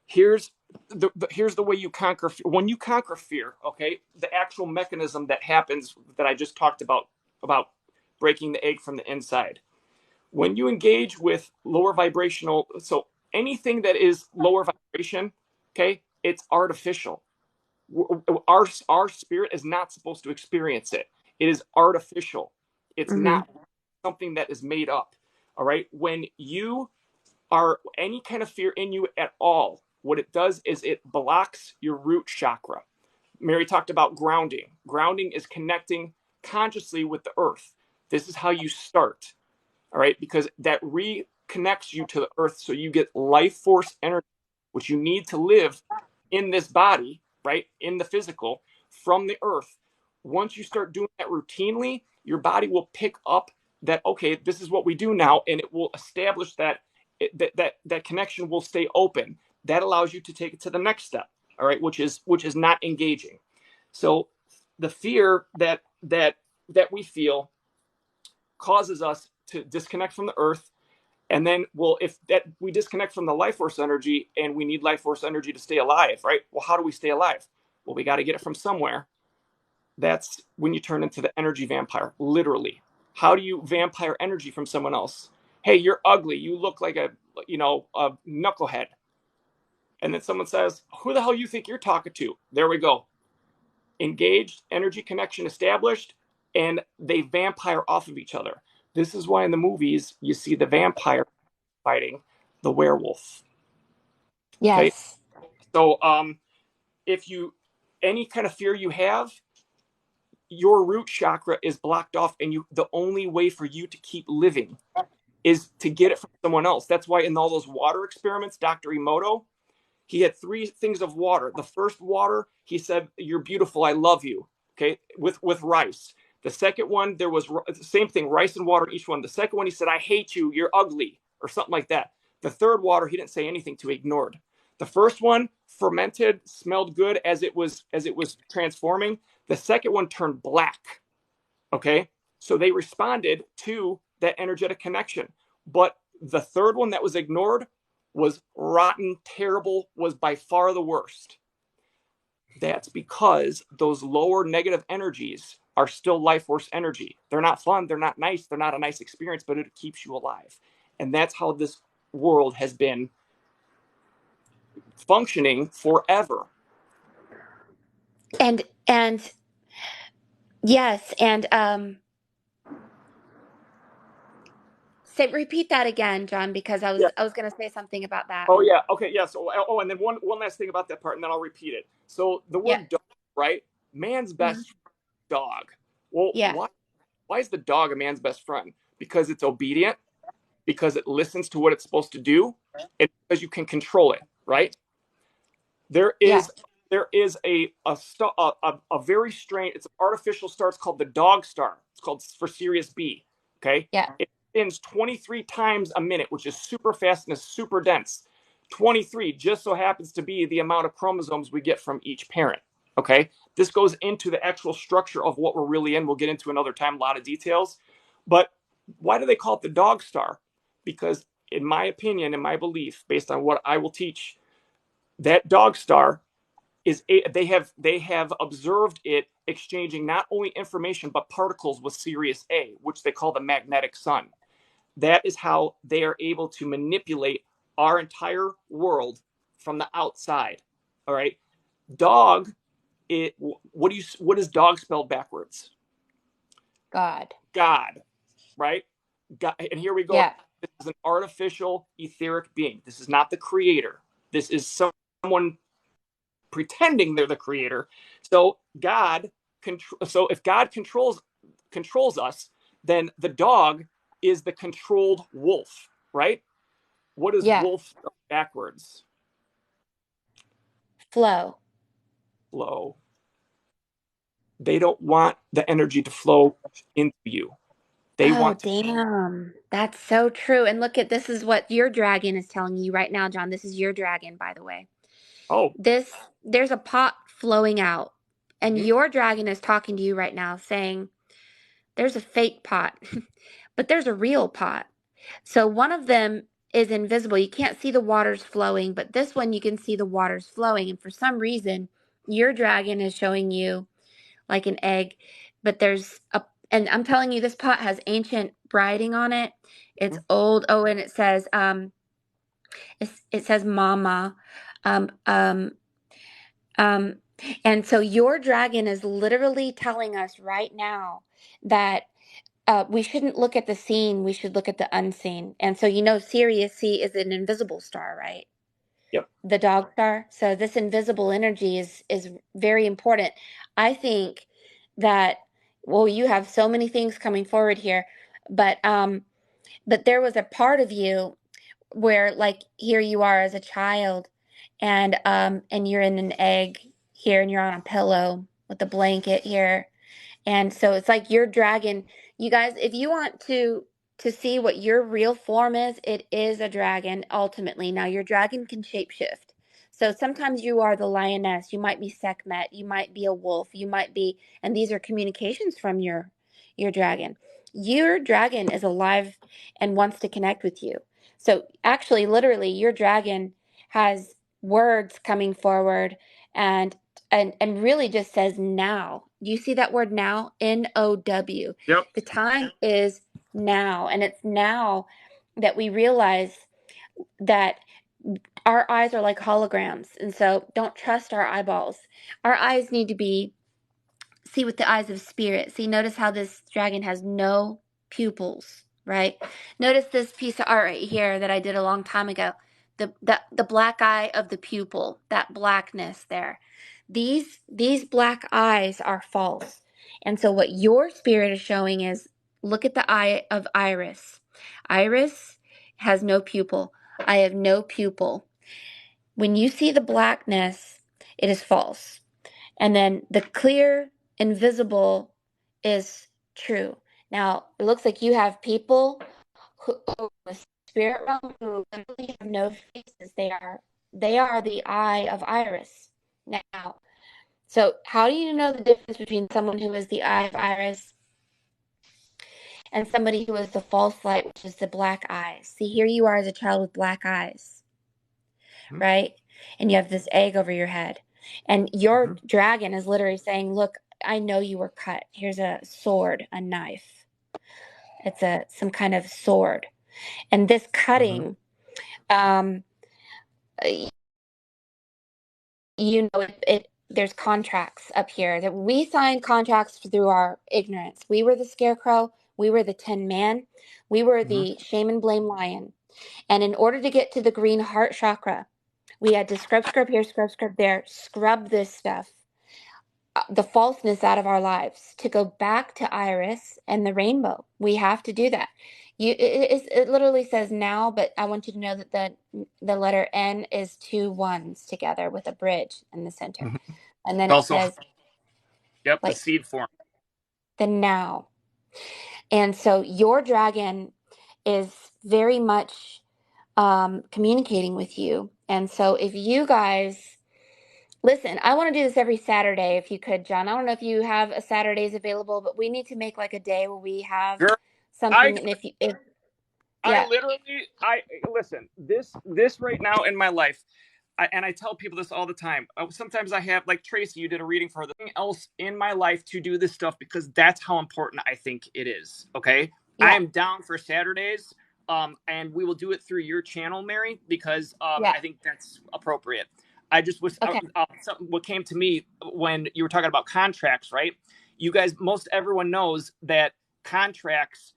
Here's the way you conquer when you conquer fear. Okay, the actual mechanism that happens that I just talked about breaking the egg from the inside. When you engage with lower vibrational, so anything that is lower vibration, okay, it's artificial. Our spirit is not supposed to experience it. It is artificial. It's not something that is made up. All right. When you are any kind of fear in you at all, what it does is it blocks your root chakra. Mary talked about grounding. Grounding is connecting consciously with the earth. This is how you start. All right. Because that reconnects you to the earth. So you get life force energy, which you need to live in this body, right? In the physical from the earth. Once you start doing that routinely, your body will pick up that, okay, this is what we do now. And it will establish that that connection will stay open. That allows you to take it to the next step. All right. Which is not engaging. So the fear that we feel causes us to disconnect from the earth. And then, well, if that we disconnect from the life force energy and we need life force energy to stay alive, right? Well, how do we stay alive? Well, we got to get it from somewhere. That's when you turn into the energy vampire, literally. How do you vampire energy from someone else? Hey, you're ugly. You look like a knucklehead. And then someone says, who the hell you think you're talking to? There we go. Engaged, energy connection established, and they vampire off of each other. This is why in the movies you see the vampire fighting the werewolf. Okay. Yes. So if you any kind of fear you have, your root chakra is blocked off, and the only way for you to keep living is to get it from someone else. That's why in all those water experiments, Dr. Emoto, he had 3 things of water. The first water, he said, "You're beautiful, I love you." Okay, with rice. The second one, there was the same thing, rice and water, each one. The second one, he said, "I hate you, you're ugly," or something like that. The third water, he didn't say anything to, ignored. The first one fermented, smelled good as it was transforming. The second one turned black. Okay, so they responded to that energetic connection. But the third one that was ignored was rotten, terrible, was by far the worst. That's because those lower negative energies are still life force energy. They're not fun, they're not nice, they're not a nice experience, but it keeps you alive. And that's how this world has been functioning forever. And yes, and repeat that again, John, because I Yeah. was going to say something about that. Oh yeah. Okay. Yeah. So and then one last thing about that part, and then I'll repeat it. So the Yeah. word dog, right? Man's best dog. Well, Yeah. why is the dog a man's best friend? Because it's obedient, because it listens to what it's supposed to do, and because you can control it, right? There is a very strange, it's an artificial star. It's called the dog star. It's called for Sirius B. Okay. Yeah. It spins 23 times a minute, which is super fast and is super dense. 23 just so happens to be the amount of chromosomes we get from each parent. Okay. This goes into the actual structure of what we're really in. We'll get into another time, a lot of details. But why do they call it the dog star? Because in my opinion, in my belief, based on what I will teach, that dog star is they have observed it exchanging not only information but particles with Sirius A, which they call the magnetic sun. That is how they are able to manipulate our entire world from the outside. All right, dog. What is dog spelled backwards? God. God, right? God, and here we go. Yeah. This is an artificial etheric being. This is not the creator. This is someone pretending they're the creator. So if God controls us, then the dog is the controlled wolf, right? What is wolf backwards? Flow. Flow. They don't want the energy to flow into you. They want to. Damn. That's so true. And look at this is what your dragon is telling you right now, John. This is your dragon, by the way. Oh. There's a pot flowing out, and your dragon is talking to you right now saying, there's a fake pot, but there's a real pot. So one of them is invisible. You can't see the waters flowing, but this one you can see the waters flowing. And for some reason, your dragon is showing you like an egg, but and I'm telling you, this pot has ancient writing on it. It's old. Oh, and it says, it says mama. Um, um, and so your dragon is literally telling us right now that we shouldn't look at the seen, we should look at the unseen. And so, Sirius C is an invisible star, right? Yep. The dog star. So this invisible energy is very important. I think that, well, you have so many things coming forward here, but there was a part of you where, like, here you are as a child, and you're in an egg here, and you're on a pillow with a blanket here, and so it's like your dragon. You guys, if you want to see what your real form is, it is a dragon ultimately. Now your dragon can shapeshift. So sometimes you are the lioness, you might be Sekhmet, you might be a wolf, you might be, and these are communications from your dragon. Your dragon is alive and wants to connect with you. So actually, literally, your dragon has words coming forward and and really just says now. Do you see that word now? N-O-W. Yep. The time is now, and it's now that we realize that our eyes are like holograms, and so don't trust our eyeballs. Our eyes need to be see with the eyes of spirit. See, notice how this dragon has no pupils, right? Notice this piece of art right here that I did a long time ago. The black eye of the pupil, that blackness there. These black eyes are false. And so what your spirit is showing is look at the eye of Iris. Iris has no pupil. I have no pupil. When you see the blackness, it is false. And then the clear, invisible is true. Now, it looks like you have people who in the spirit realm who literally have no faces. They are the eye of Iris. Now, so how do you know the difference between someone who is the eye of Iris and somebody who is the false light, which is the black eyes? See, here you are as a child with black eyes, right? And you have this egg over your head. And your dragon is literally saying, look, I know you were cut. Here's a sword, a knife. It's some kind of sword. And this cutting, um, there's contracts up here that we signed contracts through our ignorance. We were the scarecrow. We were the Tin Man. We were the shaman blame lion. And in order to get to the green heart chakra, we had to scrub here, scrub there, scrub this stuff, the falseness out of our lives to go back to Iris and the rainbow. We have to do that. It literally says now, but I want you to know that the letter N is two ones together with a bridge in the center. And then it Also, says, the like, seed form. the now. And so your dragon is very much communicating with you. And so if you guys listen, I want to do this every Saturday if you could, John. I don't know if you have a Saturdays available, but we need to make like a day where we have Sure. something. And if I yeah, literally, I listen. This right now in my life, and I tell people this all the time. Sometimes I have, like Tracy, you did a reading for something else in my life to do this stuff because that's how important I think it is. Okay, I yeah, am down for Saturdays, and we will do it through your channel, Mary, because yeah. I think that's appropriate. I just was Okay. what came to me when you were talking about contracts, right? You guys, most everyone knows that contracts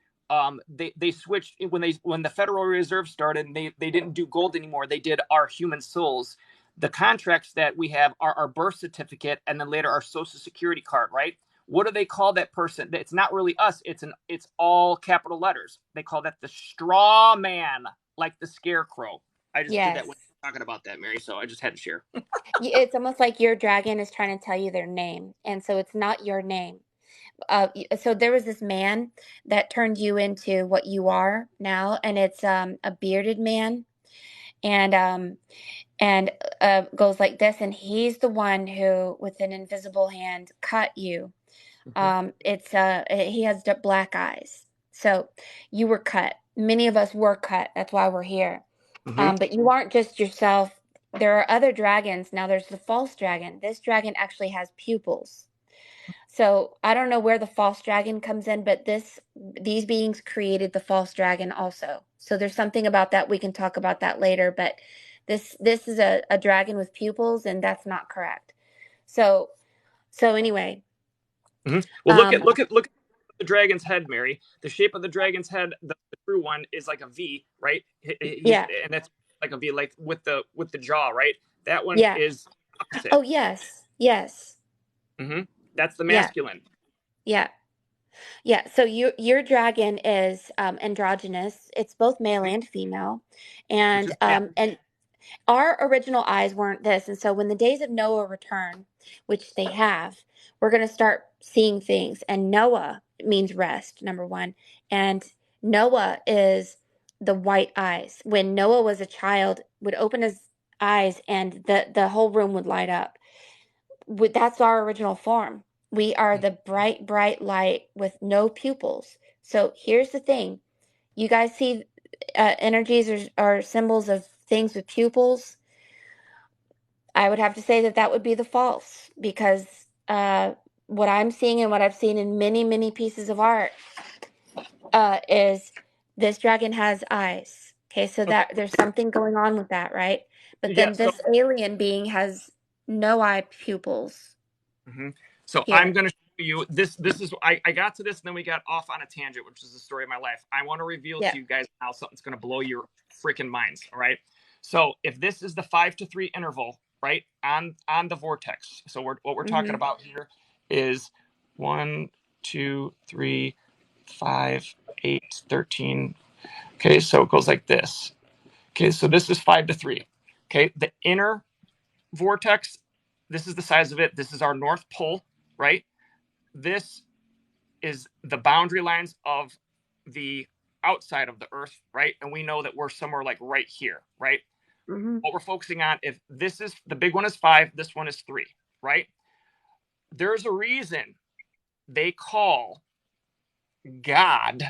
they switched when the Federal Reserve started and they didn't do gold anymore. They did our human souls. The contracts that we have are our birth certificate and then later our social security card, right? What do they call that person? It's not really us. It's all capital letters. They call that the straw man, like the scarecrow. I just did that Yes. when talking about that, Mary. So I just had to share. It's almost like your dragon is trying to tell you their name, and so it's not your name. So there was this man that turned you into what you are now, and it's a bearded man, and goes like this, and he's the one who, with an invisible hand, cut you. He has black eyes, so you were cut. Many of us were cut. That's why we're here. But you aren't just yourself. There are other dragons. Now there's the false dragon. This dragon actually has pupils. So I don't know where the false dragon comes in, but these beings created the false dragon also. So there's something about that. We can talk about that later, but this is a dragon with pupils, and that's not correct. So anyway, Well, look at the dragon's head, Mary. The shape of the dragon's head, the true one, is like a V, right? yeah, And that's like a V, like with the jaw, right? That one yeah. is opposite. Oh, yes, yes, That's the yeah, masculine. yeah, yeah. So your dragon is androgynous. It's both male and female, Which and is bad. our original eyes weren't this. And so when the days of Noah return, which they have, we're going to start seeing things. And Noah means rest, number one. And Noah is the white eyes. When Noah was a child, would open his eyes and the whole room would light up. That's our original form. We are the bright, bright light with no pupils. So here's the thing. You guys see energies or symbols of things with pupils. I would have to say that that would be the false, because what I'm seeing and what I've seen in many, many pieces of art is this dragon has eyes. Okay, so Okay. that there's something going on with that, right? But Yeah. then this alien being has no eye pupils Mhm. So I'm here. going to show you this. This is I got to this, and then we got off on a tangent, which is the story of my life. I want to reveal Yeah. to you guys now something's going to blow your freaking minds. All right. So if this is the 5 to 3 interval, right, on the vortex. So what we're talking Mm-hmm. about here is 1, 2, 3, 5, 8, 13. Okay, so it goes like this. Okay, so this is 5 to 3. Okay, the inner vortex, this is the size of it. This is our North Pole, right? This is the boundary lines of the outside of the Earth, right? And we know that we're somewhere like right here, right? Mm-hmm. What we're focusing on, if this is the big one is 5, this one is 3, right? There's a reason they call God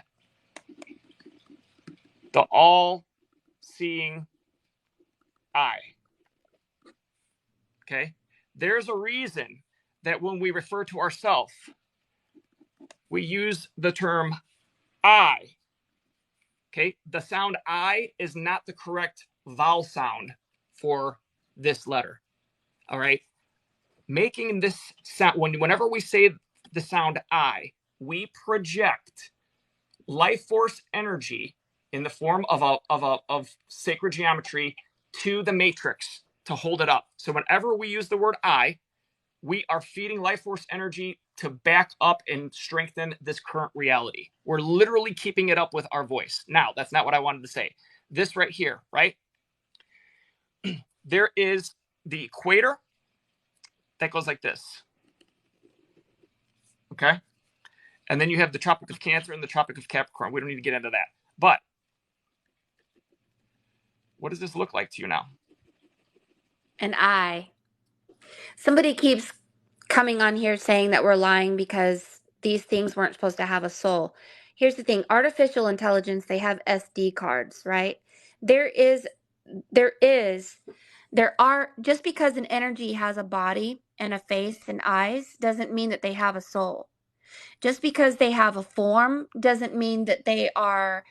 the all seeing eye. Okay. There's a reason that when we refer to ourselves, we use the term I. Okay. The sound I is not the correct vowel sound for this letter. All right. Making this sound, whenever we say the sound I, we project life force energy in the form of sacred geometry to the matrix to hold it up. So whenever we use the word I, we are feeding life force energy to back up and strengthen this current reality. We're literally keeping it up with our voice. Now, that's not what I wanted to say. This right here, right? There is the equator that goes like this. Okay. And then you have the Tropic of Cancer and the Tropic of Capricorn. We don't need to get into that. But what does this look like to you now? An eye. Somebody keeps coming on here saying that we're lying because these things weren't supposed to have a soul. Here's the thing, artificial intelligence, they have SD cards, right? There is, there is, there are, just because an energy has a body and a face and eyes doesn't mean that they have a soul. Just because they have a form doesn't mean that they are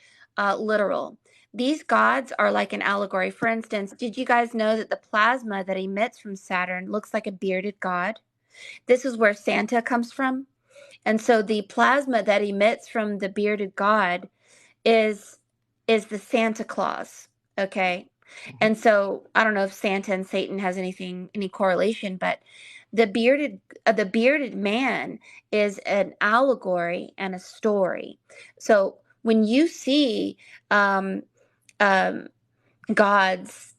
literal. These gods are like an allegory. For instance, did you guys know that the plasma that emits from Saturn looks like a bearded god? This is where Santa comes from. And so the plasma that emits from the bearded god is the Santa Claus, okay? Mhm. And so I don't know if Santa and Satan has any correlation, but the bearded man is an allegory and a story. So when you see um, um, gods,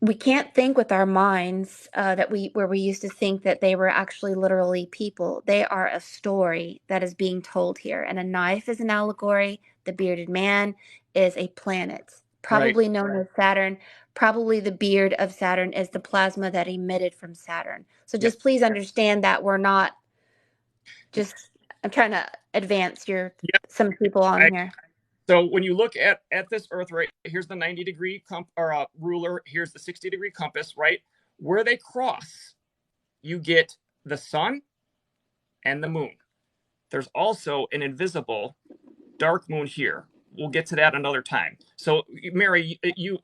we can't think with our minds that we where we used to think that they were actually literally people. They are a story that is being told here, and a knife is an allegory. The bearded man is a planet, Right. probably known as Saturn. Probably the beard of Saturn is the plasma that emitted from Saturn. So Yep. just please understand that we're not just. I'm trying to advance your Yep. some people on I, here. so when you look at this Earth, right, here's the 90-degree ruler. Here's the 60-degree compass, right? Where they cross, you get the sun and the moon. There's also an invisible dark moon here. We'll get to that another time. So, Mary, you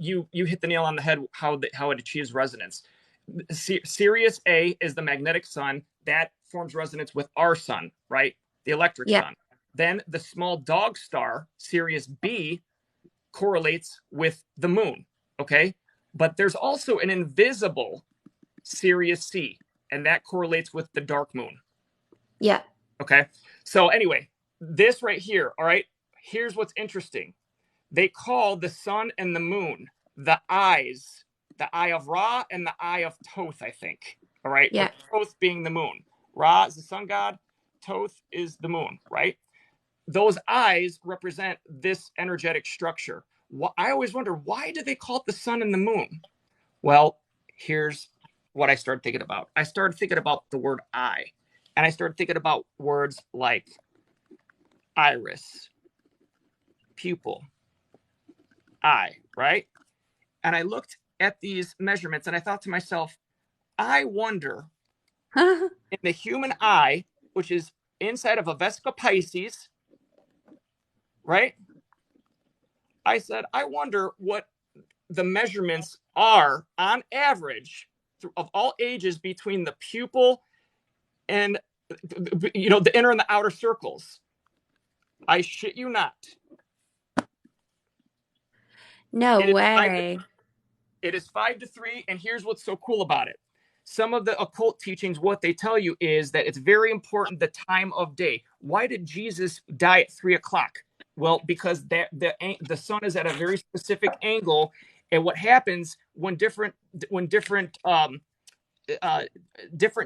hit the nail on the head. How it achieves resonance. Sirius A is the magnetic sun that forms resonance with our sun, right? The electric Yep. sun. Then the small dog star, Sirius B, correlates with the moon. Okay, but there's also an invisible Sirius C, and that correlates with the dark moon. Yep. Okay. So anyway, this right here, all right, here's what's interesting. They call the sun and the moon the eyes, the eye of Ra and the eye of Thoth, I think. All right. With Yep. Thoth being the moon. Ra is the sun god, Thoth is the moon, right? Those eyes represent this energetic structure. I always wonder, why do they call it the sun and the moon? Well, here's what I started thinking about. I started thinking about the word eye, and I started thinking about words like iris, pupil, eye, right? And I looked at these measurements and I thought to myself, I wonder, in the human eye, which is inside of a Vesica Pisces, right? I said, I wonder what the measurements are on average of all ages between the pupil and the inner and the outer circles. I shit you not. No It is five, way. it is 5-3, and here's what's so cool about it. Some of the occult teachings, what they tell you is that it's very important the time of day. Why did Jesus die at 3 o'clock? Well, because the sun is at a very specific angle, and what happens when different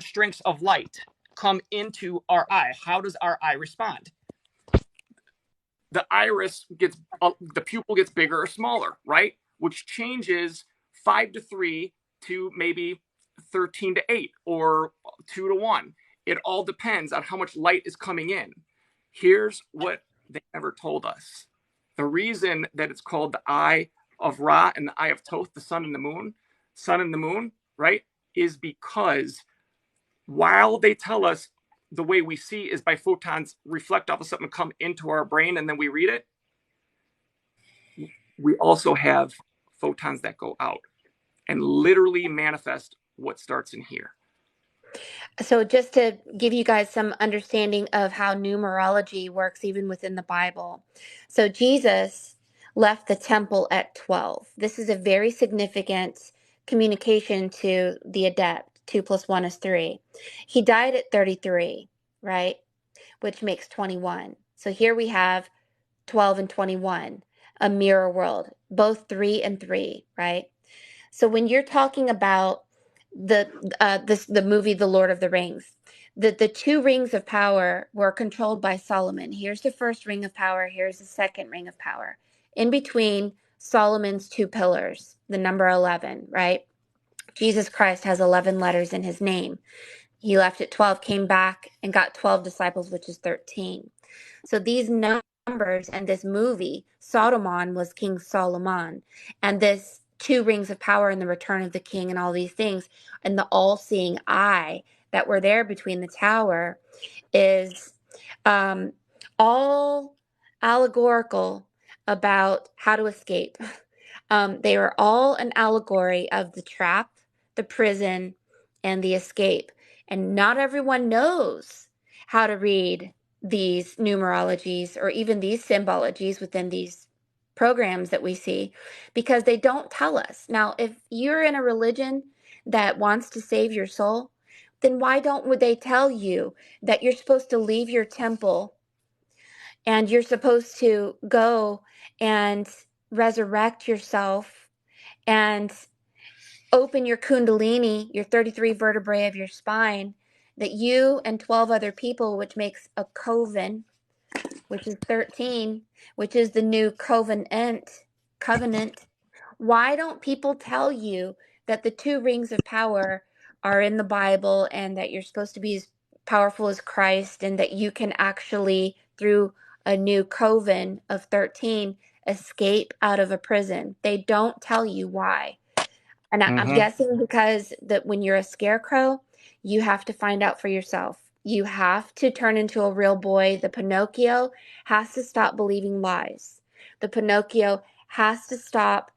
strengths of light come into our eye, how does our eye respond? The pupil gets bigger or smaller, right? Which changes 5-3 to maybe 13-8 or 2-1. It all depends on how much light is coming in. Here's what they never told us. The reason that it's called the eye of Ra and the eye of Thoth, the sun and the moon, right, is because while they tell us the way we see is by photons reflect off of something, come into our brain, and then we read it, we also have photons that go out and literally manifest what starts in here. So just to give you guys some understanding of how numerology works even within the Bible. So Jesus left the temple at 12. This is a very significant communication to the adept. 2 plus 1 is 3. He died at 33, right? Which makes 21. So here we have 12 and 21, a mirror world, both 3 and 3, right? So when you're talking about the movie The Lord of the Rings, the two rings of power were controlled by Solomon. Here's the first ring of power, here's the second ring of power. In between Solomon's two pillars, the number 11, right? Jesus Christ has 11 letters in his name. He left at 12, came back and got 12 disciples, which is 13. So these numbers and this movie, Sodomon was King Solomon. And this two rings of power and the return of the king and all these things and the all-seeing eye that were there between the tower is all allegorical about how to escape. They are all an allegory of the trap, the prison, and the escape. And not everyone knows how to read these numerologies or even these symbologies within these programs that we see because they don't tell us. Now, if you're in a religion that wants to save your soul, then why don't would they tell you that you're supposed to leave your temple and you're supposed to go and resurrect yourself and open your kundalini, your 33 vertebrae of your spine, that you and 12 other people, which makes a coven, which is 13, which is the new covenant. Why don't people tell you that the two rings of power are in the Bible and that you're supposed to be as powerful as Christ and that you can actually, through a new coven of 13, escape out of a prison? They don't tell you why. And I'm guessing because that when you're a scarecrow, you have to find out for yourself. You have to turn into a real boy. The Pinocchio has to stop believing lies. The Pinocchio has to stop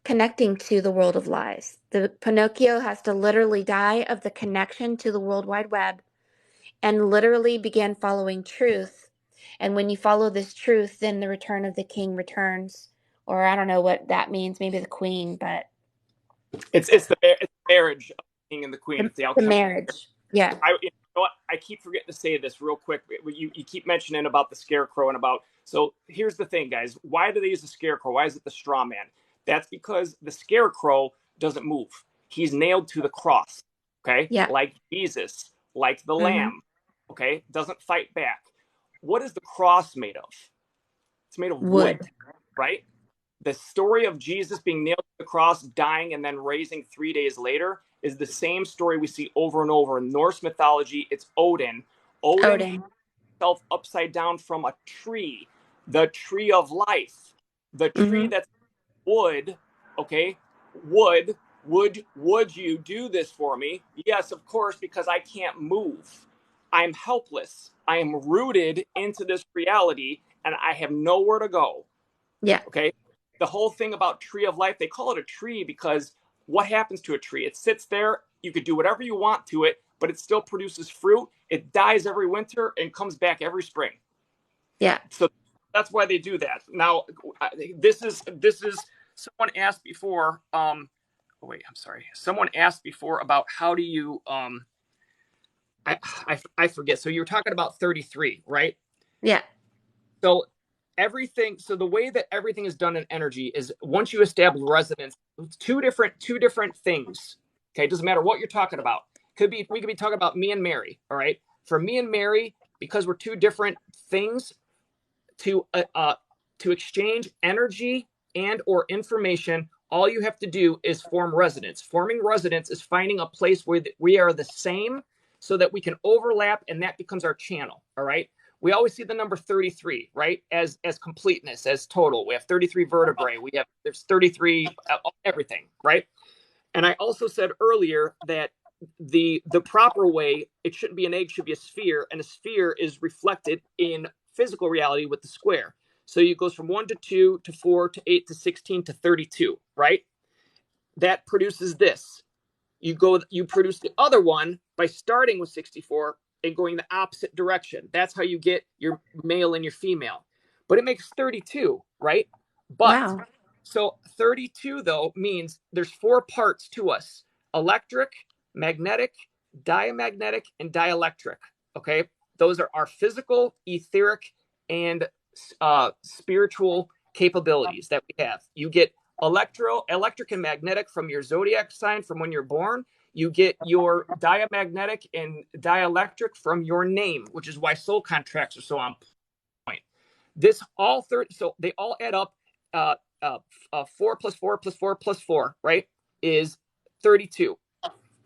connecting to the world of lies. The Pinocchio has to literally die of the connection to the World Wide Web and literally begin following truth. And when you follow this truth, then the return of the king returns. Or I don't know what that means, maybe the queen, but It's the marriage of the king and the queen. It's the the alchemy. marriage. Yeah. I keep forgetting to say this real quick. You keep mentioning about the scarecrow and about. So here's the thing, guys. Why do they use the scarecrow? Why is it the straw man? That's because the scarecrow doesn't move. He's nailed to the cross. Okay, Yeah. like Jesus, like the Mm-hmm. lamb. Okay, doesn't fight back. What is the cross made of? It's made of wood, right? The story of Jesus being nailed to the cross, dying, and then raising 3 days later is the same story we see over and over. In Norse mythology, it's Odin. Odin himself upside down from a tree, the tree of life, the tree that's wood, okay? Wood would you do this for me? Yes, of course, because I can't move. I'm helpless. I am rooted into this reality and I have nowhere to go. Yeah. Okay. The whole thing about tree of life, they call it a tree because what happens to a tree? It sits there. You could do whatever you want to it, but it still produces fruit. It dies every winter and comes back every spring. Yeah. So that's why they do that. Now, this is someone asked before. Oh wait, I'm sorry. Someone asked before about how do you I forget. So you were talking about 33, right? Yeah. So so the way that everything is done in energy is once you establish resonance, two different things. Okay, it doesn't matter what you're talking about. We could be talking about me and Mary. All right, for me and Mary, because we're two different things, to exchange energy and or information, all you have to do is form resonance. Forming resonance is finding a place where we are the same so that we can overlap, and that becomes our channel. All right, we always see the number 33, right, as completeness, as total. We have 33 vertebrae, there's 33 everything, right? And I also said earlier that the proper way, it shouldn't be an egg, should be a sphere, and a sphere is reflected in physical reality with the square. So it goes from 1 to 2 to 4 to 8 to 16 to 32, right? That produces this. You produce the other one by starting with 64 and going the opposite direction. That's how you get your male and your female. But it makes 32, right? But Wow. so 32 though means there's 4 parts to us: electric, magnetic, diamagnetic, and dielectric. Okay, those are our physical, etheric, and spiritual capabilities that we have. You get electric and magnetic from your zodiac sign from when you're born. You get your diamagnetic and dielectric from your name, which is why soul contracts are so on point. This all third, so they all add up. 4 plus 4 plus 4 plus 4, right, is 32.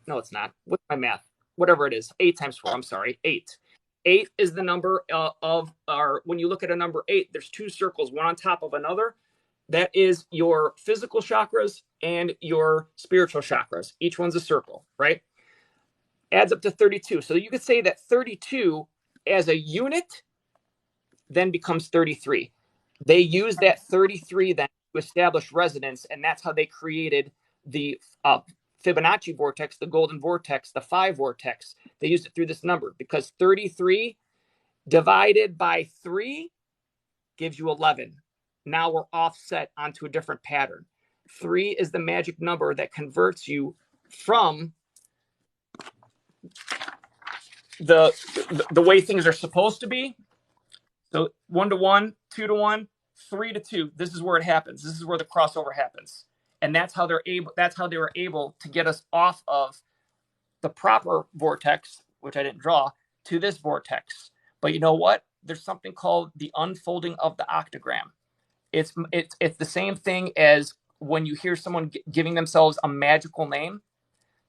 No, it's not. What's my math? Whatever it is, 8 times 4. I'm sorry, 8. 8 is the number of our. When you look at a number 8, there's 2 circles, one on top of another. That is your physical chakras and your spiritual chakras. Each one's a circle, right? Adds up to 32. So you could say that 32 as a unit then becomes 33. They use that 33 then to establish resonance, and that's how they created the Fibonacci vortex, the golden vortex, the 5 vortex. They used it through this number because 33 divided by 3 gives you 11. Now we're offset onto a different pattern. 3 is the magic number that converts you from the way things are supposed to be. So 1 to 1, 2 to 1, 3 to 2. This is where it happens. This is where the crossover happens. And that's how they were able to get us off of the proper vortex, which I didn't draw, to this vortex. But you know what? There's something called the unfolding of the octagram. It's the same thing as when you hear someone giving themselves a magical name.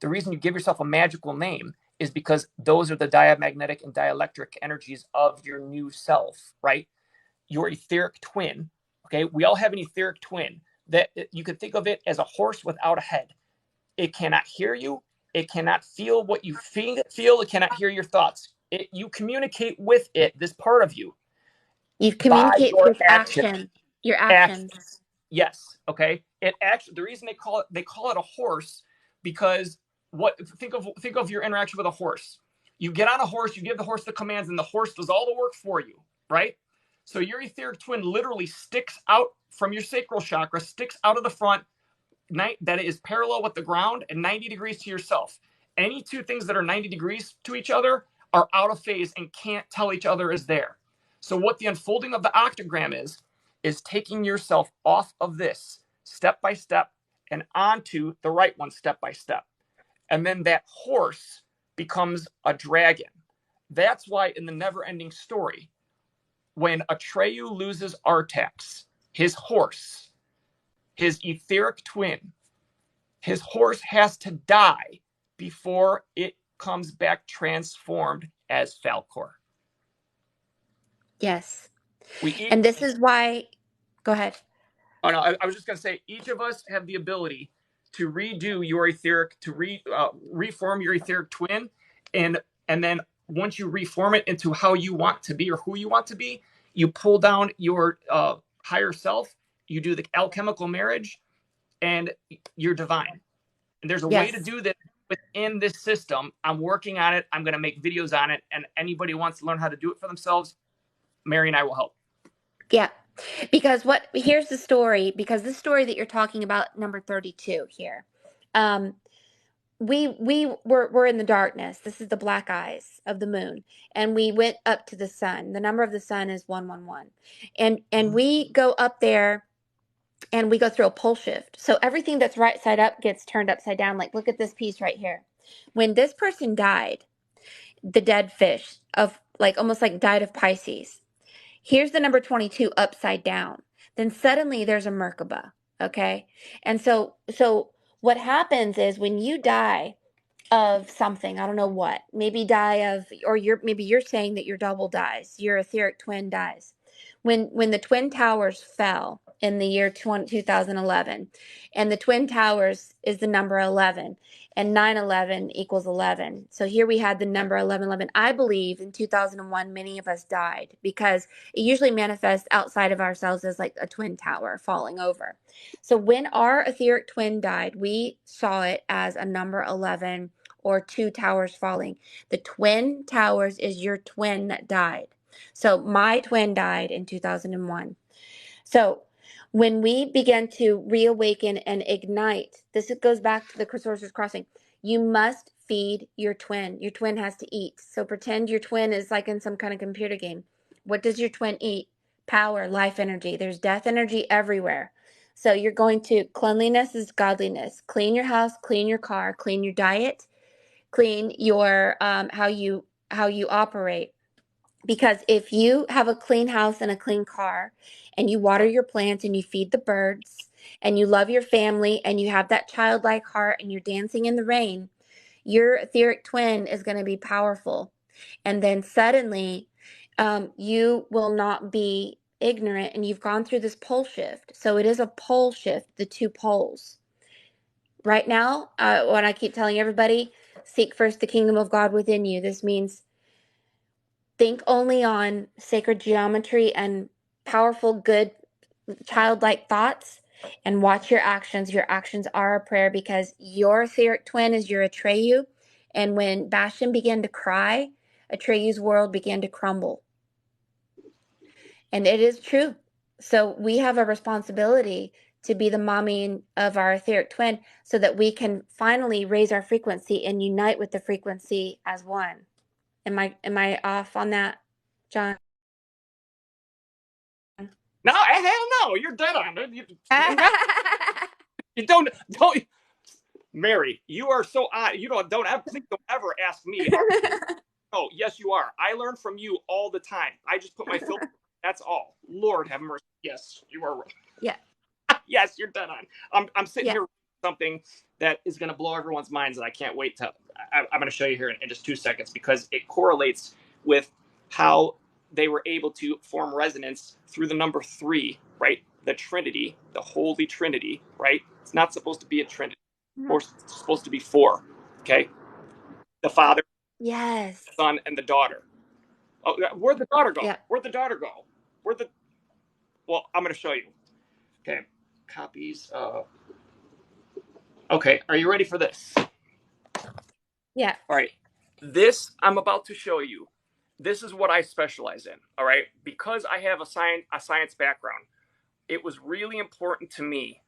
The reason you give yourself a magical name is because those are the diamagnetic and dielectric energies of your new self, right? Your etheric twin. Okay, we all have an etheric twin that you can think of it as a horse without a head. It cannot hear you. It cannot feel what you feel. It cannot hear your thoughts. You communicate with it, this part of you, You by communicate your with action. your actions. Yes. Okay. It actually, the reason they call it a horse because think of your interaction with a horse. You get on a horse, you give the horse the commands, and the horse does all the work for you, right? So your etheric twin literally sticks out from your sacral chakra, sticks out of the front, that is parallel with the ground and 90 degrees to yourself. Any two things that are 90 degrees to each other are out of phase and can't tell each other is there. So what the unfolding of the octagram is taking yourself off of this step by step and onto the right one step by step. And then that horse becomes a dragon. That's why in the never-ending story, when Atreyu loses Artax, his horse, his etheric twin, his horse has to die before it comes back transformed as Falkor. Yes. And this is why, go ahead. Oh no, I was just going to say, each of us have the ability to redo your etheric, to reform your etheric twin, and then once you reform it into how you want to be or who you want to be, you pull down your higher self, you do the alchemical marriage, and you're divine. And there's a way to do this within this system. I'm working on it. I'm going to make videos on it. And anybody who wants to learn how to do it for themselves, Mary and I will help. Yeah. Because here's the story, because this story that you're talking about, number 32 here. We're in the darkness. This is the black eyes of the moon. And we went up to the sun. The number of the sun is 111. And we go up there and we go through a pole shift. So everything that's right side up gets turned upside down. Like, look at this piece right here. When this person died, the dead fish of like almost like died of Pisces. Here's the number 22 upside down. Then suddenly there's a Merkaba. Okay. And so what happens is when you die of something, I don't know what, maybe die of, or maybe you're saying that your double dies, your etheric twin dies. When the Twin Towers fell in the year 2011, and the Twin Towers is the number 11, and 9/11 equals 11. So here we had the number 1111. I believe in 2001, many of us died because it usually manifests outside of ourselves as like a twin tower falling over. So when our etheric twin died, we saw it as a number 11 or two towers falling. The Twin Towers is your twin that died. So my twin died in 2001. So when we begin to reawaken and ignite, this goes back to the Sorcerer's Crossing. You must feed your twin. Your twin has to eat. So pretend your twin is like in some kind of computer game. What does your twin eat? Power, life energy. There's death energy everywhere. So you're going to, cleanliness is godliness. Clean your house, clean your car, clean your diet, clean your how you operate. Because if you have a clean house and a clean car, and you water your plants and you feed the birds, and you love your family, and you have that childlike heart, and you're dancing in the rain, your etheric twin is going to be powerful. And then suddenly you will not be ignorant, and you've gone through this pole shift. So it is a pole shift, the two poles. Right now, when I keep telling everybody, seek first the kingdom of God within you, this means think only on sacred geometry and powerful, good, childlike thoughts, and watch your actions. Your actions are a prayer, because your etheric twin is your Atreyu. And when Bastion began to cry, Atreyu's world began to crumble. And it is true. So we have a responsibility to be the mommy of our etheric twin, so that we can finally raise our frequency and unite with the frequency as one. Am I off on that, John? No, hell no, you're dead on it. You don't, Mary, you are so odd. You don't ever ask me. Oh, yes, you are. I learn from you all the time. I just put my filter. That's all. Lord have mercy. Yes, you are right. Yeah. Yes, you're dead on. I'm sitting here with something that is going to blow everyone's minds, and I can't wait to. I'm going to show you here in just 2 seconds, because it correlates with how they were able to form resonance through the number 3, right? The Trinity, the Holy Trinity, right? It's not supposed to be a Trinity. It's supposed to be 4, okay? The Father, yes, the Son, and the daughter. Oh, where'd the daughter go? Yeah. Where'd the daughter go? Well, I'm going to show you. Okay, copies. Okay, are you ready for this? Yeah. All right. This I'm about to show you. This is what I specialize in. All right, because I have a science background, it was really important to me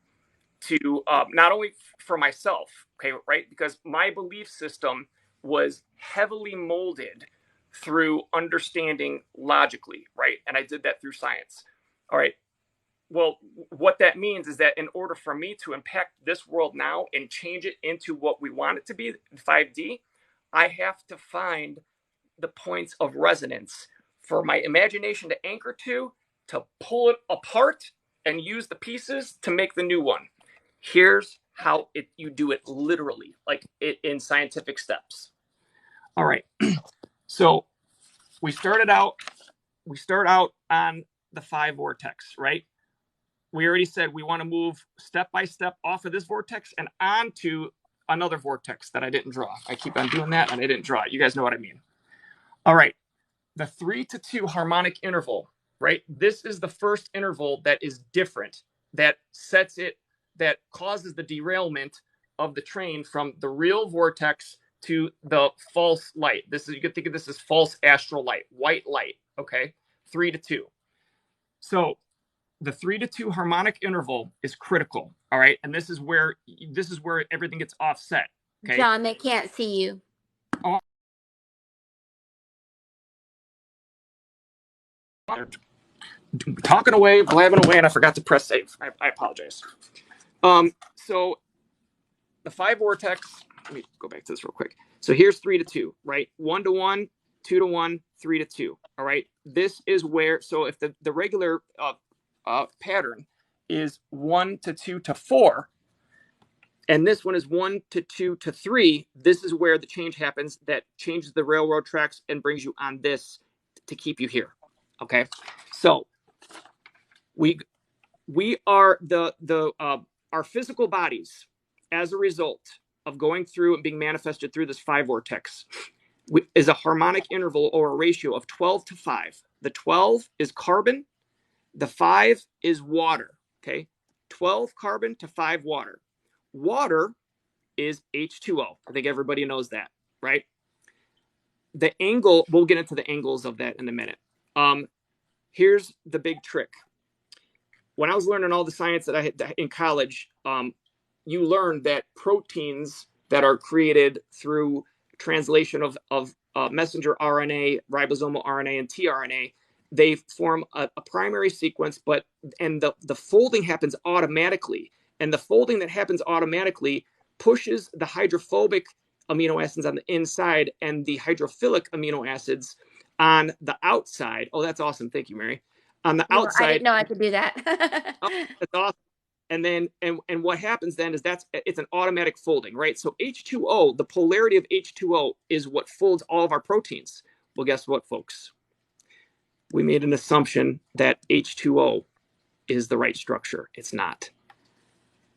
to not only for myself, okay, right, because my belief system was heavily molded through understanding logically, right, and I did that through science. All right. Well, what that means is that in order for me to impact this world now and change it into what we want it to be, 5D, I have to find the points of resonance for my imagination to anchor to pull it apart and use the pieces to make the new one. Here's how you do it literally, like in scientific steps. All right. So we start out on the 5 vortex, right? we already said we want to move step by step off of this vortex and onto another vortex that I didn't draw. I keep on doing that and I didn't draw it. You guys know what I mean. All right. The 3 to 2 harmonic interval, right? This is the first interval that is different, that sets it, that causes the derailment of the train from the real vortex to the false light. This is, you can think of this as false astral light, white light, okay? 3 to 2. So the 3 to 2 harmonic interval is critical, all right? And this is where everything gets offset, okay? John, they can't see you. Oh, talking away, blabbing away, and I forgot to press save. I apologize. So the 5 vortex, let me go back to this real quick. So here's 3 to 2, right? 1 to 1, 2 to 1, 3 to 2, all right? This is where, so if the regular pattern is 1 to 2 to 4, and this one is 1 to 2 to 3, this is where the change happens that changes the railroad tracks and brings you on this to keep you here, okay? So we are our physical bodies, as a result of going through and being manifested through this 5 vortex, is a harmonic interval or a ratio of 12 to 5. The 12 is carbon, the 5 is water, okay? 12 carbon to 5 water. Water is H2O. I think everybody knows that, right? The angle, we'll get into the angles of that in a minute. Here's the big trick. When I was learning all the science that I had in college, you learn that proteins that are created through translation of messenger RNA, ribosomal RNA, and tRNA, they form a primary sequence, and the folding happens automatically. And the folding that happens automatically pushes the hydrophobic amino acids on the inside and the hydrophilic amino acids on the outside. Oh, that's awesome. Thank you, Mary. On the outside. I didn't know I could do that. Oh, that's awesome. And then, and what happens then is it's an automatic folding, right? So H2O, the polarity of H2O is what folds all of our proteins. Well, guess what, folks? We made an assumption that H2O is the right structure. It's not.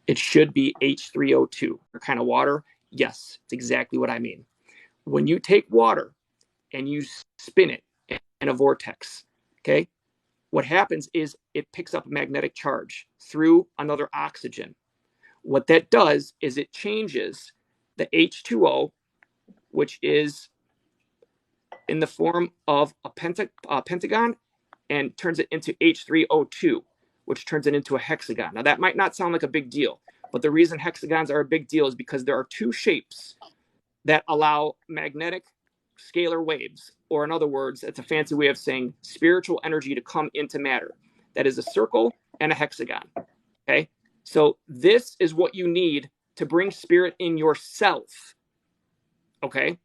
It should be H3O2. Kind of water? Yes, it's exactly what I mean. When you take water and you spin it in a vortex, okay, what happens is it picks up a magnetic charge through another oxygen. What that does is it changes the H2O, which is in the form of a pentagon, and turns it into H3O2, which turns it into a hexagon. Now, that might not sound like a big deal, but the reason hexagons are a big deal is because there are 2 shapes that allow magnetic scalar waves, or in other words, it's a fancy way of saying spiritual energy to come into matter. That is a circle and a hexagon, okay? So this is what you need to bring spirit in yourself, okay?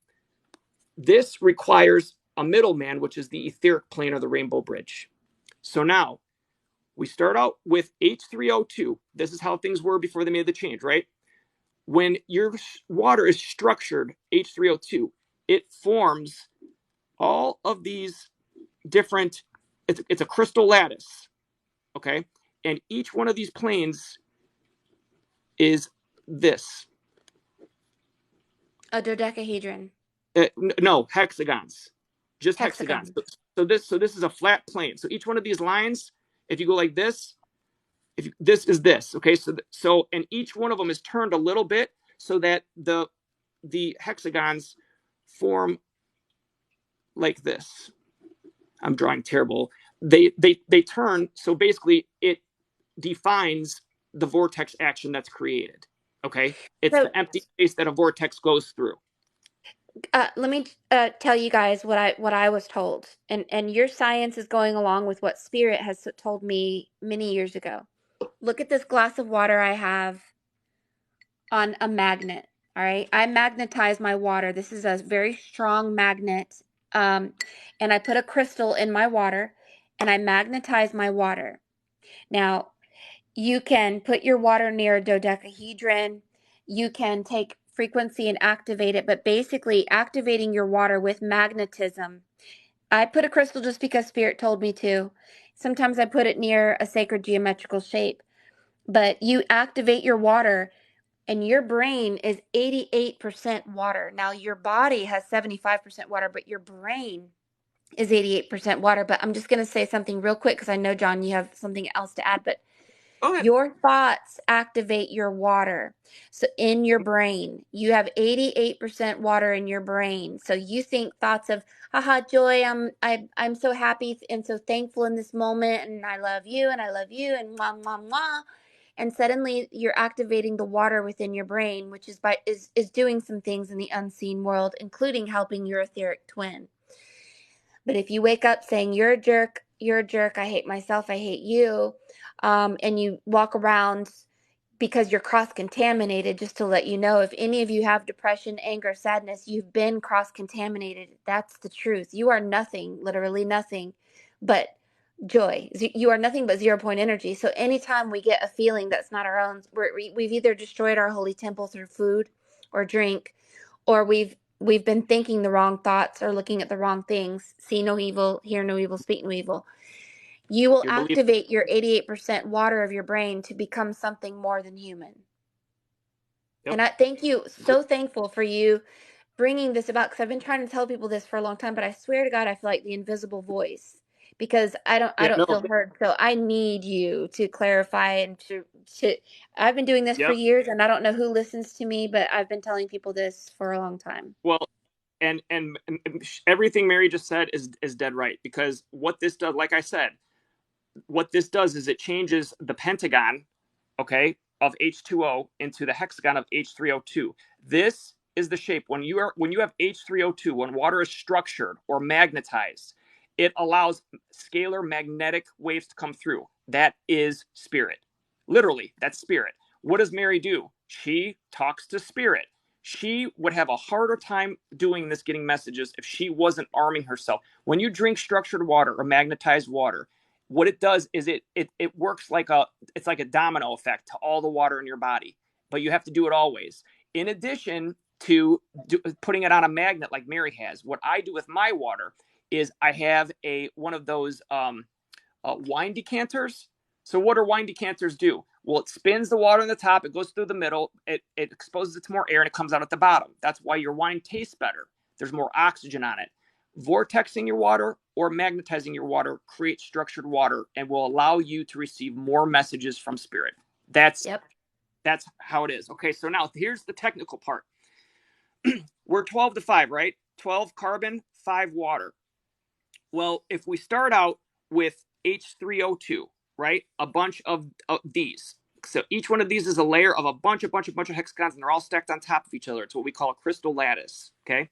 This requires a middleman, which is the etheric plane or the rainbow bridge. So now, we start out with H3O2. This is how things were before they made the change, right? When your water is structured, H3O2, it forms all of these different, it's a crystal lattice, okay? And each one of these planes is this. A dodecahedron. No, hexagons. Just hexagons. So this is a flat plane. So each one of these lines, if you go like this, this is this, okay? So and each one of them is turned a little bit so that the hexagons form like this. I'm drawing terrible. They turn, so basically it defines the vortex action that's created, okay? It's the empty space that a vortex goes through. Let me tell you guys what I was told, and your science is going along with what Spirit has told me many years ago. Look at this glass of water I have on a magnet. All right, I magnetize my water. This is a very strong magnet, and I put a crystal in my water, and I magnetize my water. Now, you can put your water near a dodecahedron. You can take frequency and activate it, but basically activating your water with magnetism. I put a crystal just because Spirit told me to, Sometimes I put it near a sacred geometrical shape. But you activate your water, and your brain is 88% water. Now, your body has 75% water, but your brain is 88% water. But I'm just going to say something real quick because I know, John, you have something else to add. But Go ahead. your thoughts activate your water. So in your brain, you have 88% water in your brain. So you think thoughts of, haha, joy, I'm so happy and so thankful in this moment, and I love you, and I love you, and mwah, mwah, mwah. And suddenly you're activating the water within your brain, which is doing some things in the unseen world, including helping your etheric twin. But if you wake up saying you're a jerk, I hate myself, I hate you, and you walk around because you're cross contaminated, just to let you know, if any of you have depression, anger, sadness, you've been cross contaminated. That's the truth. You are nothing, literally nothing, but joy. You are nothing but 0 point energy. So anytime we get a feeling that's not our own, we've either destroyed our holy temple through food or drink, or we've been thinking the wrong thoughts or looking at the wrong things. See no evil, hear no evil, speak no evil. You will You're believing. activate your 88% water of your brain to become something more than human. Yep. And I thank you, so thankful for you bringing this about, because I've been trying to tell people this for a long time, but I swear to God, I feel like the invisible voice, because I Yeah. don't No. feel heard. So I need you to clarify and to I've been doing this for Yep. years, and I don't know who listens to me, but I've been telling people this for a long time. Well, and everything Mary just said is dead right, because what this does, like I said, what this does is it changes the pentagon, okay, of H2O into the hexagon of H3O2. This is the shape when you have H3O2, when water is structured or magnetized, it allows scalar magnetic waves to come through. That is spirit. Literally, that's spirit. What does Mary do? She talks to spirit. She would have a harder time doing this, getting messages, if she wasn't arming herself. When you drink structured water or magnetized water, what it does is it works like a domino effect to all the water in your body, but you have to do it always. In addition to putting it on a magnet like Mary has, what I do with my water is I have one of those wine decanters. So what do wine decanters do? Well, it spins the water in the top, it goes through the middle, it exposes it to more air, and it comes out at the bottom. That's why your wine tastes better. There's more oxygen on it. Vortexing your water or magnetizing your water creates structured water and will allow you to receive more messages from spirit. That's Yep. how it is. Okay, so now here's the technical part. We're 12 to 5, right? 12 carbon, 5 water. Well, if we start out with H3O2, right? A bunch of these. So each one of these is a layer of a bunch of hexagons, and they're all stacked on top of each other. It's what we call a crystal lattice, okay?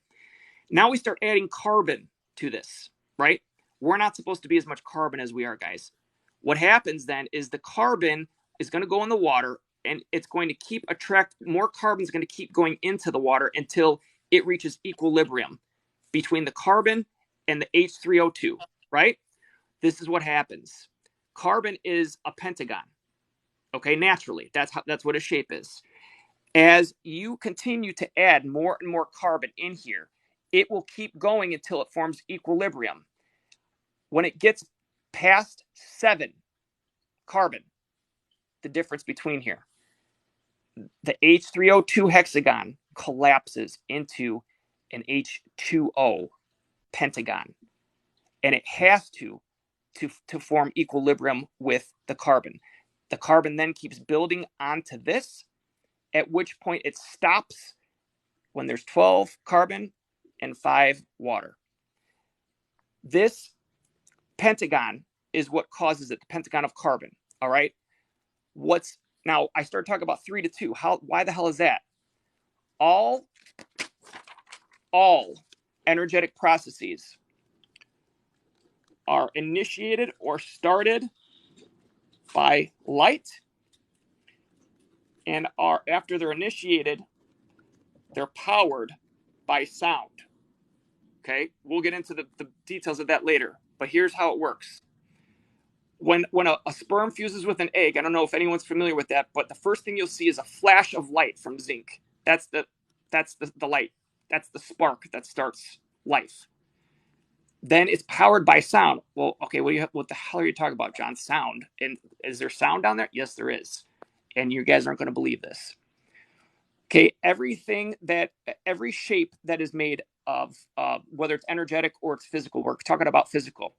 Now we start adding carbon to this, right? We're not supposed to be as much carbon as we are, guys. What happens then is the carbon is going to go in the water, and it's going to keep more carbon is going to keep going into the water until it reaches equilibrium between the carbon and the H3O2, right? This is what happens. Carbon is a pentagon, okay? Naturally, that's what a shape is. As you continue to add more and more carbon in here, it will keep going until it forms equilibrium. When it gets past 7 carbon, the difference between here, the H3O2 hexagon collapses into an H2O pentagon, and it has to form equilibrium with the carbon. The carbon then keeps building onto this, at which point it stops when there's 12 carbon and 5 water. This pentagon is what causes it, the pentagon of carbon. All right. Now I start talking about 3 to 2. Why the hell is that? All energetic processes are initiated or started by light, and after they're initiated, they're powered by sound. Okay, we'll get into the details of that later, but here's how it works. When a sperm fuses with an egg, I don't know if anyone's familiar with that, but the first thing you'll see is a flash of light from zinc. That's the light. That's the spark that starts life. Then it's powered by sound. Well, okay, what the hell are you talking about, John? Sound. And is there sound down there? Yes, there is. And you guys aren't going to believe this. Okay, every shape that is made of, whether it's energetic or it's physical, we're talking about physical.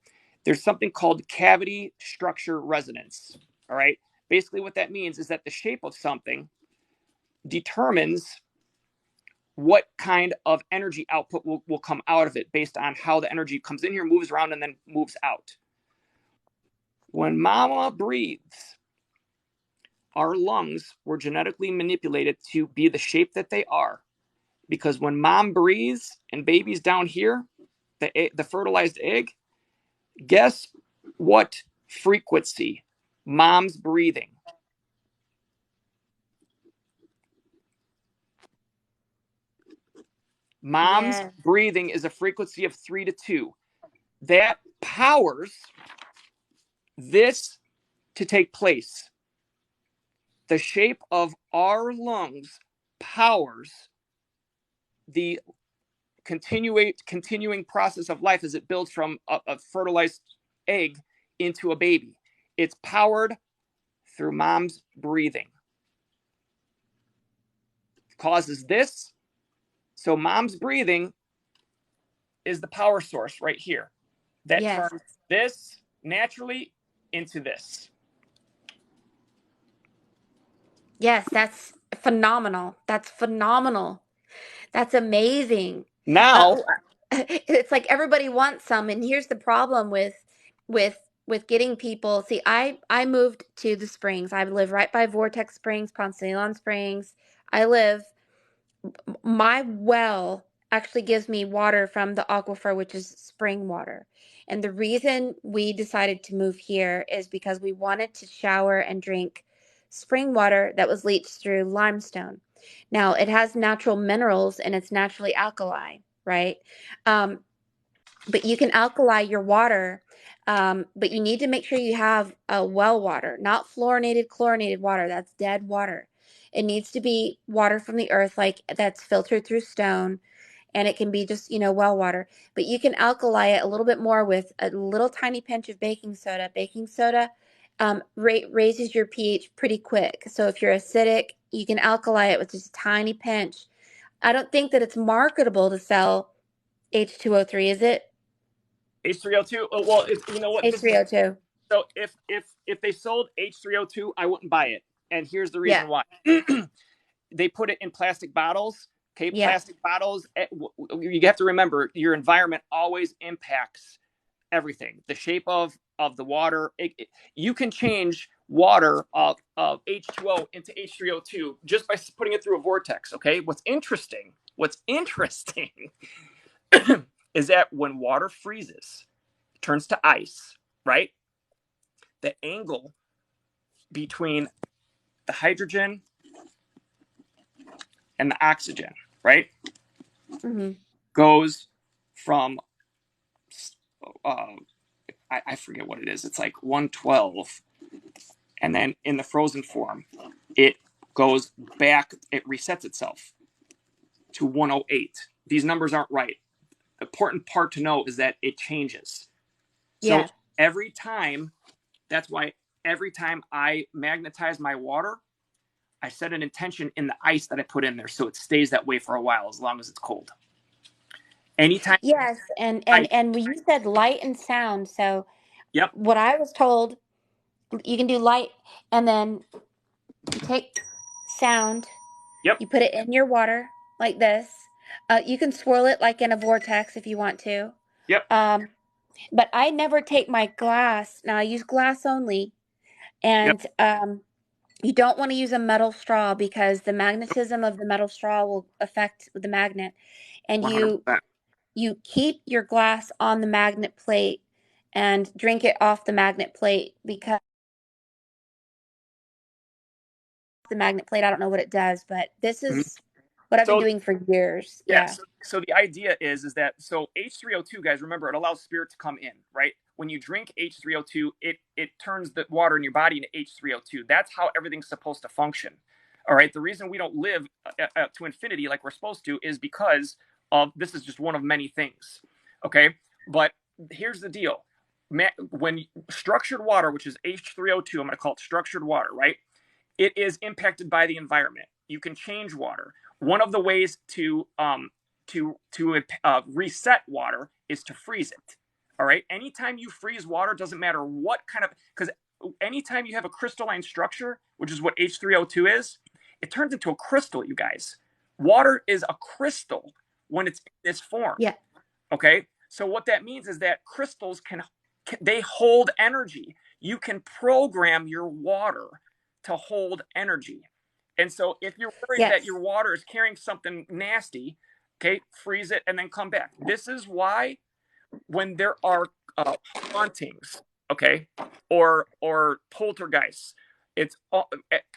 There's something called cavity structure resonance. All right. Basically, what that means is that the shape of something determines what kind of energy output will come out of it based on how the energy comes in here, moves around, and then moves out. When mama breathes, our lungs were genetically manipulated to be the shape that they are. Because when mom breathes and baby's down here, the fertilized egg, guess what frequency mom's breathing? Mom's breathing is a frequency of 3 to 2. That powers this to take place. The shape of our lungs powers the continuing process of life as it builds from a fertilized egg into a baby. It's powered through mom's breathing. Causes this. So mom's breathing is the power source right here. That turns this naturally into this. Yes, that's phenomenal. That's phenomenal. That's amazing. Now, It's like everybody wants some, and here's the problem with with getting people. See, I moved to the Springs. I live right by Vortex Springs, Ponce de Leon Springs. I live my well actually gives me water from the aquifer, which is spring water. And the reason we decided to move here is because we wanted to shower and drink spring water that was leached through limestone. Now, it has natural minerals and it's naturally alkali, right? Um, but you can alkali your water, but you need to make sure you have a well water, not fluorinated, chlorinated water. That's dead water. It needs to be water from the earth, like that's filtered through stone, and it can be just, well water. But you can alkali it a little bit more with a little tiny pinch of baking soda. Baking soda raises your pH pretty quick. So if you're acidic, you can alkali it with just a tiny pinch. I don't think that it's marketable to sell H2O3, is it? H3O2. Well, you know what? H3O2. So if they sold H3O2, I wouldn't buy it. And here's the Yeah. reason why. They put it in plastic bottles. Okay, Yeah. plastic bottles. You have to remember, your environment always impacts everything. The shape of the water. You can change water of H2O into H3O2 just by putting it through a vortex. Okay. What's interesting is that when water freezes, turns to ice, right? The angle between the hydrogen and the oxygen, right, goes from I forget what it is. It's like 112, and then in the frozen form, it goes back. It resets itself to 108. These numbers aren't right. The important part to know is that it changes. So every time, that's why every time I magnetize my water, I set an intention in the ice that I put in there so it stays that way for a while as long as it's cold. Anytime. Yes, and when you said light and sound, so Yep. what I was told, you can do light and then you take sound. Yep. You put it in your water like this. You can swirl it like in a vortex if you want to. Yep. But I never take my glass. Now I use glass only, and you don't want to use a metal straw because the magnetism of the metal straw will affect the magnet. And 100%. you keep your glass on the magnet plate and drink it off the magnet plate, because the magnet plate, I don't know what it does, but this is what I've been doing for years. Yeah. So the idea is that H3O2, guys, remember, it allows spirit to come in, right? When you drink H3O2, it turns the water in your body into H3O2. That's how everything's supposed to function. All right. The reason we don't live to infinity like we're supposed to is because of this is just one of many things. Okay. But here's the deal. When structured water, which is H3O2, I'm going to call it structured water, right? It is impacted by the environment. You can change water. One of the ways to reset water is to freeze it. All right. Anytime you freeze water, doesn't matter what kind of, because anytime you have a crystalline structure, which is what H3O2 is, it turns into a crystal, you guys. Water is a crystal when it's in this form. Yeah. Okay. So what that means is that crystals they hold energy. You can program your water to hold energy. And so if you're worried that your water is carrying something nasty, okay, freeze it and then come back. This is why when there are hauntings, okay, or poltergeists, it's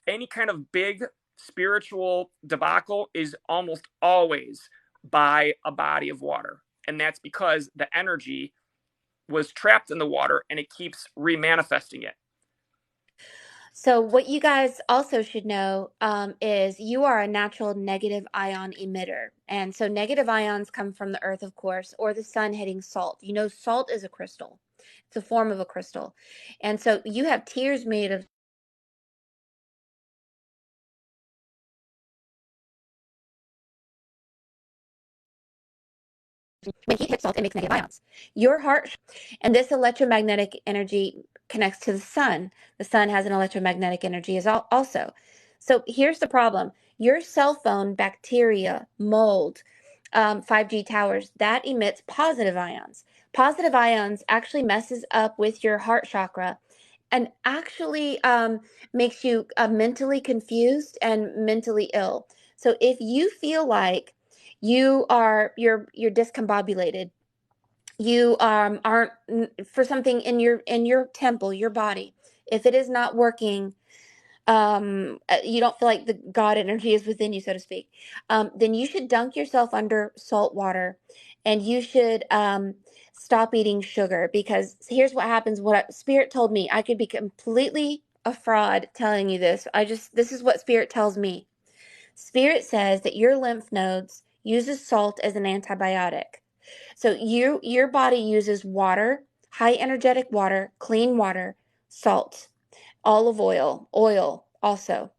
any kind of big spiritual debacle is almost always by a body of water. And that's because the energy was trapped in the water and it keeps remanifesting it. So what you guys also should know is you are a natural negative ion emitter. And so negative ions come from the earth, of course, or the sun hitting salt. You know, salt is a crystal. It's a form of a crystal. And so you have tears made of when heat hits salt, it makes negative ions. Your heart and this electromagnetic energy connects to the sun. The sun has an electromagnetic energy as also. So here's the problem. Your cell phone, bacteria, mold, 5G towers, that emits positive ions. Positive ions actually messes up with your heart chakra and actually makes you mentally confused and mentally ill. So if you feel like you're discombobulated, you aren't for something in your temple, your body, if it is not working, you don't feel like the God energy is within you, so to speak, then you should dunk yourself under salt water, and you should stop eating sugar, because here's what happens. What Spirit told me, I could be completely a fraud telling you this. This is what Spirit tells me. Spirit says that your lymph nodes uses salt as an antibiotic. So your body uses water, high energetic water, clean water, salt, olive oil also,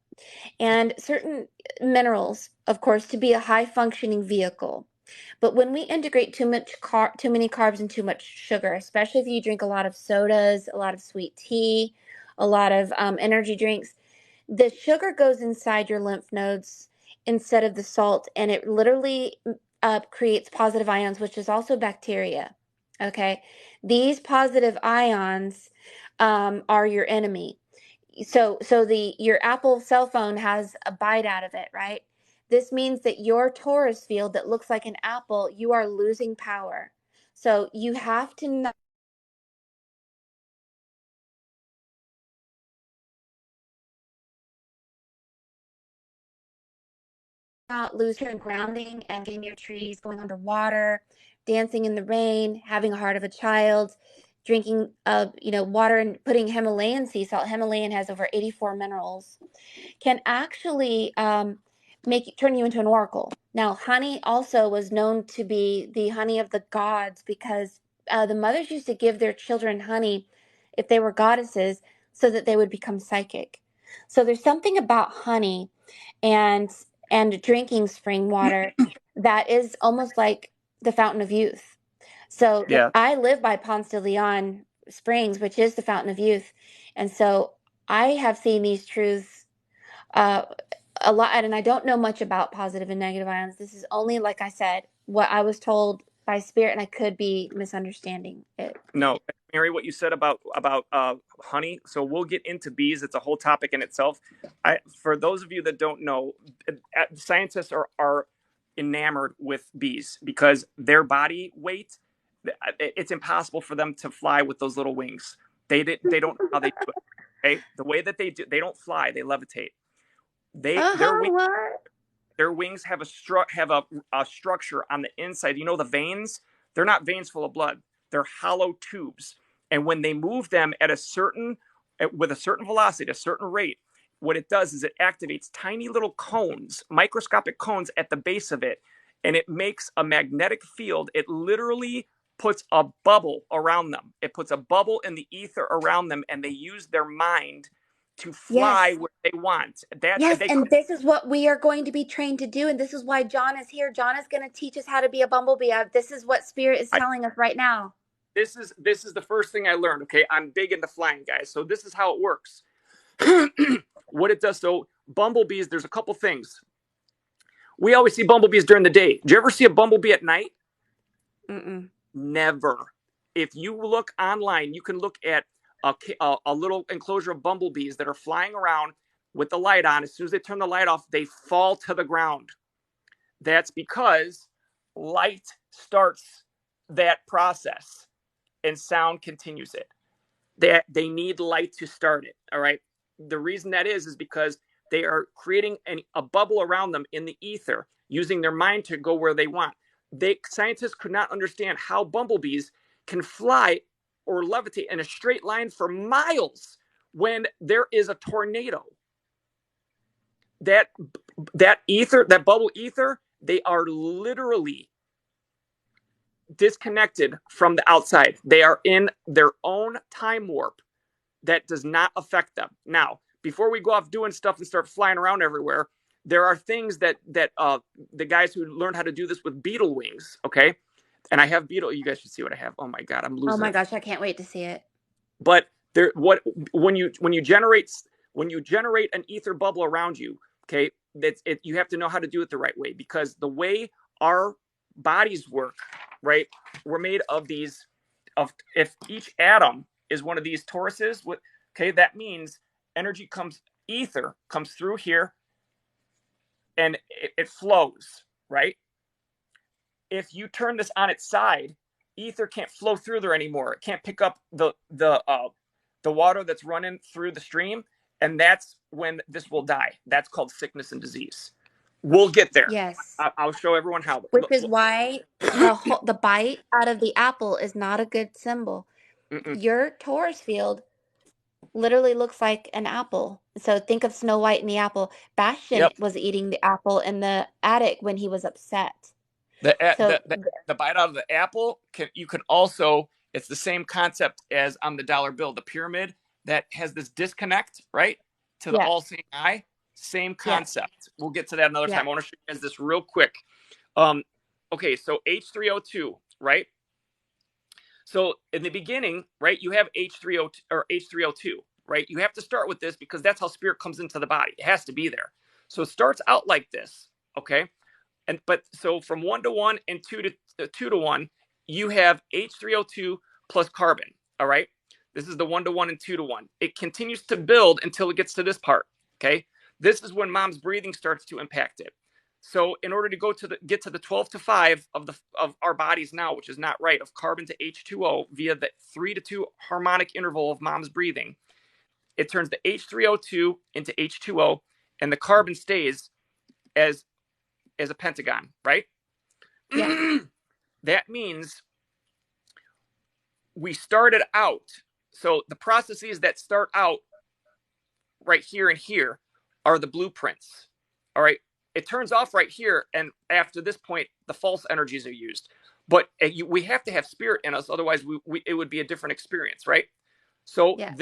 and certain minerals, of course, to be a high functioning vehicle. But when we integrate too many carbs and too much sugar, especially if you drink a lot of sodas, a lot of sweet tea, a lot of energy drinks, the sugar goes inside your lymph nodes instead of the salt, and it literally creates positive ions, which is also bacteria. Okay, these positive ions are your enemy. So your Apple cell phone has a bite out of it, right? This means that your torus field that looks like an apple, you are losing power. So you have to not lose your grounding and getting your trees, going underwater, dancing in the rain, having a heart of a child, drinking water and putting Himalayan sea salt. Himalayan has over 84 minerals, can actually turn you into an oracle. Now, honey also was known to be the honey of the gods, because the mothers used to give their children honey if they were goddesses, so that they would become psychic. So there's something about honey and drinking spring water that is almost like the fountain of youth. So Yeah. I live by Ponce de Leon Springs, which is the fountain of youth. And so I have seen these truths a lot, and I don't know much about positive and negative ions. This is only, like I said, what I was told by Spirit, and I could be misunderstanding it. No, Mary, what you said about honey. So we'll get into bees. It's a whole topic in itself. For those of you that don't know, scientists are enamored with bees because their body weight, it's impossible for them to fly with those little wings. They don't know how they do it. Okay? The way that they don't fly, they levitate. Their wings have a structure on the inside. You know, the veins, they're not veins full of blood. They're hollow tubes. And when they move them with a certain velocity, a certain rate, what it does is it activates tiny little cones, microscopic cones at the base of it, and it makes a magnetic field. It literally puts a bubble around them. It puts a bubble in the ether around them, and they use their mind to fly Yes. where they want. That Yes, they and this is what we are going to be trained to do, and this is why John is here. John is going to teach us how to be a bumblebee. This is what Spirit is I, telling us right now. this is the first thing I learned. Okay, I'm big into flying, guys. So this is how it works. What it does. So bumblebees, there's a couple things. We always see bumblebees during the day. Do you ever see a bumblebee at night? Mm-mm. Never. If you look online, you can look at a little enclosure of bumblebees that are flying around with the light on. As soon as they turn the light off, they fall to the ground. That's because light starts that process and sound continues it. They need light to start it. All right. The reason that is because they are creating a bubble around them in the ether, using their mind to go where they want. Scientists could not understand how bumblebees can fly or levitate in a straight line for miles when there is a tornado. That ether, that bubble ether, they are literally disconnected from the outside. They are in their own time warp that does not affect them. Now, before we go off doing stuff and start flying around everywhere, there are things that the guys who learned how to do this with beetle wings, okay? And I have beetle. You guys should see what I have. Oh my god, I'm Oh losing my it. gosh, I can't wait to see it. But there, what when you generate an ether bubble around you, okay? You have to know how to do it the right way, because the way our bodies work, right? We're made of these. If each atom is one of these toruses, okay, that means ether comes through here, and it flows, right? If you turn this on its side, ether can't flow through there anymore. It can't pick up the water that's running through the stream, and that's when this will die. That's called sickness and disease. We'll get there. Yes. I'll show everyone how. Which is why the bite out of the apple is not a good symbol. Mm-mm. Your Taurus field literally looks like an apple. So think of Snow White and the apple. Bastion Yep. was eating the apple in the attic when he was upset. The, So the bite out of the apple you can also, it's the same concept as on the dollar bill, the pyramid that has this disconnect, right, to the yeah, all-seeing eye. Same yes, concept. We'll get to that another yeah, time. I want to show you guys this real quick. Okay, so H3O2, right? So in the beginning, right, you have H3O or H3O2, right? You have to start with this because that's how spirit comes into the body. It has to be there. So it starts out like this, okay? But so from 1 to 1 and 2 to 1, you have H3O2 plus carbon. All right. This is the 1 to 1 and 2 to 1. It continues to build until it gets to this part. Okay. This is when mom's breathing starts to impact it. So in order to get to the 12 to 5 of our bodies now, which is not right, of carbon to H2O via the 3 to 2 harmonic interval of mom's breathing, it turns the H3O2 into H2O, and the carbon stays as a pentagon, right? yes, That means we started out. So the processes that start out right here and here are the blueprints. All right. It turns off right here. And after this point, the false energies are used. But we have to have spirit in us. Otherwise, it would be a different experience, right? So yes.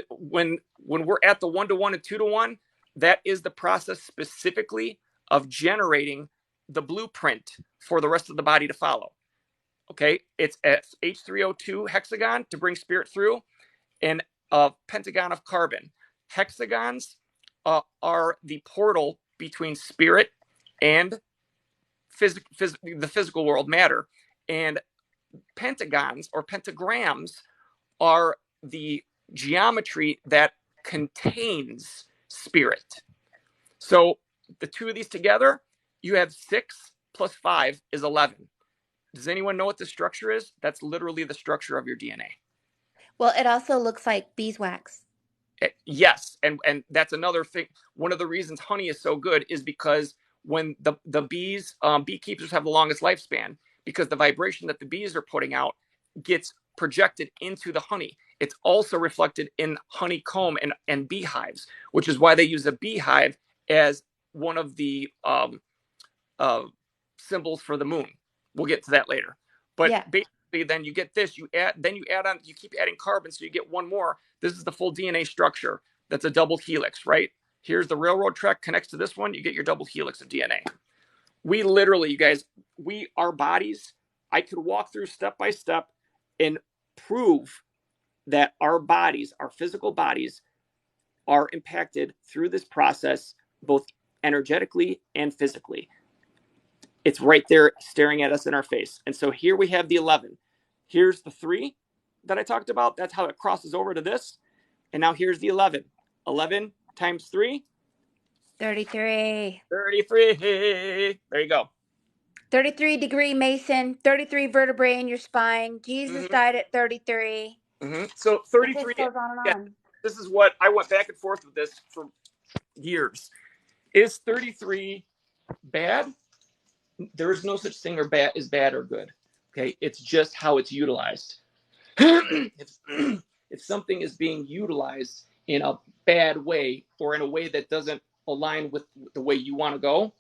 when we're at the 1 to 1 and 2 to 1, that is the process specifically of generating the blueprint for the rest of the body to follow. Okay, it's H3O2 hexagon to bring spirit through, and a pentagon of carbon. Hexagons are the portal between spirit and the physical world, matter, and pentagons or pentagrams are the geometry that contains spirit. So the two of these together, you have 6 plus 5 is 11. Does anyone know what the structure is? That's literally the structure of your DNA. Well, it also looks like beeswax. Yes, and that's another thing. One of the reasons honey is so good is because when the bees, beekeepers have the longest lifespan, because the vibration that the bees are putting out gets projected into the honey. It's also reflected in honeycomb and beehives, which is why they use a beehive as one of the symbols for the moon. We'll get to that later. But Yeah. then you get this, you add on, you keep adding carbon, so you get one more. This is the full DNA structure. That's a double helix, right? Here's the railroad track connects to this one. You get your double helix of DNA. We literally, you guys, our bodies, I could walk through step by step and prove that our bodies, our physical bodies, are impacted through this process, both energetically and physically. It's right there staring at us in our face. And so here we have the 11. Here's the 3 that I talked about. That's how it crosses over to this. And now here's the 11. 11 times 3. 33. 33. There you go. 33-degree Mason, 33 vertebrae in your spine. Jesus died at 33. So 33. Goes on and on. This is what I went back and forth with this for years. Is 33 bad? There is no such thing as bad or good. Okay, it's just how it's utilized. If something is being utilized in a bad way or in a way that doesn't align with the way you want to go,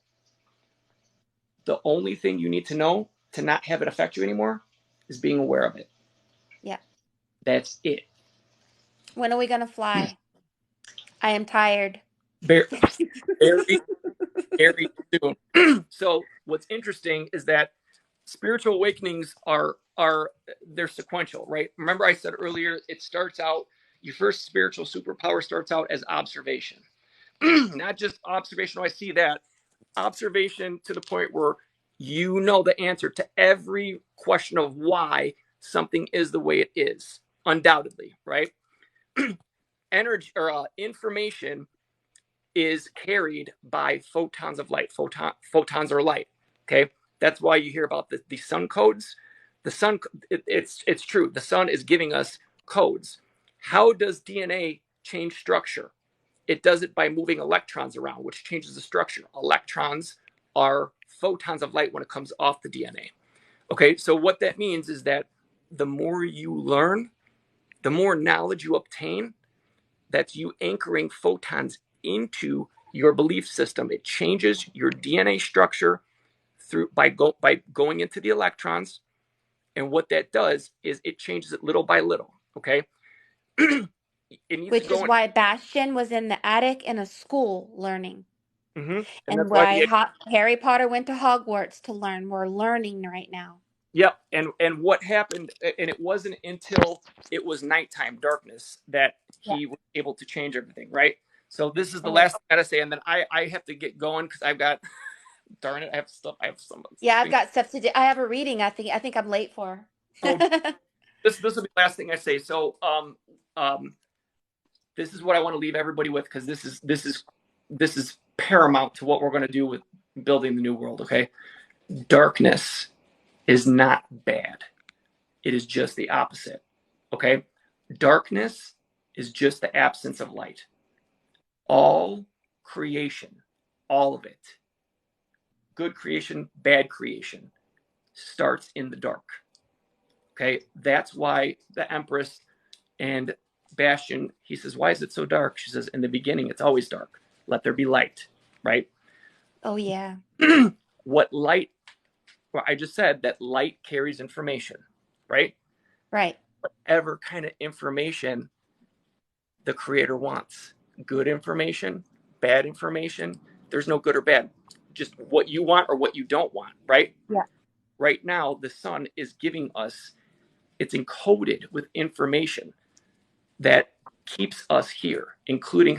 the only thing you need to know to not have it affect you anymore is being aware of it. Yeah. That's it. When are we going to fly? I am tired. Very, very soon. So what's interesting is that spiritual awakenings they're sequential, right? Remember I said earlier, it starts out, your first spiritual superpower starts out as observation. Not just observation, I see that. Observation to the point where you know the answer to every question of why something is the way it is, undoubtedly, right? Energy or information is carried by photons of light. Photons are light. Okay, that's why you hear about the sun codes. The sun, it's true. The sun is giving us codes. How does DNA change structure? It does it by moving electrons around, which changes the structure. Electrons are photons of light when it comes off the DNA. Okay, so what that means is that the more you learn, the more knowledge you obtain, that's you anchoring photons into your belief system. It changes your DNA structure by going into the electrons. And what that does is it changes it little by little. Okay. Which is why Bastian was in the attic in a school learning. And why Harry Potter went to Hogwarts to learn. We're learning right now. Yep. And what happened, and it wasn't until it was nighttime, darkness, that he was able to change everything, right? So this is the last thing I gotta say, and then I have to get going because I've got, darn it, I have some. Yeah, I've got stuff to do. I have a reading. I think I'm late for. So this will be the last thing I say. So this is what I want to leave everybody with, because this is paramount to what we're going to do with building the new world. Okay, darkness is not bad. It is just the opposite. Okay, darkness is just the absence of light. All creation, all of it, good creation, bad creation, starts in the dark. Okay, that's why the Empress and Bastian, he says, why is it so dark? She says, in the beginning, it's always dark. Let there be light, right? Oh, yeah. What light? Well, I just said that light carries information, right? Right. Whatever kind of information the creator wants. Good information, bad information. There's no good or bad. Just what you want or what you don't want, right? Yeah. Right now, the sun is giving us, it's encoded with information that keeps us here, including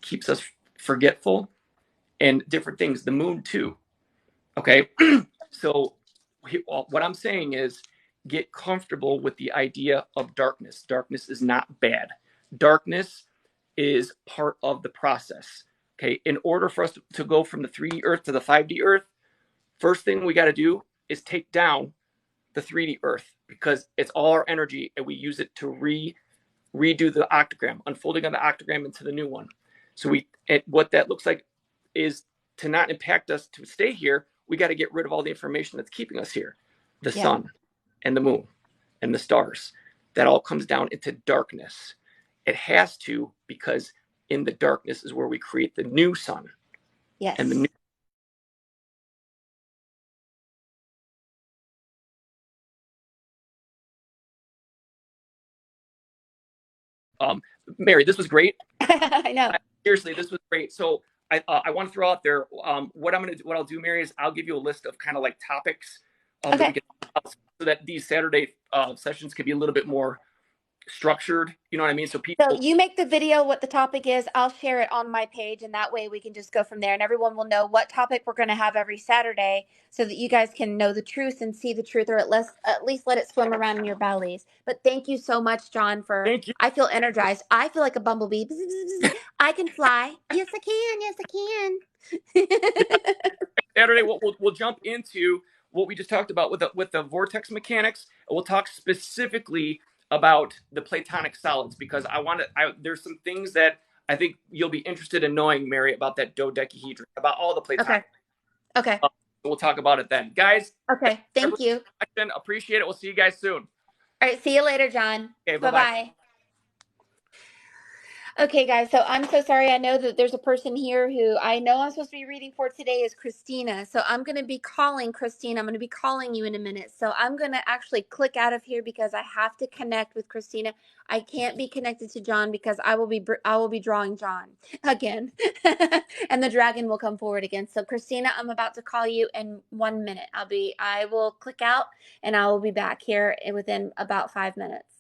keeps us forgetful and different things. The moon too. Okay. So what I'm saying is get comfortable with the idea of darkness. Darkness is not bad. Darkness is part of the process. Okay. In order for us to go from the 3D Earth to the 5D Earth, first thing we got to do is take down the 3D Earth, because it's all our energy and we use it to redo the octagram, unfolding on the octagram into the new one. So what that looks like is, to not impact us to stay here, we got to get rid of all the information that's keeping us here. The sun and the moon and the stars. That all comes down into darkness. It has to, because in the darkness is where we create the new sun. Yes. And the new Mary, this was great. I know. Seriously, this was great. So I want to throw out there what I'll do, Mary, is I'll give you a list of kind of like topics that we Okay. can so that these Saturday sessions can be a little bit more structured. You know what I mean? So So people, you make the video what the topic is. I'll share it on my page, and that way we can just go from there, and everyone will know what topic we're going to have every Saturday, so that you guys can know the truth and see the truth, or at least let it swim around in your bellies. But thank you so much, John. For thank you. I feel energized. I feel like a bumblebee. Bzz, bzz, bzz. I can fly. Yes, I can. Yes, I can. Saturday, we'll jump into what we just talked about with the vortex mechanics. We'll talk specifically about the Platonic solids because there's some things that I think you'll be interested in knowing, Mary, about that dodecahedron, about all the Okay. Platonic. Okay. We'll talk about it then, guys. Okay. Thank you. Appreciate it. We'll see you guys soon. All right. See you later, John. Okay, Bye bye-bye. bye. Okay, guys, so I'm so sorry. I know that there's a person here who I know I'm supposed to be reading for today is Christina. So I'm going to be calling Christina. I'm going to be calling you in a minute. So I'm going to actually click out of here because I have to connect with Christina. I can't be connected to John because I will be drawing John again. And the dragon will come forward again. So Christina, I'm about to call you in 1 minute. I will click out and I will be back here within about 5 minutes.